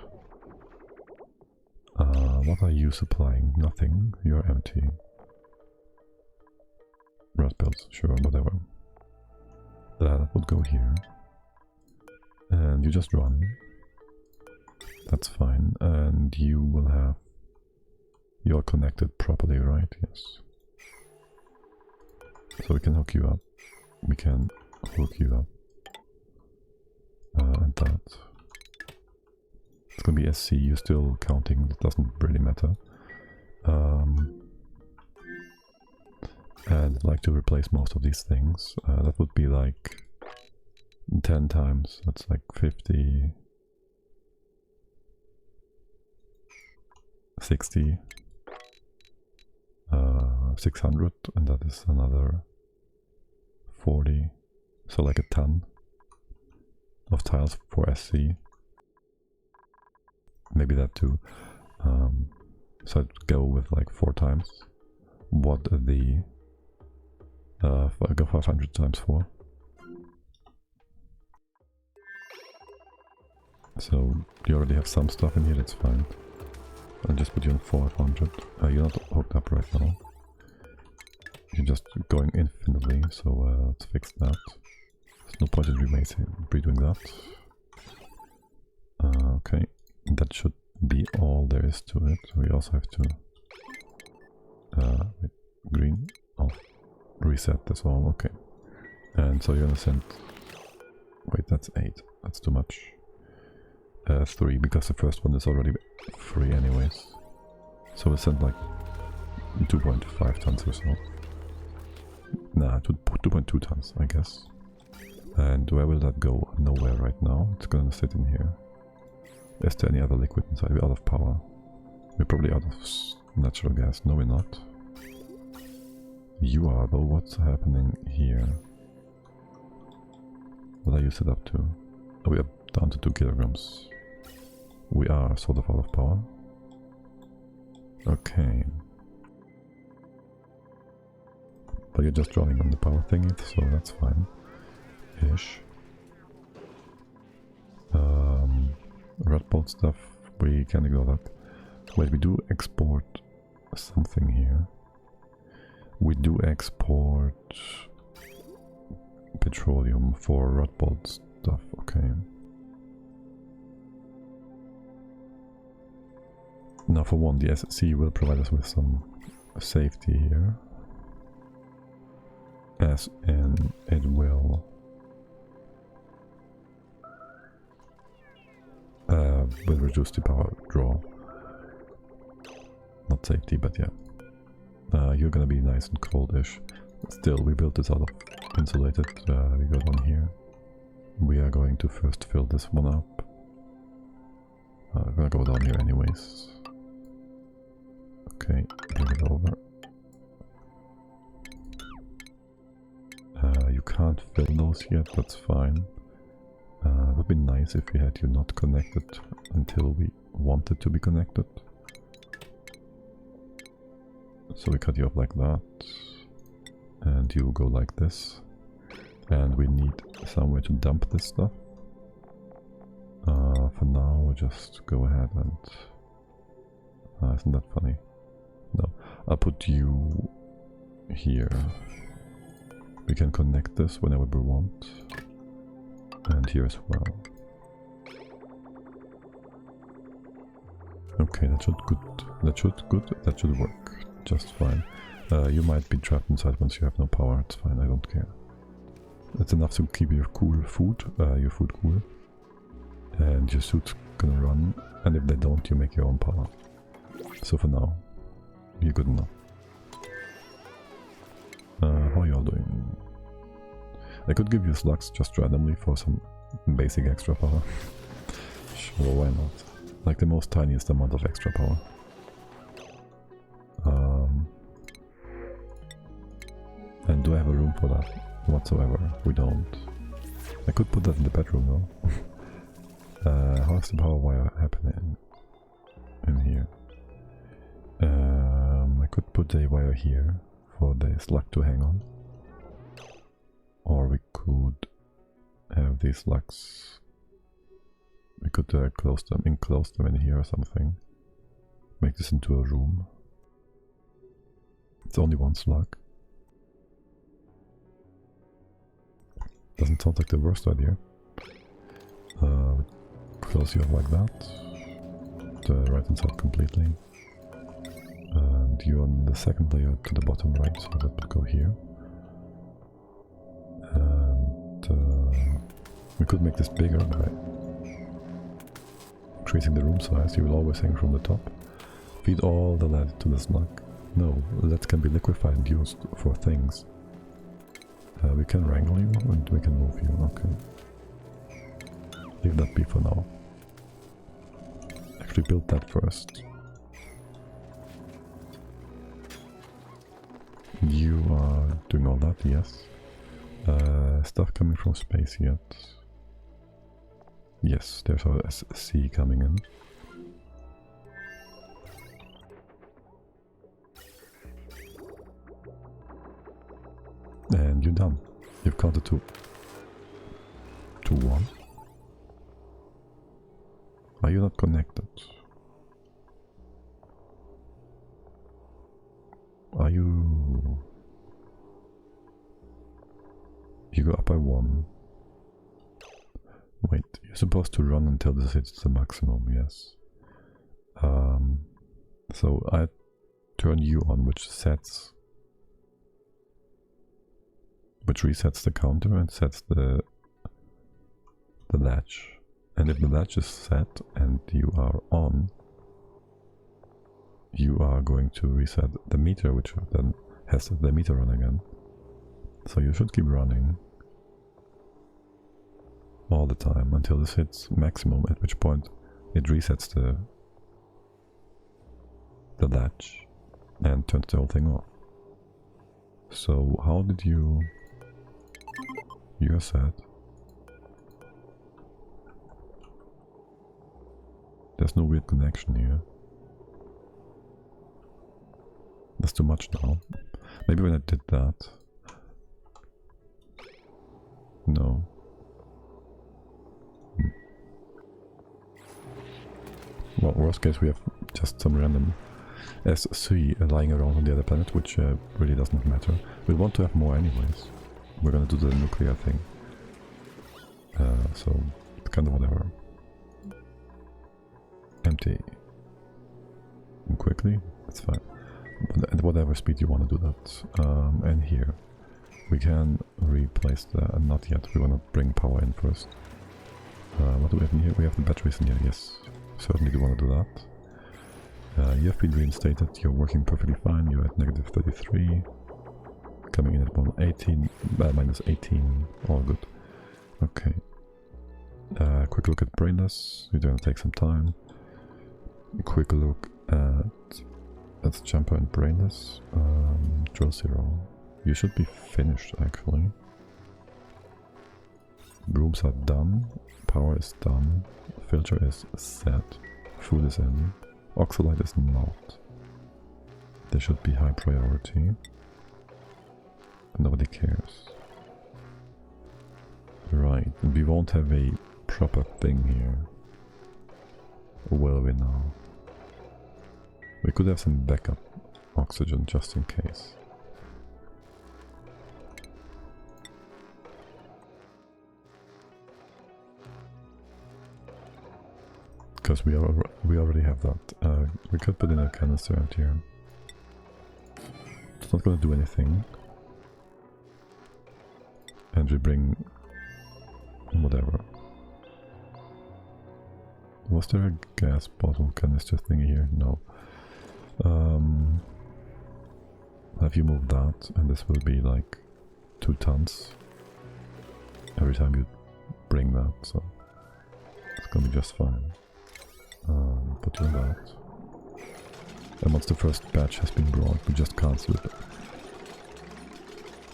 What are you supplying? Nothing. You're empty. Red pills, sure, whatever. That would go here. And you just run. That's fine. And you will have... You're connected properly, right? Yes. So we can hook you up. We can hook you up. And that. It's gonna be SC, you're still counting, it doesn't really matter. And I'd like to replace most of these things. That would be like 10 times, that's like 50, 60, 600, and that is another 40, so like a ton of tiles for SC. Maybe that too. So I'd go with like 4 times what the I go 500 times 4. So you already have some stuff in here, that's fine. I'll just put you on 400. You're not hooked up right now. You're just going infinitely, so let's fix that. There's no point in redoing that. Okay, that should be all there is to it. We also have to wait, green. Oh, reset this all. Okay, and so you're gonna send. Wait, that's 8. That's too much. 3 because the first one is already free anyways. So we'll send like 2.5 tons or so. Nah, 2.2 tons, I guess. And where will that go? Nowhere right now. It's gonna sit in here. Is there any other liquid inside? We're out of power. We're probably out of natural gas. No, we're not. You are though. What's happening here? What are you set up to? Oh, we are down to 2 kilograms. We are sort of out of power. Okay. But you're just running on the power thingy, so that's fine. Ish. Red bolt stuff, we can ignore that. Wait, we do export something here. We do export petroleum for red bolt stuff, okay. Now for one, the SC will provide us with some safety here. As in, it will reduce the power draw. Not safety, but yeah. You're gonna be nice and cold-ish. Still, we built this out of insulated. We got one here. We are going to first fill this one up. I'm gonna go down here anyways. Okay, bring it over. You can't fill those yet, that's fine. It would be nice if we had you not connected until we wanted to be connected. So we cut you off like that. And you go like this. And we need somewhere to dump this stuff. For now, we'll just go ahead and... isn't that funny? No, I'll put you here. We can connect this whenever we want. And here as well. Okay, that should work just fine. You might be trapped inside once you have no power, it's fine, I don't care. It's enough to keep your food cool. And your suit's gonna run, and if they don't, you make your own power. So for now, you're good enough. How are you all doing? I could give you slugs just randomly for some basic extra power. Sure, why not? Like the most tiniest amount of extra power. And do I have a room for that whatsoever? We don't. I could put that in the bedroom though. How's the power wire happening in here? I could put a wire here for the slug to hang on. Or we could have these slugs. We could enclose them in here or something. Make this into a room. It's only one slug. Doesn't sound like the worst idea. Close you off like that. Right inside completely. And you on the second layer to the bottom right, so that would go here. And we could make this bigger by increasing the room size. You will always hang from the top. Feed all the lead to the slug. No, lead can be liquefied and used for things. We can wrangle you and we can move you, okay. Leave that be for now. Actually build that first. You are doing all that, yes. Stuff coming from space yet? Yes, there's a sea coming in. And you're done. You've counted to 1. Are you not connected? Are you... You go up by 1. Wait, you're supposed to run until this hits the maximum, yes. So I turn you on, which resets the counter and sets the latch. And if the latch is set and you are on, you are going to reset the meter, which then has the meter run again. So you should keep running all the time until this hits maximum, at which point it resets the latch and turns the whole thing off. So how did you... You're set. There's no weird connection here. That's too much now. Maybe when I did that... No. Well, worst case we have just some random S3 lying around on the other planet, which really does not matter. We want to have more anyways. We're gonna do the nuclear thing. So, it's kind of whatever. Empty. And quickly, it's fine. But at whatever speed you want to do that. And here, we can replace the... not yet, we want to bring power in first. What do we have in here? We have the batteries in here, yes. Certainly do want to do that. You have been reinstated, you're working perfectly fine, you're at -33. coming in at 118, minus 18, all good. Okay. Quick look at brainless, we're gonna take some time. Quick look at, let's jump on brainless. Drill 0. You should be finished actually. Rooms are done, power is done, filter is set, food is in, oxalite is not. There should be high priority. Nobody cares. Right, we won't have a proper thing here. Will we now? We could have some backup oxygen just in case. Because we already have that. We could put in a canister out here. It's not going to do anything. And we bring whatever. Was there a gas bottle canister thingy here? No. Have you moved that, and this will be like 2 tons every time you bring that, so it's gonna be just fine. Put you in that. And once the first batch has been brought, we just cancel it.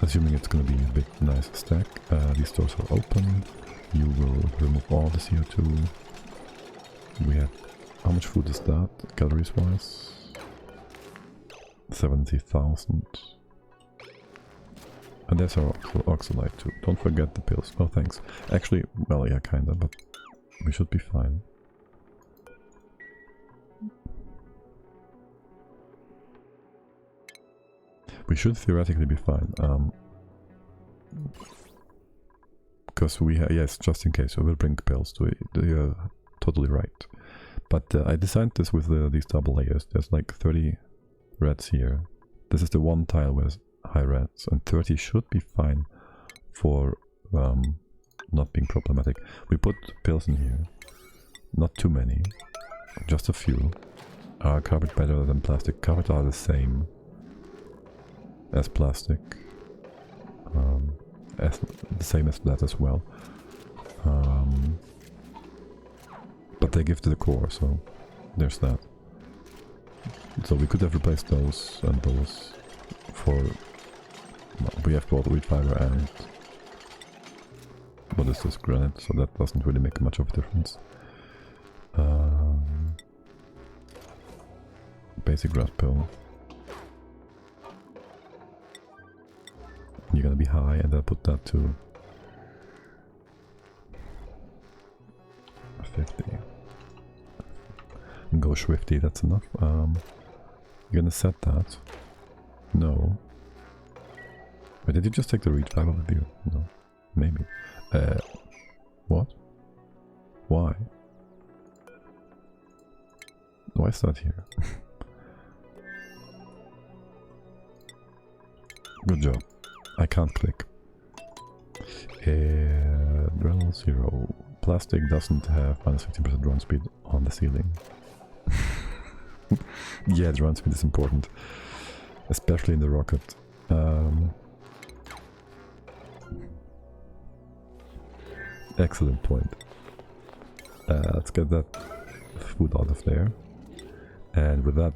Assuming it's gonna be a bit nice stack. These doors are open. You will remove all the CO2. We have... how much food is that, calories wise? 70,000. And there's our oxalite too. Don't forget the pills. Oh, thanks. Actually, well, yeah, kinda, but we should be fine. We should theoretically be fine. Because we have, yes, just in case, we will bring pills. You're totally right. But I designed this with these double layers. There's like 30 reds here. This is the one tile with high reds, and 30 should be fine for not being problematic. We put pills in here. Not too many, just a few. Are carpet better than plastic? Carpet are the same as plastic. As the same as that as well. But they give to the core, so there's that. So we could have replaced those and those for... well, we have both wheat fiber and... what is this, granite, so that doesn't really make much of a difference. Basic grass pill. You're gonna be high, and I'll put that to 50. And go swifty, that's enough. You're gonna set that. No. Wait, did you just take the read fiber with you? No. Maybe. What? Why? Why is that here? Good job. I can't click. Drill 0. Plastic doesn't have minus 15% run speed on the ceiling. Yeah, the run speed is important. Especially in the rocket. Excellent point. Let's get that food out of there. And with that,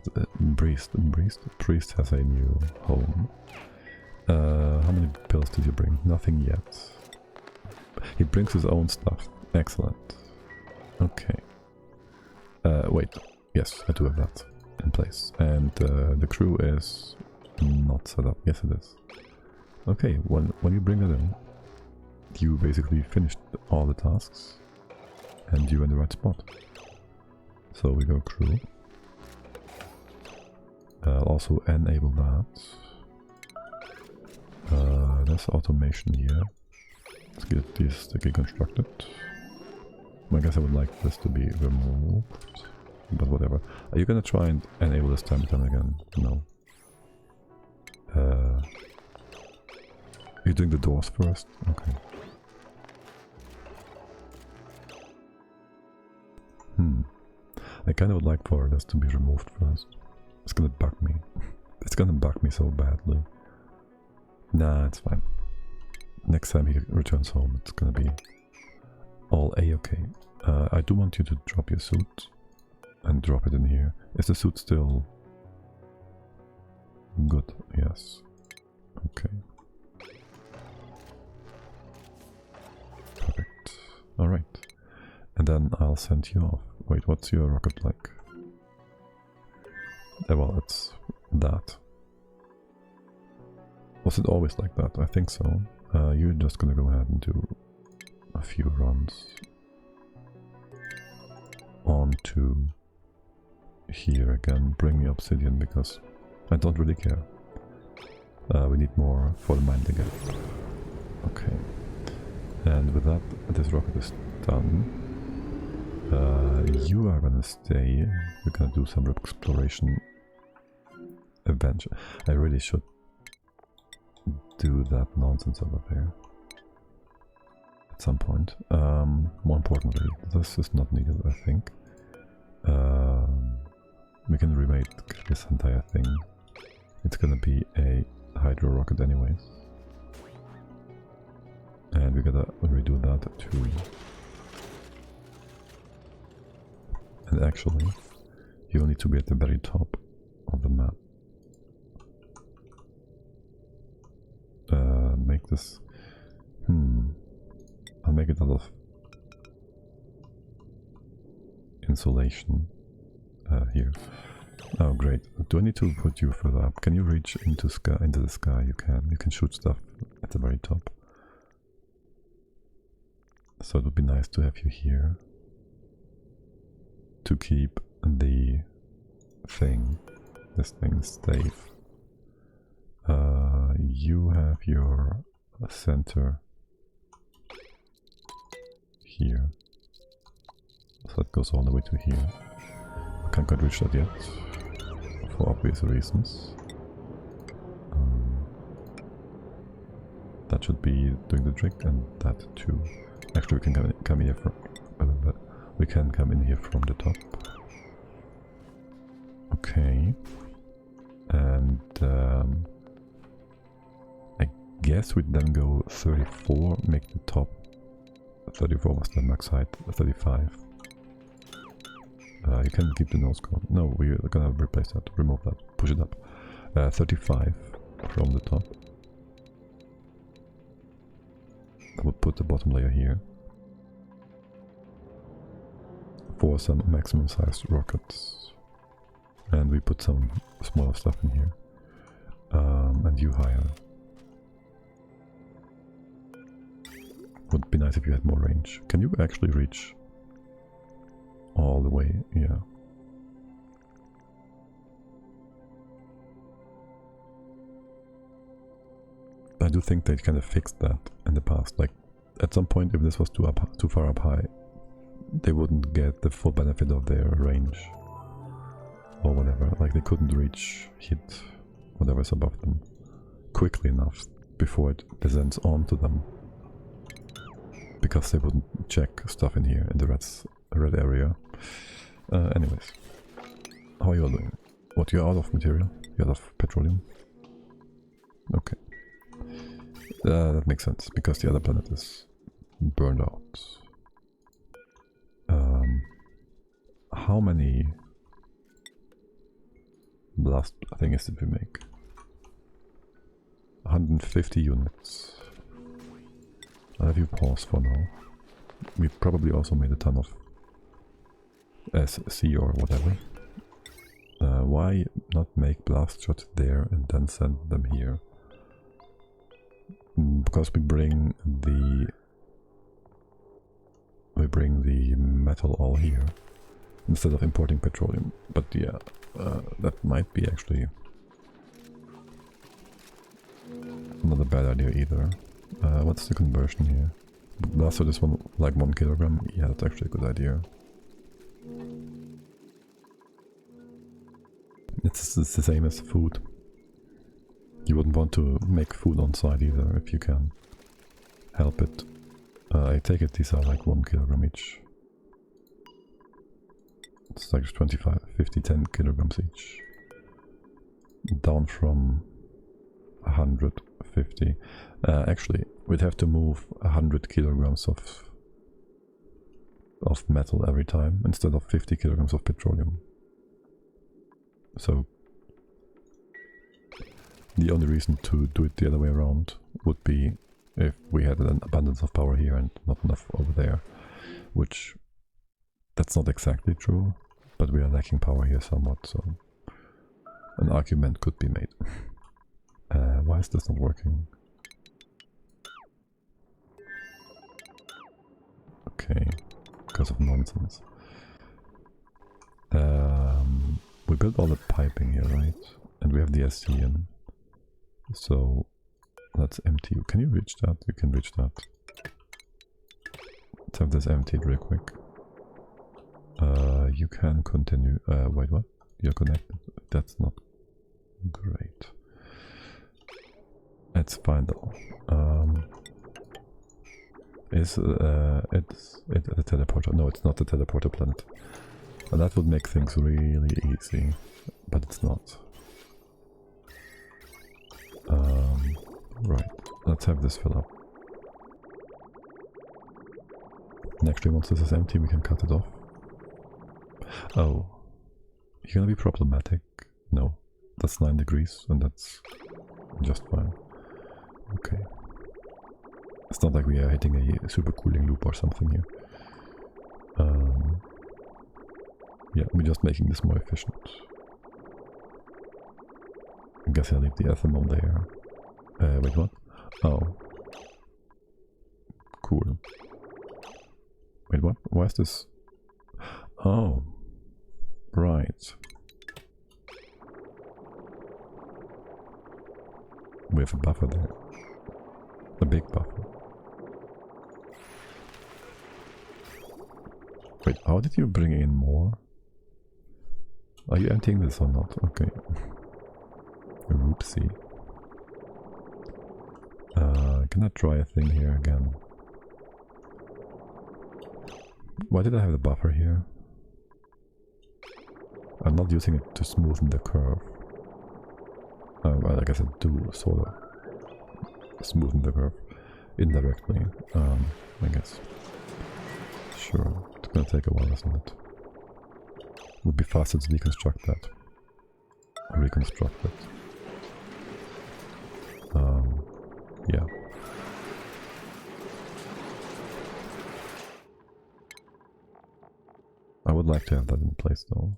Priest has a new home. How many pills did you bring? Nothing yet. He brings his own stuff. Excellent. Okay. Wait. Yes, I do have that in place. And the crew is not set up. Yes, it is. Okay, when you bring it in, you basically finished all the tasks. And you're in the right spot. So we go crew. Also enable that. There's automation here. Let's get this sticky constructed. I guess I would like this to be removed, but whatever. Are you gonna try and enable this time and time again? No. You're doing the doors first? Okay. I kind of would like for this to be removed first. It's gonna bug me. It's gonna bug me so badly. Nah, it's fine. Next time he returns home, it's gonna be all A-okay. I do want you to drop your suit and drop it in here. Is the suit still good? Yes. Okay. Perfect. Alright. And then I'll send you off. Wait, what's your rocket like? Well, it's that. Was it always like that? I think so. You're just gonna go ahead and do a few runs onto here again. Bring me obsidian because I don't really care. We need more for the mine again. Okay. And with that, this rocket is done. You are gonna stay. We're gonna do some exploration adventure. I really should do that nonsense over there at some point. More importantly, this is not needed, I think. We can remake this entire thing. It's gonna be a hydro rocket anyways. And we gotta redo that too. And actually, you'll need to be at the very top of the map. Make this... I'll make it out of insulation here. Oh great. Do I need to put you further up? Can you reach into the sky? You can. You can shoot stuff at the very top. So it would be nice to have you here to keep the thing, this thing safe. You have your center here, so that goes all the way to here. I can't quite reach that yet, for obvious reasons. That should be doing the trick, and that too. Actually, we can come in here from. We can come in here from the top. Okay, and I guess we'd then go 34. Make the top 34 was the max height. 35. You can keep the nose cone. No, we're gonna replace that. Remove that. Push it up. 35 from the top. I will put the bottom layer here for some maximum sized rockets, and we put some smaller stuff in here, and you higher. Would be nice if you had more range. Can you actually reach all the way? Yeah. I do think they kind of fixed that in the past. Like, at some point, if this was too far up high, they wouldn't get the full benefit of their range or whatever. Like, they couldn't hit whatever's above them quickly enough before it descends onto them, because they wouldn't check stuff in here in the red area. Anyways, how are you all doing? What, you're out of material? You're out of petroleum? Okay. That makes sense, because the other planet is burned out. How many blast things did we make? 150 units. I'll have you pause for now. We probably also made a ton of SC or whatever. Why not make blast shots there and then send them here? Because we bring the metal all here instead of importing petroleum. But yeah, that might be actually not a bad idea either. What's the conversion here? Blast shot is like 1 kilogram. Yeah, that's actually a good idea. It's the same as food. You wouldn't want to make food on site either if you can help it. I take it these are like 1 kilogram each. It's like 25, 50, 10 kilograms each. Down from 150. Actually, we'd have to move 100 kilograms of metal every time instead of 50 kilograms of petroleum. So the only reason to do it the other way around would be if we had an abundance of power here and not enough over there, which that's not exactly true, but we are lacking power here somewhat, so an argument could be made. Why is this not working? Okay, because of nonsense. We built all the piping here, right? And we have the SC in. So let's empty. Can you reach that? You can reach that. Let's have this emptied real quick. You can continue. Wait, what? You're connected. That's not great. It's fine though. It's a teleporter. No, it's not a teleporter planet. And that would make things really easy, but it's not. Right, let's have this fill up. And actually, once this is empty, we can cut it off. Oh, you're gonna be problematic? No, that's 9 degrees, and that's just fine. Okay. It's not like we are hitting a super cooling loop or something here. Yeah, we're just making this more efficient. I guess I'll leave the ethanol there. Wait, what? Oh. Cool. Wait, what? Why is this? Oh. Right. We have a buffer there. A big buffer. Wait, how did you bring in more? Are you emptying this or not? Okay. Oopsie. Can I try a thing here again? Why did I have the buffer here? I'm not using it to smoothen the curve. Well, I guess I do sort of smoothen the curve indirectly, I guess. Sure, it's gonna take a while, isn't it? It would be faster to deconstruct that. Reconstruct it. Yeah. I would like to have that in place though.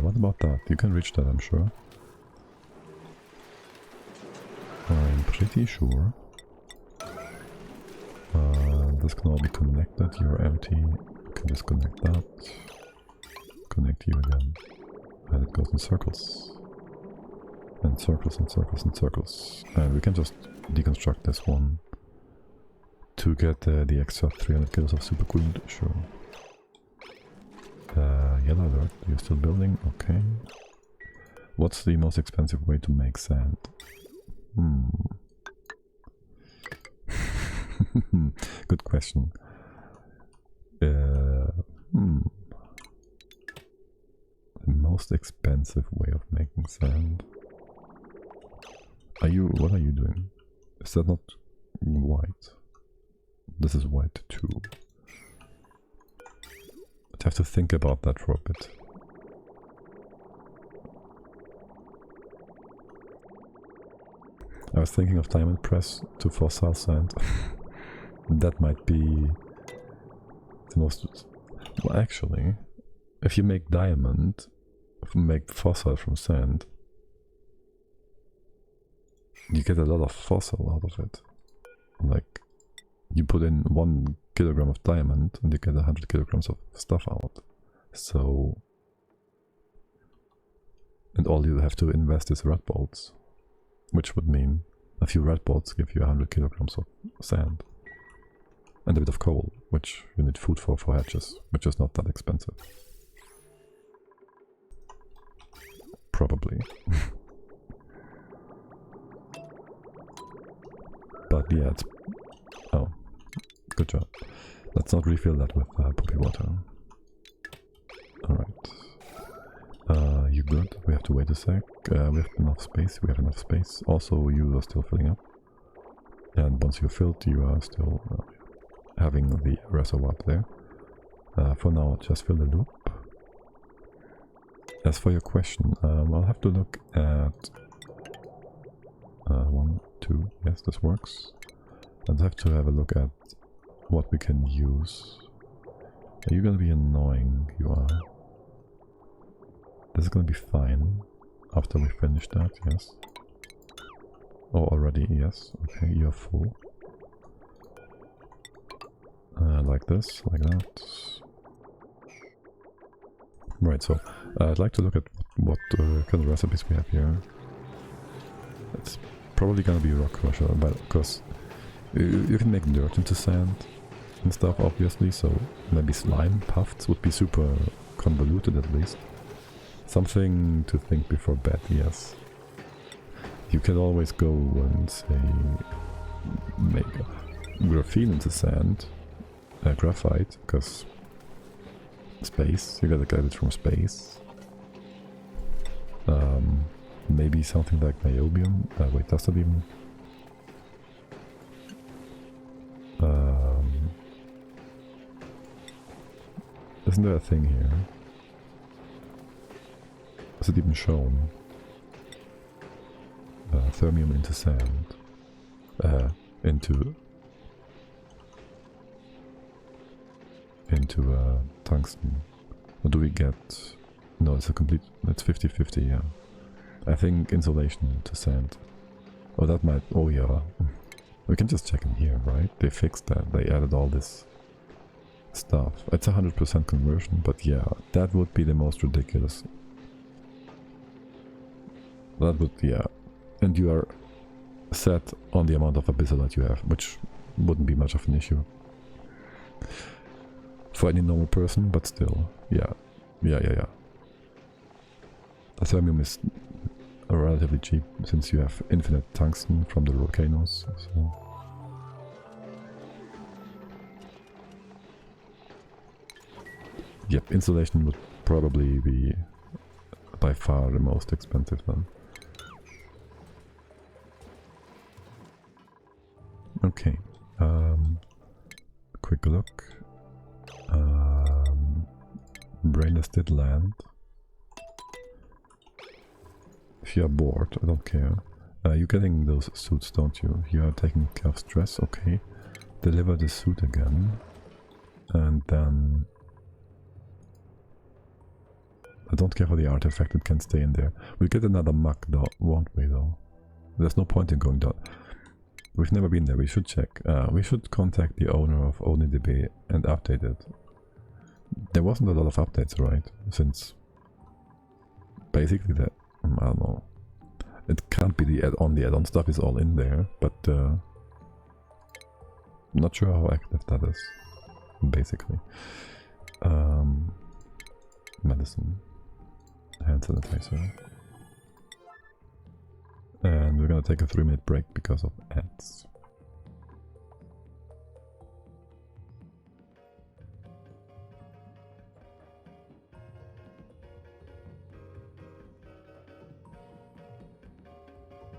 What about that? You can reach that, I'm sure. I'm pretty sure. This can all be connected. You're empty. You can disconnect that. Connect you again. And it goes in circles. And circles and circles and circles. And we can just deconstruct this one to get the extra 300 kilos of supercooling. Sure. Yellow alert. You're still building? Okay. What's the most expensive way to make sand? Good question. The most expensive way of making sand. What are you doing? Is that not white? This is white too. I'd have to think about that for a bit. I was thinking of diamond press to fossil sand. That might be the most... Well, actually, if you make diamond, make fossil from sand, you get a lot of fossil out of it. Like, you put in 1 kilogram of diamond and you get 100 kilograms of stuff out. So... And all you have to invest is red bolts. Which would mean a few red bolts give you 100 kilograms of sand. And a bit of coal, which you need food for hatches, which is not that expensive. Probably. But yeah, it's... Oh, good job. Let's not refill that with poppy water. Alright. to wait a sec. We have enough space. We have enough space. Also, you are still filling up. And once you're filled, you are still having the reservoir up there. For now, just fill the loop. As for your question, I'll have to look at 1, 2, yes, this works. I'll have to have a look at what we can use. Are you gonna be annoying? You are. This is gonna be fine after we finish that, yes. Oh, already, yes. Okay, you're full. Like this, like that. Right, so I'd like to look at what kind of recipes we have here. It's probably gonna be rock crusher, but because you can make dirt into sand and stuff, obviously, so maybe slime puffs would be super convoluted at least. Something to think before bed, yes. You can always go and say, make graphene into sand, graphite, because space, you gotta get it from space. Maybe something like niobium. Wait, does that even? Isn't there a thing here? Is it even shown? Thermium into sand. Into tungsten. What do we get? No, it's a complete... It's 50-50, yeah. I think insulation to sand. Oh, that might... Oh, yeah. We can just check in here, right? They fixed that. They added all this stuff. It's 100% conversion, but yeah, that would be the most ridiculous. That would... yeah. And you are set on the amount of abyssalite you have, which wouldn't be much of an issue for any normal person, but still, yeah. The thermium is relatively cheap since you have infinite tungsten from the volcanoes. So. Yep, insulation would probably be by far the most expensive then. Okay, quick look. Brainless did land. If you are bored, I don't care. You're getting those suits, don't you? You are taking care of stress, okay. Deliver the suit again. And then... I don't care for the artifact, it can stay in there. We'll get another muck though, won't we though? There's no point in going down. We've never been there, we should check. We should contact the owner of OniDB and update it. There wasn't a lot of updates, right? Since basically that, I don't know. It can't be the add-on. The add-on stuff is all in there, but I'm not sure how active that is, basically. Medicine. Hand sanitizer. And we're gonna take a 3-minute break because of ads.